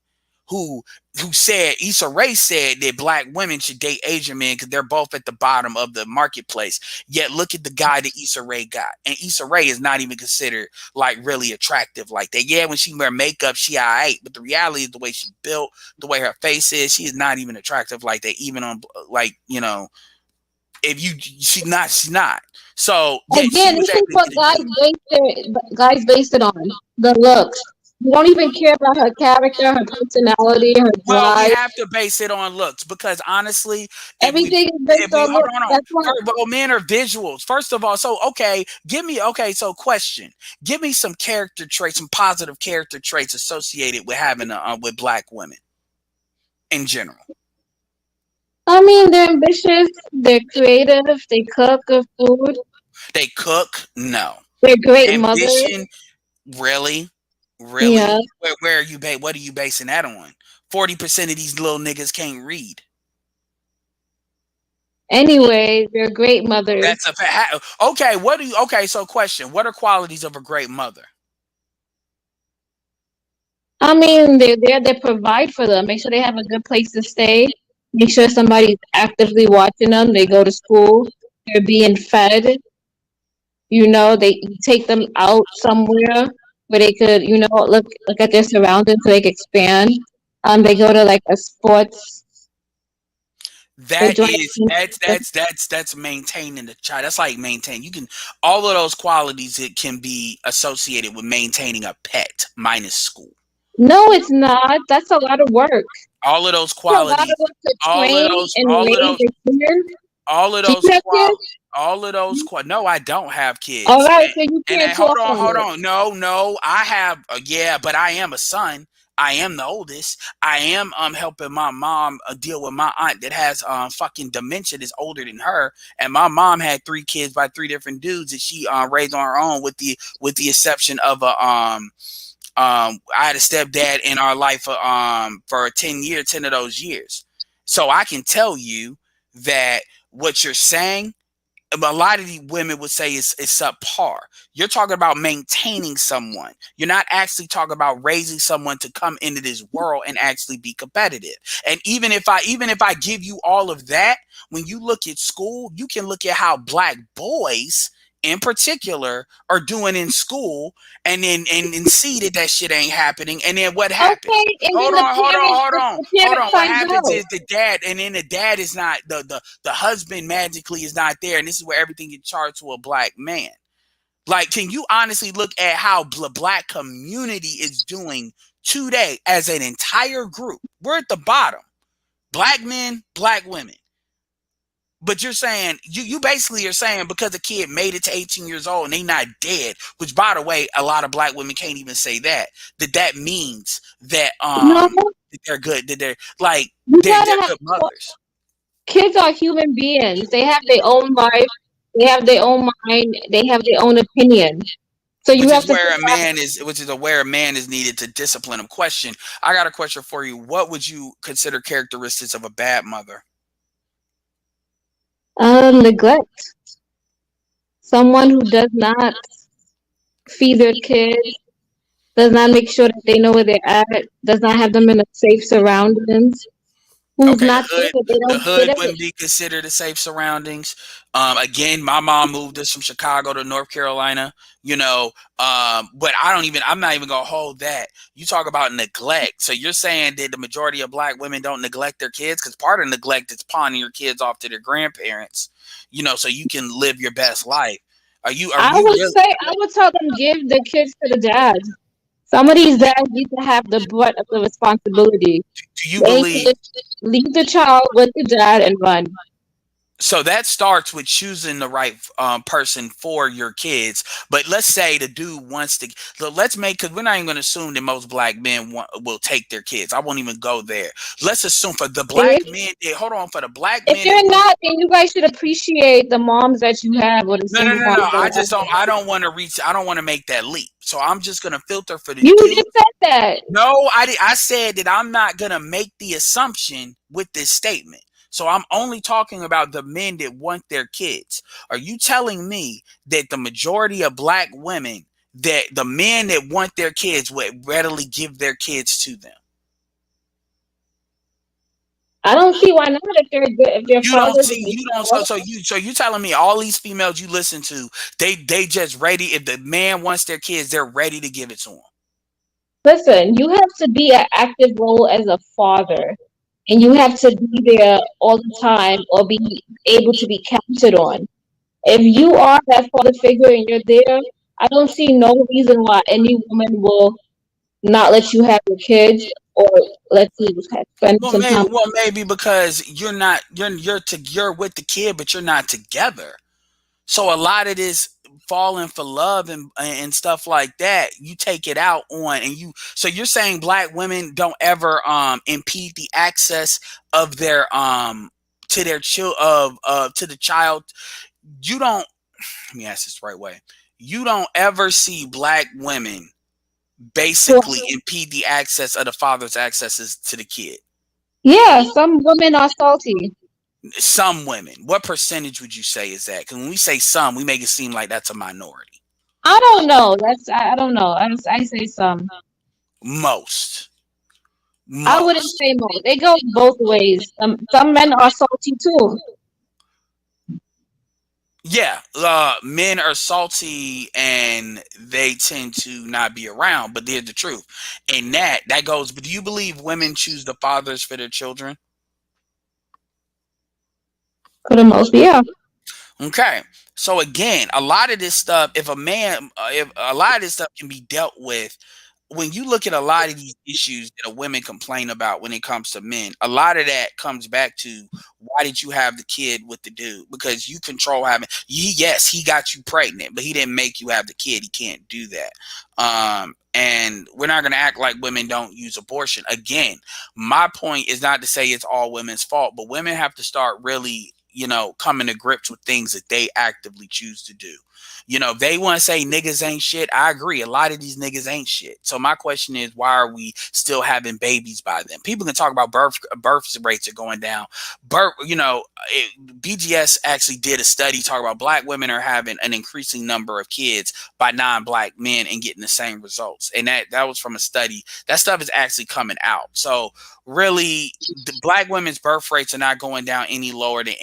who said Issa Rae said that black women should date Asian men because they're both at the bottom of the marketplace. Yet look at the guy that Issa Rae got, and Issa Rae is not even considered like really attractive like that. Yeah, when she wear makeup, she alright, but the reality is the way she built, the way her face is, she is not even attractive like that. Even on like if you she's not. So yet she Again, was this is able to what get a dude. guys base it on the looks. You don't even care about her character, her personality, her Well, we drive. have to base it on looks because honestly, Everything is based on hold looks. on, hold on. That's why. Well, men are visuals. First of all, so okay, so question. Give me some character traits, some positive character traits associated with having with black women in general. I mean, they're ambitious, they're creative, they cook good food, They cook? No. they're great mothers. Ambition? Really? Yeah. Really? Where are you what are you basing that on? 40% of these little niggas can't read. Anyway, they're great mothers. That's a fact. Okay, okay, so question. What are qualities of a great mother? I mean, they're there to provide for them. Make sure they have a good place to stay. Make sure somebody's actively watching them. They go to school. They're being fed. They take them out somewhere where they could, look at their surroundings so they can expand. They go to like a sports. They That join. is that's maintaining the child. That's like maintain. You can all of those qualities it can be associated with maintaining a pet minus school. No, it's not. That's a lot of work. All of those It's a lot of qualities, work to all of train those, and all of raise those, a kid. all of Do those you have kids? all of those no, I don't have All kids. right, so you And can't hold talk on, on hold it. on. No, I have yeah, but I am a son. I am the oldest. I am helping my mom deal with my aunt that has fucking dementia that's older than her, and my mom had 3 kids by 3 different dudes that she raised on her own with the exception of a I had a stepdad in our life for 10 of those years. So I can tell you that what you're saying, a lot of these women would say is subpar. You're talking about maintaining someone. You're not actually talking about raising someone to come into this world and actually be competitive. And even if I give you all of that, when you look at school, you can look at how black boys in particular are doing in school and see that shit ain't happening. And then what happens? Okay, and then Hold on, hold on, hold on, the hold parent on. What finds happens out. is the dad, and then the dad is not the husband magically is not there, and this is where everything gets charged to a black man. Like, can you honestly look at how the black community is doing today as an entire group? We're at the bottom. Black men, black women. But you're saying you basically are saying because a kid made it to 18 years old and they not dead, which by the way, a lot of black women can't even say that means that No, that they're good, that they're like you they're gotta have good mothers. kids are human beings. They have their own life. They have their own mind. They have their own opinion. So you Which have is to where a figure out, man is which is where a man is needed to discipline him. Question. I got a question for you. What would you consider characteristics of a bad mother? neglect. Someone who does not feed their kids, does not make sure that they know where they're at, does not have them in a safe surroundings, who's Okay, not there, they the don't hood fit in. wouldn't be considered a safe surroundings. Again, my mom moved us from Chicago to North Carolina, but I'm not even gonna hold that. You talk about neglect. So you're saying that the majority of black women don't neglect their kids? Because part of neglect is pawning your kids off to their grandparents, so you can live your best life. Are I you would really say I would tell them give the kids to the dad. Some of these dads need to have the brunt of the responsibility. do you They need to believe just leave the child with the dad and run. So that starts with choosing the right person for your kids. But let's say the dude wants to. So let's make, because we're not even going to assume that most black men will take their kids. I won't even go there. Let's assume for the black See? men. Hold on, for the black If men that you're want. not, then you guys should appreciate the moms that you have or the No, no, single no, moms no. that I are just out don't. there. I don't want to reach. I don't want to make that leap. So I'm just going to filter for the You dude. just said that. No, I said that I'm not gonna make the assumption with this statement. So I'm only talking about the men that want their kids. Are you telling me that the majority of black women, that the men that want their kids would readily give their kids to them? I don't see why not if they're good, if their You don't fathers see, are you don't, well. so you telling me all these females you listen to, they just ready, if the man wants their kids, they're ready to give it to them. Listen, you have to be an active role as a father, and you have to be there all the time or be able to be counted on. If you are that father figure and you're there, I don't see no reason why any woman will not let you have your kids or let you spend some time. Well, maybe because you're not, you're with the kid, but you're not together. So a lot of this falling for love and stuff like that, you take it out on, and you. So you're saying black women don't ever impede the access of their to their child, to the child. You don't. Let me ask this the right way. You don't ever see black women basically impede the access of the father's accesses to the kid. Yeah, some women are salty. Some women. What percentage would you say is that? Because when we say some, we make it seem like that's a minority. I don't know. I don't know. I say some. Most. I wouldn't Most. say most. It goes both ways. Some men are salty too. Yeah, men are salty and they tend to not be around, but they're the truth. And that goes. But do you believe women choose the fathers for their children? For the most, yeah. Okay. So again, a lot of this stuff, if a lot of this stuff can be dealt with, when you look at a lot of these issues that women complain about when it comes to men, a lot of that comes back to, why did you have the kid with the dude? Because you control having. Yes, he got you pregnant, but he didn't make you have the kid. He can't do that. And we're not going to act like women don't use abortion. Again, my point is not to say it's all women's fault, but women have to start really, coming to grips with things that they actively choose to do. If they want to say niggas ain't shit, I agree. A lot of these niggas ain't shit. So my question is, why are we still having babies by them? People can talk about birth rates are going down. BGS actually did a study talking about black women are having an increasing number of kids by non-black men and getting the same results. And that was from a study. That stuff is actually coming out. So really, the black women's birth rates are not going down any lower than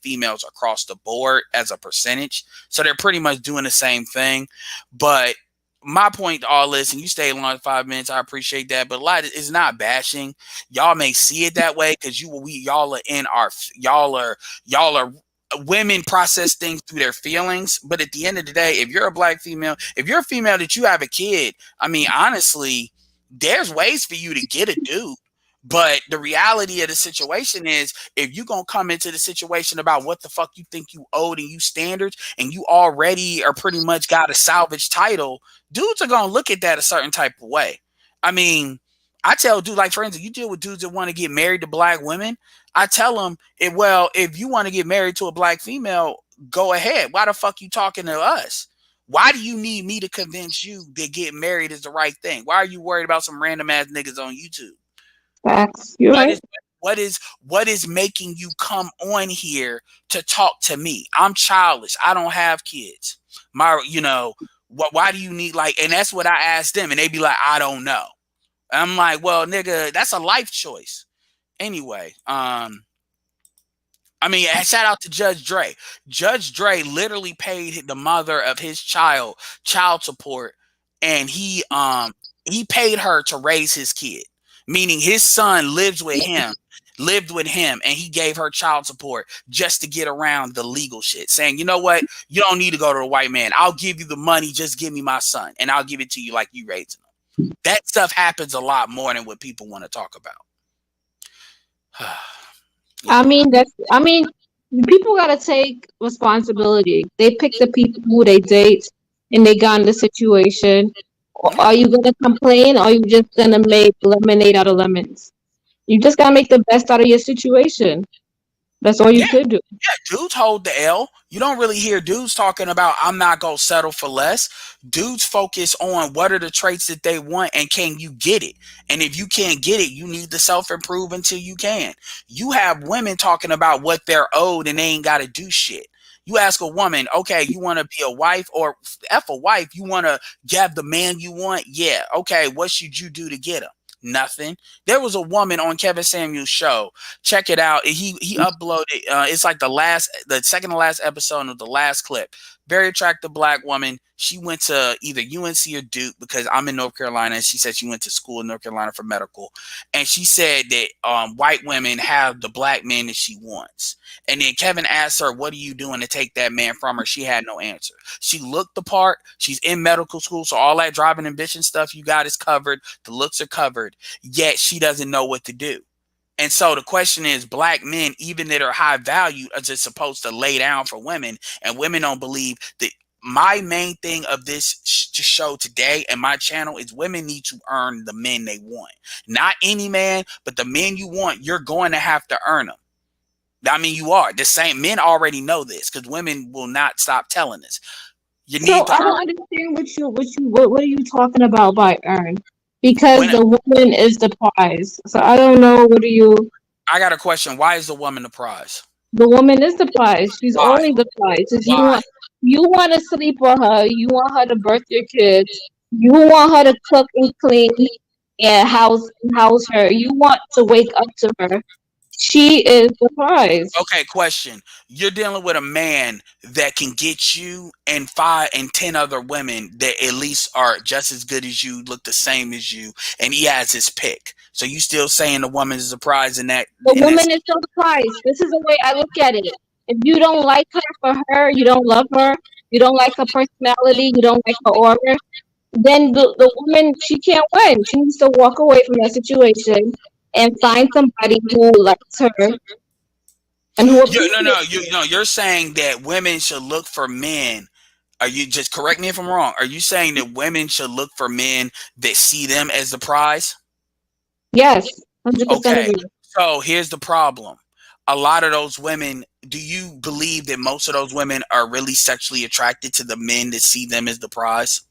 females across the board as a percentage. So they're pretty much doing the same thing. But my point to all this, and you stayed long 5 minutes, I appreciate that. But a lot of it's not bashing. Y'all may see it that way because y'all are in our y'all are women process things through their feelings. But at the end of the day, if you're a black female, if you're a female that you have a kid, I mean, honestly, there's ways for you to get a dude. But the reality of the situation is, if you're going to come into the situation about what the fuck you think you owed and you standards, and you already are pretty much got a salvage title, dudes are going to look at that a certain type of way. I mean, I tell dudes, like, for instance, you deal with dudes that want to get married to black women. I tell them, if you want to get married to a black female, go ahead. Why the fuck you talking to us? Why do you need me to convince you that getting married is the right thing? Why are you worried about some random ass niggas on YouTube? Facts. You're What right. is what is making you come on here to talk to me? I'm childish. I don't have kids. Why do you need, like, and that's what I asked them, and they be like, I don't know. I'm like, well, nigga, that's a life choice. Anyway, I mean, shout out to Judge Dre. Judge Dre literally paid the mother of his child support, and he paid her to raise his kid. Meaning his son lived with him, and he gave her child support just to get around the legal shit. Saying, you know what, you don't need to go to the white man. I'll give you the money, just give me my son, and I'll give it to you like you raising him. That stuff happens a lot more than what people want to talk about. I Anyway. mean, People gotta take responsibility. They pick the people who they date, and they got in the situation. Yeah. Are you gonna complain, or are you just gonna make lemonade out of lemons? You just gotta make the best out of your situation. That's all you Yeah. could do. Yeah, dudes hold the L. You don't really hear dudes talking about I'm not gonna settle for less. Dudes focus on what are the traits that they want and can you get it. And if you can't get it, you need to self improve until you can. You have women talking about what they're owed and they ain't got to do shit. You ask a woman, okay, you want to be a wife or F a wife, you want to get the man you want? Yeah. Okay, what should you do to get him? Nothing. There was a woman on Kevin Samuel's show. Check it out. He uploaded. It's like the second to last episode of the last clip. Very attractive black woman. She went to either UNC or Duke because I'm in North Carolina. And she said she went to school in North Carolina for medical, and she said that white women have the black man that she wants. And then Kevin asked her, "What are you doing to take that man from her?" She had no answer. She looked the part. She's in medical school, so all that driving ambition stuff you got is covered. The looks are covered. Yet she doesn't know what to do. And so the question is, black men, even that are high value, are just supposed to lay down for women, and women don't believe that. My main thing of this show today and my channel is women need to earn the men they want. Not any man, but the men you want, you're going to have to earn them. I mean, you are. The same men already know this because women will not stop telling us. You So need to I earn don't understand what are you talking about by earn? Because when the woman is the prize. So I don't know what do you I got a question. Why is the woman the prize? the woman is the prize. She's Why? only the prize. If Why? you want to sleep with her, you want her to birth your kids, you want her to cook and clean and house her. You want to wake up to her. She is the prize. Okay, question. You're dealing with a man that can get you and 5 and 10 other women that at least are just as good as you, look the same as you, and he has his pick. So you still saying the woman is a prize in that The in that woman is still the prize. This is the way I look at it. If you don't like her for her, you don't love her, you don't like her personality, you don't like her aura, then the woman, she can't win. She needs to walk away from that situation and find somebody who likes her and who you no no appreciates you no you're saying that women should look for men. Are you just correct me if I'm wrong? Are you saying that women should look for men that see them as the prize? yes, 100% Okay, agree. so here's the problem. A lot of those women, do you believe that most of those women are really sexually attracted to the men that see them as the prize?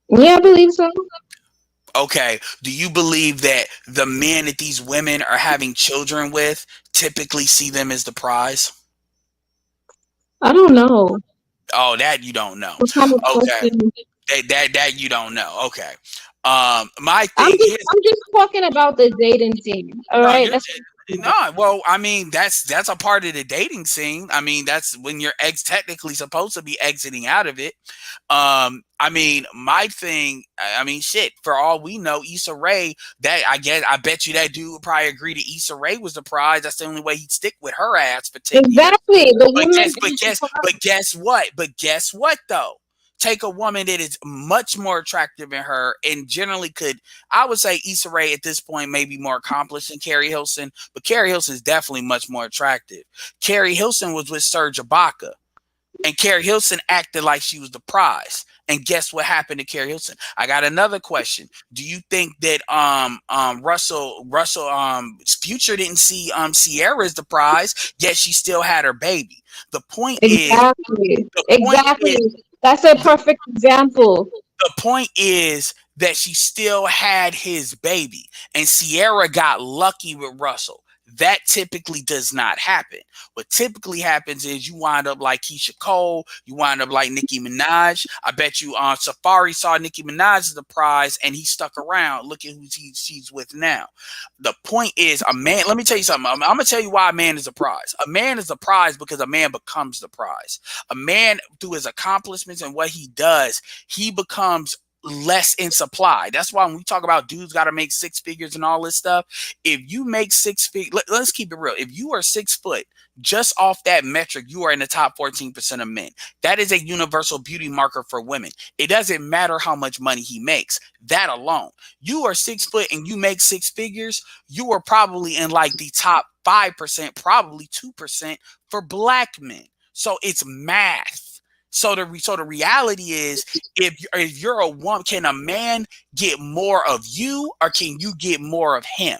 Yeah, I believe so. Okay. Do you believe that the men that these women are having children with typically see them as the prize? I don't know Oh, that you don't know. what kind of Okay. question. That you don't know. Okay. My I'm thing just here's I'm just talking about the dating scene. All no, right, you're that's no. Well, I mean, that's a part of the dating scene. I mean, that's when your ex technically supposed to be exiting out of it. I mean, my thing. I mean, shit. For all we know, Issa Rae. That I guess I bet you that dude would probably agree that Issa Rae was the prize. That's the only way he'd stick with her ass for 10 years. exactly the But woman guess, but is the guess, prize. but guess what? But guess what though? Take a woman that is much more attractive than her and generally could, I would say Issa Rae at this point may be more accomplished than Carrie Hilson, but Carrie Hilson is definitely much more attractive. Carrie Hilson was with Serge Ibaka, and Carrie Hilson acted like she was the prize. And guess what happened to Carrie Hilson? I got another question. Do you think that Russell Future didn't see Sierra as the prize, yet she still had her baby? The point is Exactly, the point exactly. is That's a perfect example. the point is that she still had his baby, and Sierra got lucky with Russell. That typically does not happen. What typically happens is you wind up like Keisha Cole, you wind up like Nicki Minaj. I bet you Safari saw Nicki Minaj as the prize and he stuck around. Look at who she's with now. The point is, a man, let me tell you something. I'm going to tell you why a man is a prize. A man is a prize because a man becomes the prize. A man, through his accomplishments and what he does, he becomes less in supply. That's why when we talk about dudes got to make 6 figures and all this stuff, if you make 6 figures, let's keep it real. If you are 6 foot, just off that metric, you are in the top 14% of men. That is a universal beauty marker for women. It doesn't matter how much money he makes. That alone, you are 6 foot and you make 6 figures, you are probably in like the top 5%, probably 2% for black men. So it's math. So the reality is, if you're a woman, can a man get more of you, or can you get more of him?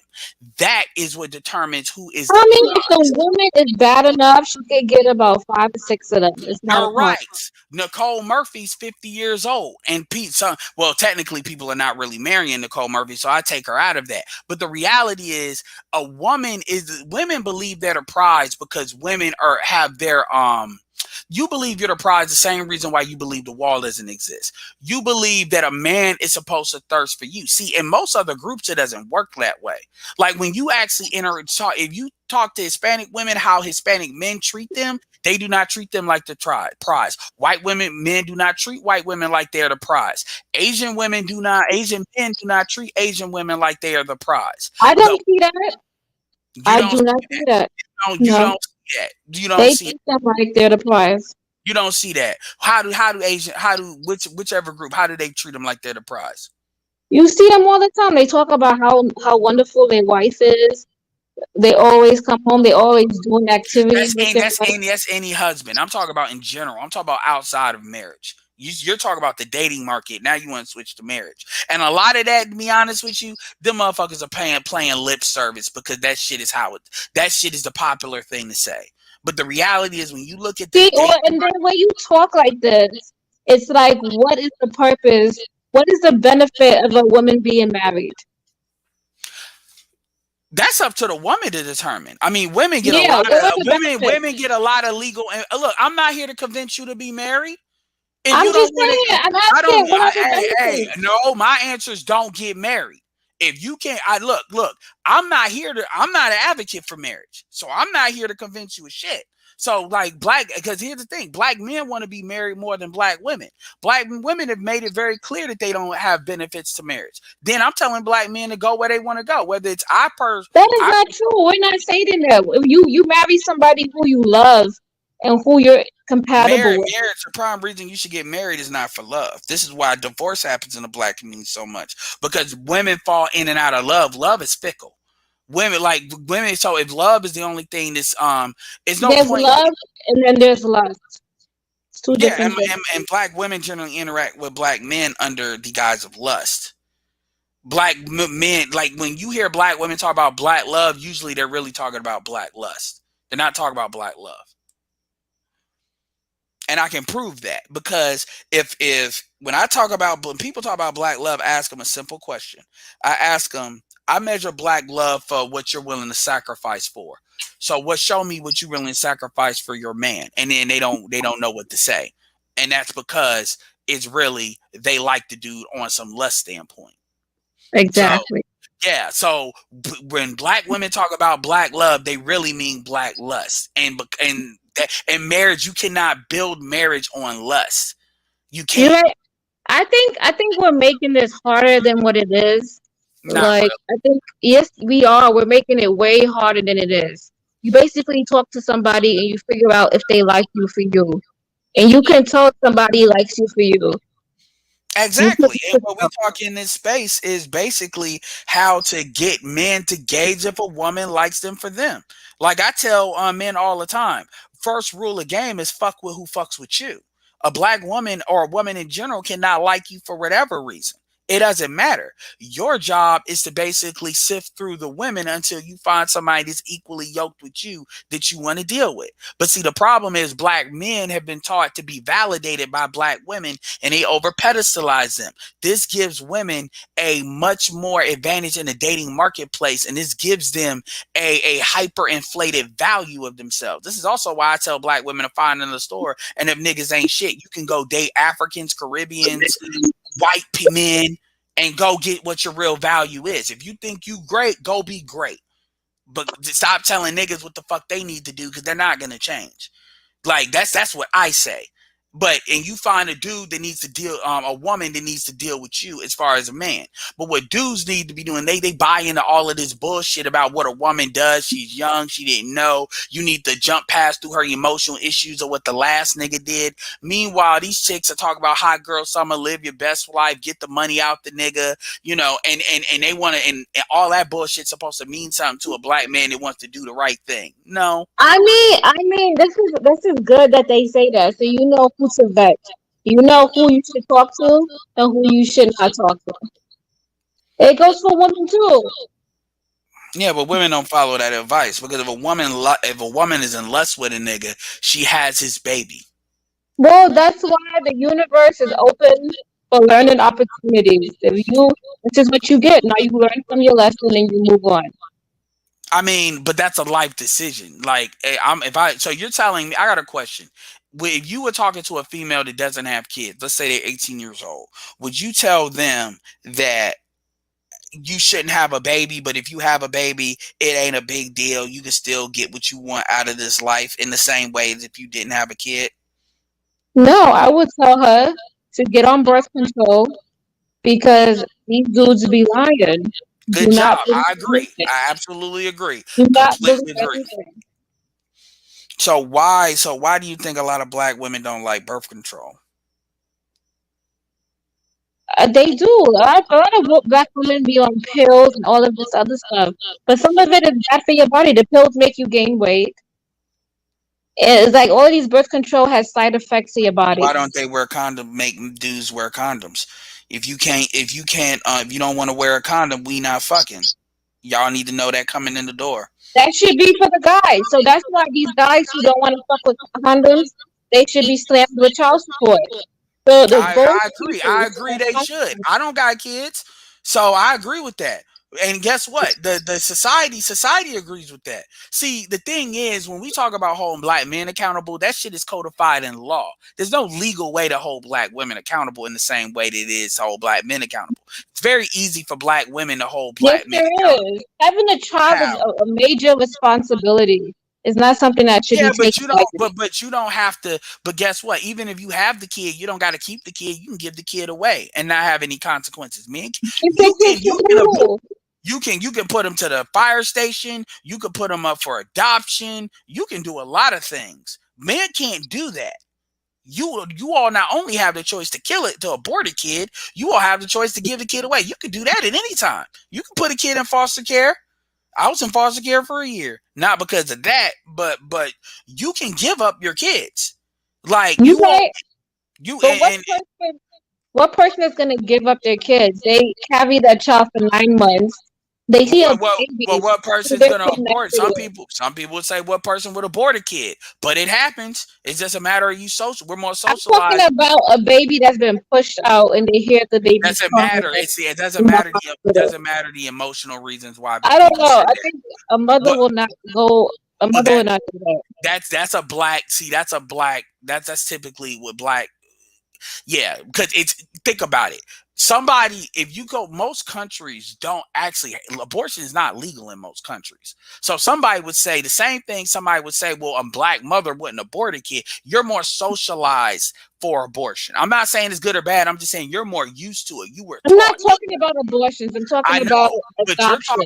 That is what determines who is I the mean, if the prize. woman is bad enough, she could get about 5 to 6 of them. It's not a You're problem. right. Nicole Murphy's 50 years old. And well, technically, people are not really marrying Nicole Murphy, so I take her out of that. But the reality is, women believe they're the prize because women have their, you believe you're the prize the same reason why you believe the wall doesn't exist. You believe that a man is supposed to thirst for you. See, in most other groups, it doesn't work that way. Like when you actually if you talk to Hispanic women, how Hispanic men treat them, they do not treat them like the prize. White men do not treat white women like they're the prize. Asian men do not treat Asian women like they are the prize. I The don't see that. You I don't do not see see that. that. You No, don't see that. You don't they see it. treat them like they're the prize. You don't see that. Whichever group, how do they treat them like they're the prize? You see them all the time. They talk about how wonderful their wife is. They always come home. They always doing activities with their wife. That's any husband. I'm talking about in general. I'm talking about outside of marriage. You're talking about the dating market. Now you want to switch to marriage, and a lot of that, to be honest with you, them motherfuckers are playing lip service because that shit is the popular thing to say. But the reality is, when you look at the See, dating and then market, when you talk like this, it's like, what is the purpose? What is the benefit of a woman being married? that's up to the woman to determine. I mean, women get a Yeah, lot what are of the women. benefits? Women get a lot of legal. And look, I'm not here to convince you to be married. If I'm you don't just want saying. to, I'm I don't. asking, what are the Hey, benefits? no. My answer is don't get married. If you can't, look. I'm not here to. I'm not an advocate for marriage, so I'm not here to convince you of shit. So like because here's the thing: black men want to be married more than black women. Black women have made it very clear that they don't have benefits to marriage. Then I'm telling black men to go where they want to go. Whether it's That is not true. We're not saying that. If you marry somebody who you love and who you're compatible with. marriage, the prime reason you should get married is not for love. This is why divorce happens in the black community so much, because women fall in and out of love. Love is fickle. Women. So if love is the only thing that's it's no There's point. love and then there's lust. It's two Yeah, different things. and black women generally interact with black men under the guise of lust. Men, like when you hear black women talk about black love, usually they're really talking about black lust. They're not talking about black love. And I can prove that, because if when people talk about black love, I ask them a simple question. I ask them, I measure black love for what you're willing to sacrifice for. So show me what you're willing to sacrifice for your man. And then they don't know what to say. And that's because it's really, they like the dude on some lust standpoint. So Exactly. yeah, so when black women talk about black love, they really mean black lust. And marriage, you cannot build marriage on lust. You You're can't. right. I think we're making this harder than what it is. Not Like, really. I think, yes, we are. We're making it way harder than it is. You basically talk to somebody and you figure out if they like you for you. And you can tell somebody likes you for you. You can Exactly. And what we talk in this space is basically how to get men to gauge if a woman likes them for them. Like I tell men all the time, first rule of game is fuck with who fucks with you. A black woman or a woman in general cannot like you for whatever reason. It doesn't matter. Your job is to basically sift through the women until you find somebody that's equally yoked with you that you want to deal with. But see, the problem is black men have been taught to be validated by black women, and they over pedestalize them. This gives women a much more advantage in the dating marketplace, and this gives them a hyper inflated value of themselves. This is also why I tell black women to find in the store, and if niggas ain't shit, you can go date Africans, Caribbeans, white men, and go get what your real value is. If you think you great, go be great. But stop telling niggas what the fuck they need to do, because they're not gonna change. Like that's what I say. And you find a dude that needs to deal, a woman that needs to deal with you as far as a man. But what dudes need to be doing, they buy into all of this bullshit about what a woman does. She's young, she didn't know. You need to jump past through her emotional issues or what the last nigga did. Meanwhile, these chicks are talking about hot girl summer, live your best life, get the money out the nigga, and they want to, and all that bullshit's supposed to mean something to a black man that wants to do the right thing. No. I mean, this is good that they say that, so you know who to vet. You know who you should talk to and who you should not talk to. It goes for women too. Yeah, but women don't follow that advice because if a woman is in lust with a nigga, she has his baby. Well, that's why the universe is open for learning opportunities. This is what you get. Now you learn from your lesson and you move on. I mean, but that's a life decision. Like, so you're telling me, I got a question. If you were talking to a female that doesn't have kids, let's say they're 18 years old, would you tell them that you shouldn't have a baby, but if you have a baby, it ain't a big deal. You can still get what you want out of this life in the same way as if you didn't have a kid? No, I would tell her to get on birth control because these dudes be lying. Do Good not job. believe I agree. everything. I absolutely agree. Do not believe Completely agree. everything. So why do you think a lot of black women don't like birth control? They do. A lot of black women be on pills and all of this other stuff. But some of it is bad for your body. The pills make you gain weight. It's like all these birth control has side effects to your body. Why don't they wear condom? Make dudes wear condoms. If you don't want to wear a condom, we not fucking. Y'all need to know that coming in the door. That should be for the guys. So that's why these guys who don't want to fuck with condoms, they should be slammed with child support. So the both I agree. I people agree they should. I don't got kids, so I agree with that. And guess what? The society agrees with that. See, the thing is, when we talk about holding black men accountable, that shit is codified in law. There's no legal way to hold black women accountable in the same way that it is to hold black men accountable. It's very easy for black women to hold Yes, black men there accountable. is. Having a child is How? a major responsibility. It's not something that should Yeah, be but taken you don't. lightly. But you don't have to. But guess what? Even if you have the kid, you don't got to keep the kid. You can give the kid away and not have any consequences. Man, Keep your kids you from can you. you can put them to the fire station. You can put them up for adoption. You can do a lot of things. Men can't do that. You all not only have the choice to kill it, to abort a kid, you all have the choice to give the kid away. You can do that at any time. You can put a kid in foster care. I was in foster care for a year, not because of that, but you can give up your kids. Like You you all right, you but and what person is gonna give up their kids? They carry that child for 9 months. They see a baby, what so person's they gonna sit next abort? to it. Some people would say what person would abort a kid, but it happens. It's just a matter of you social. We're more I'm talking socialized. about a baby that's been pushed out and they hear the baby's Doesn't crying matter. It doesn't in the matter hospital. doesn't matter the emotional reasons why I don't people know. say I that. think a mother But will not go. A but mother will not do that. that's a black. See, that's typically what black. Yeah, because it's think about it. Somebody, if you go, most countries don't actually, abortion is not legal in most countries. So somebody would say the same thing. Somebody would say, well, a black mother wouldn't abort a kid. You're more socialized for abortion. I'm not saying it's good or bad. I'm just saying you're more used to it. You were I'm not taught. talking about abortions. I'm talking I about know, but you're adoption.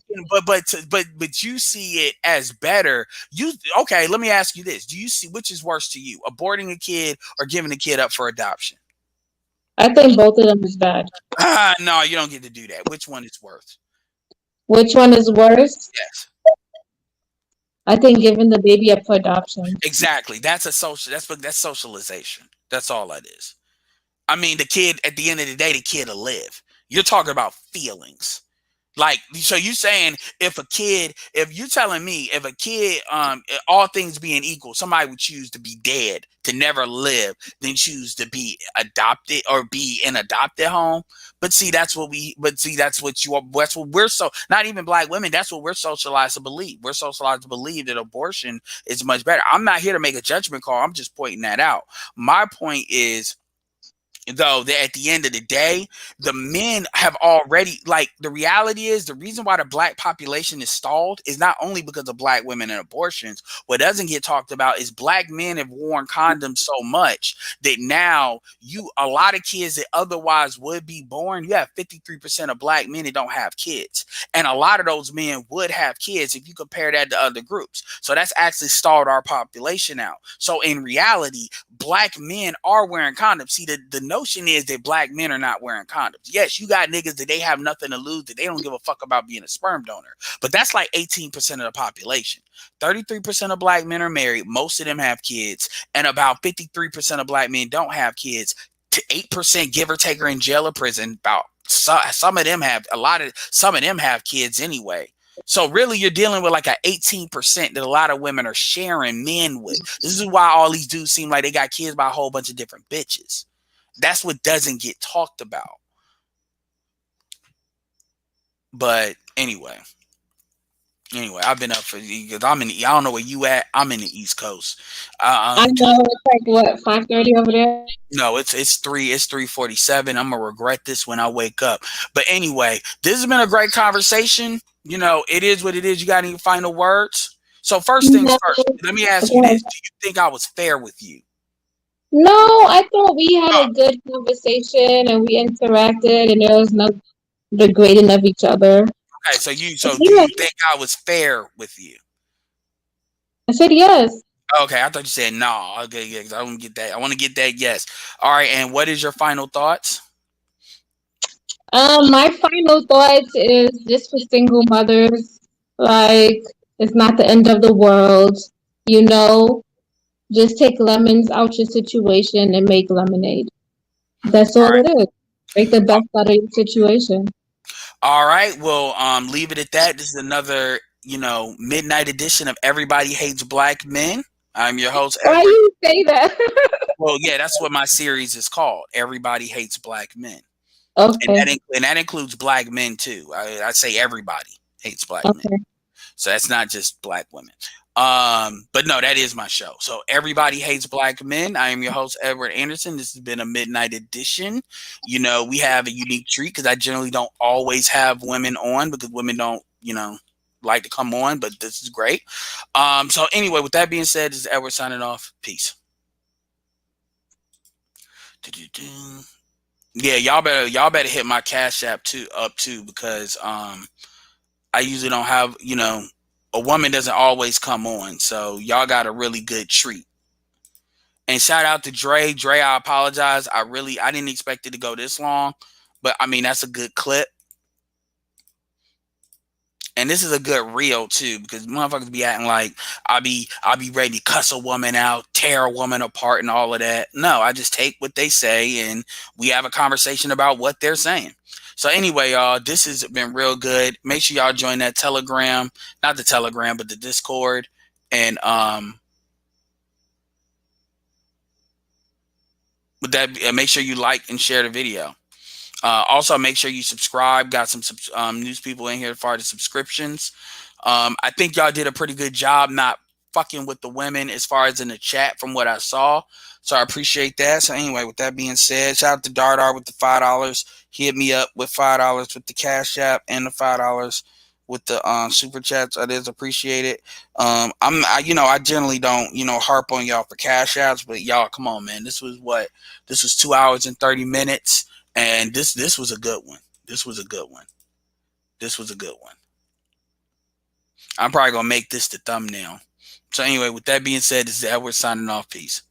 talking, but you see it as better. You okay? Let me ask you this: do you see which is worse to you, aborting a kid or giving a kid up for adoption? I think both of them is bad. No, you don't get to do that. Which one is worse? Which one is worse? Yes, I think giving the baby up for adoption. exactly. That's a social. That's socialization. That's all that is. I mean, the kid at the end of the day, the kid will live. You're talking about feelings. Like, so you saying if you're telling me if a kid, all things being equal, somebody would choose to be dead, to never live, than choose to be adopted or be in adopted home. That's what we're so, not even black women, that's what we're socialized to believe. We're socialized to believe that abortion is much better. I'm not here to make a judgment call. I'm just pointing that out. My point is, though, that at the end of the day, the men have already, like, the reality is the reason why the black population is stalled is not only because of black women and abortions. What doesn't get talked about is black men have worn condoms so much that now a lot of kids that otherwise would be born, you have 53% of black men that don't have kids. And a lot of those men would have kids if you compare that to other groups. So that's actually stalled our population out. So in reality, black men are wearing condoms. See, the notion is that black men are not wearing condoms. Yes, you got niggas that they have nothing to lose, that they don't give a fuck about being a sperm donor. But that's like 18% of the population. 33% of black men are married. Most of them have kids. And about 53% of black men don't have kids. To 8%, give or take, are in jail or prison. About some of them have some of them have kids anyway. So really, you're dealing with like a 18% that a lot of women are sharing men with. This is why all these dudes seem like they got kids by a whole bunch of different bitches. That's what doesn't get talked about. But anyway, I've been up for, because I don't know where you at. I'm in the East Coast. I know it's like what, 5:30 over there. No, it's 3:47. I'm gonna regret this when I wake up. But anyway, this has been a great conversation. It is what it is. You got any final words? So first things No, first, let me ask you this. Do you think I was fair with you? no, I thought we had Oh, a good conversation and we interacted and there was no degrading of each other. okay. So do Yeah, you think I was fair with you? I said yes. Okay, I thought you said no. Okay, yeah, 'cause I don't get that. I want to get that yes. All right, and what is your final thoughts? My final thoughts is just for single mothers, like it's not the end of the world, you know. Just take lemons out your situation and make lemonade. That's All all right. it is. Make the best out of your situation. All right. Well, leave it at that. This is another, midnight edition of Everybody Hates Black Men. I'm your host, Why Edward. you say that? Well, yeah, that's what my series is called. Everybody Hates Black Men, and Okay, that includes black men too. I say everybody hates black men, okay. so that's not just black women. But no, that is my show. So Everybody Hates Black Men. I am your host, Edward Anderson. This has been a midnight edition. We have a unique treat because I generally don't always have women on because women don't, like to come on, but this is great. So anyway, with that being said, this is Edward signing off. Peace. Do-do-do. Yeah, y'all better hit my Cash App too because I usually don't have, a woman doesn't always come on. So y'all got a really good treat. And shout out to Dre. Dre, I apologize. I didn't expect it to go this long, but I mean that's a good clip. And this is a good reel too, because motherfuckers be acting like I be ready to cuss a woman out, tear a woman apart, and all of that. No, I just take what they say and we have a conversation about what they're saying. So anyway, y'all, this has been real good. Make sure y'all join that Telegram, not the Telegram, but the Discord, and with that, make sure you like and share the video. Also, make sure you subscribe. Got some news people in here as far as subscriptions. I think y'all did a pretty good job not fucking with the women as far as in the chat from what I saw. So I appreciate that. So anyway, with that being said, shout out to Dardar with the $5. He hit me up with $5 with the Cash App and the $5 with the super chats. It is appreciated. I generally don't harp on y'all for Cash Apps, but y'all, come on, man. This was 2 hours and 30 minutes. And this was a good one. This was a good one. This was a good one. I'm probably gonna make this the thumbnail. So anyway, with that being said, this is Edward signing off. Peace.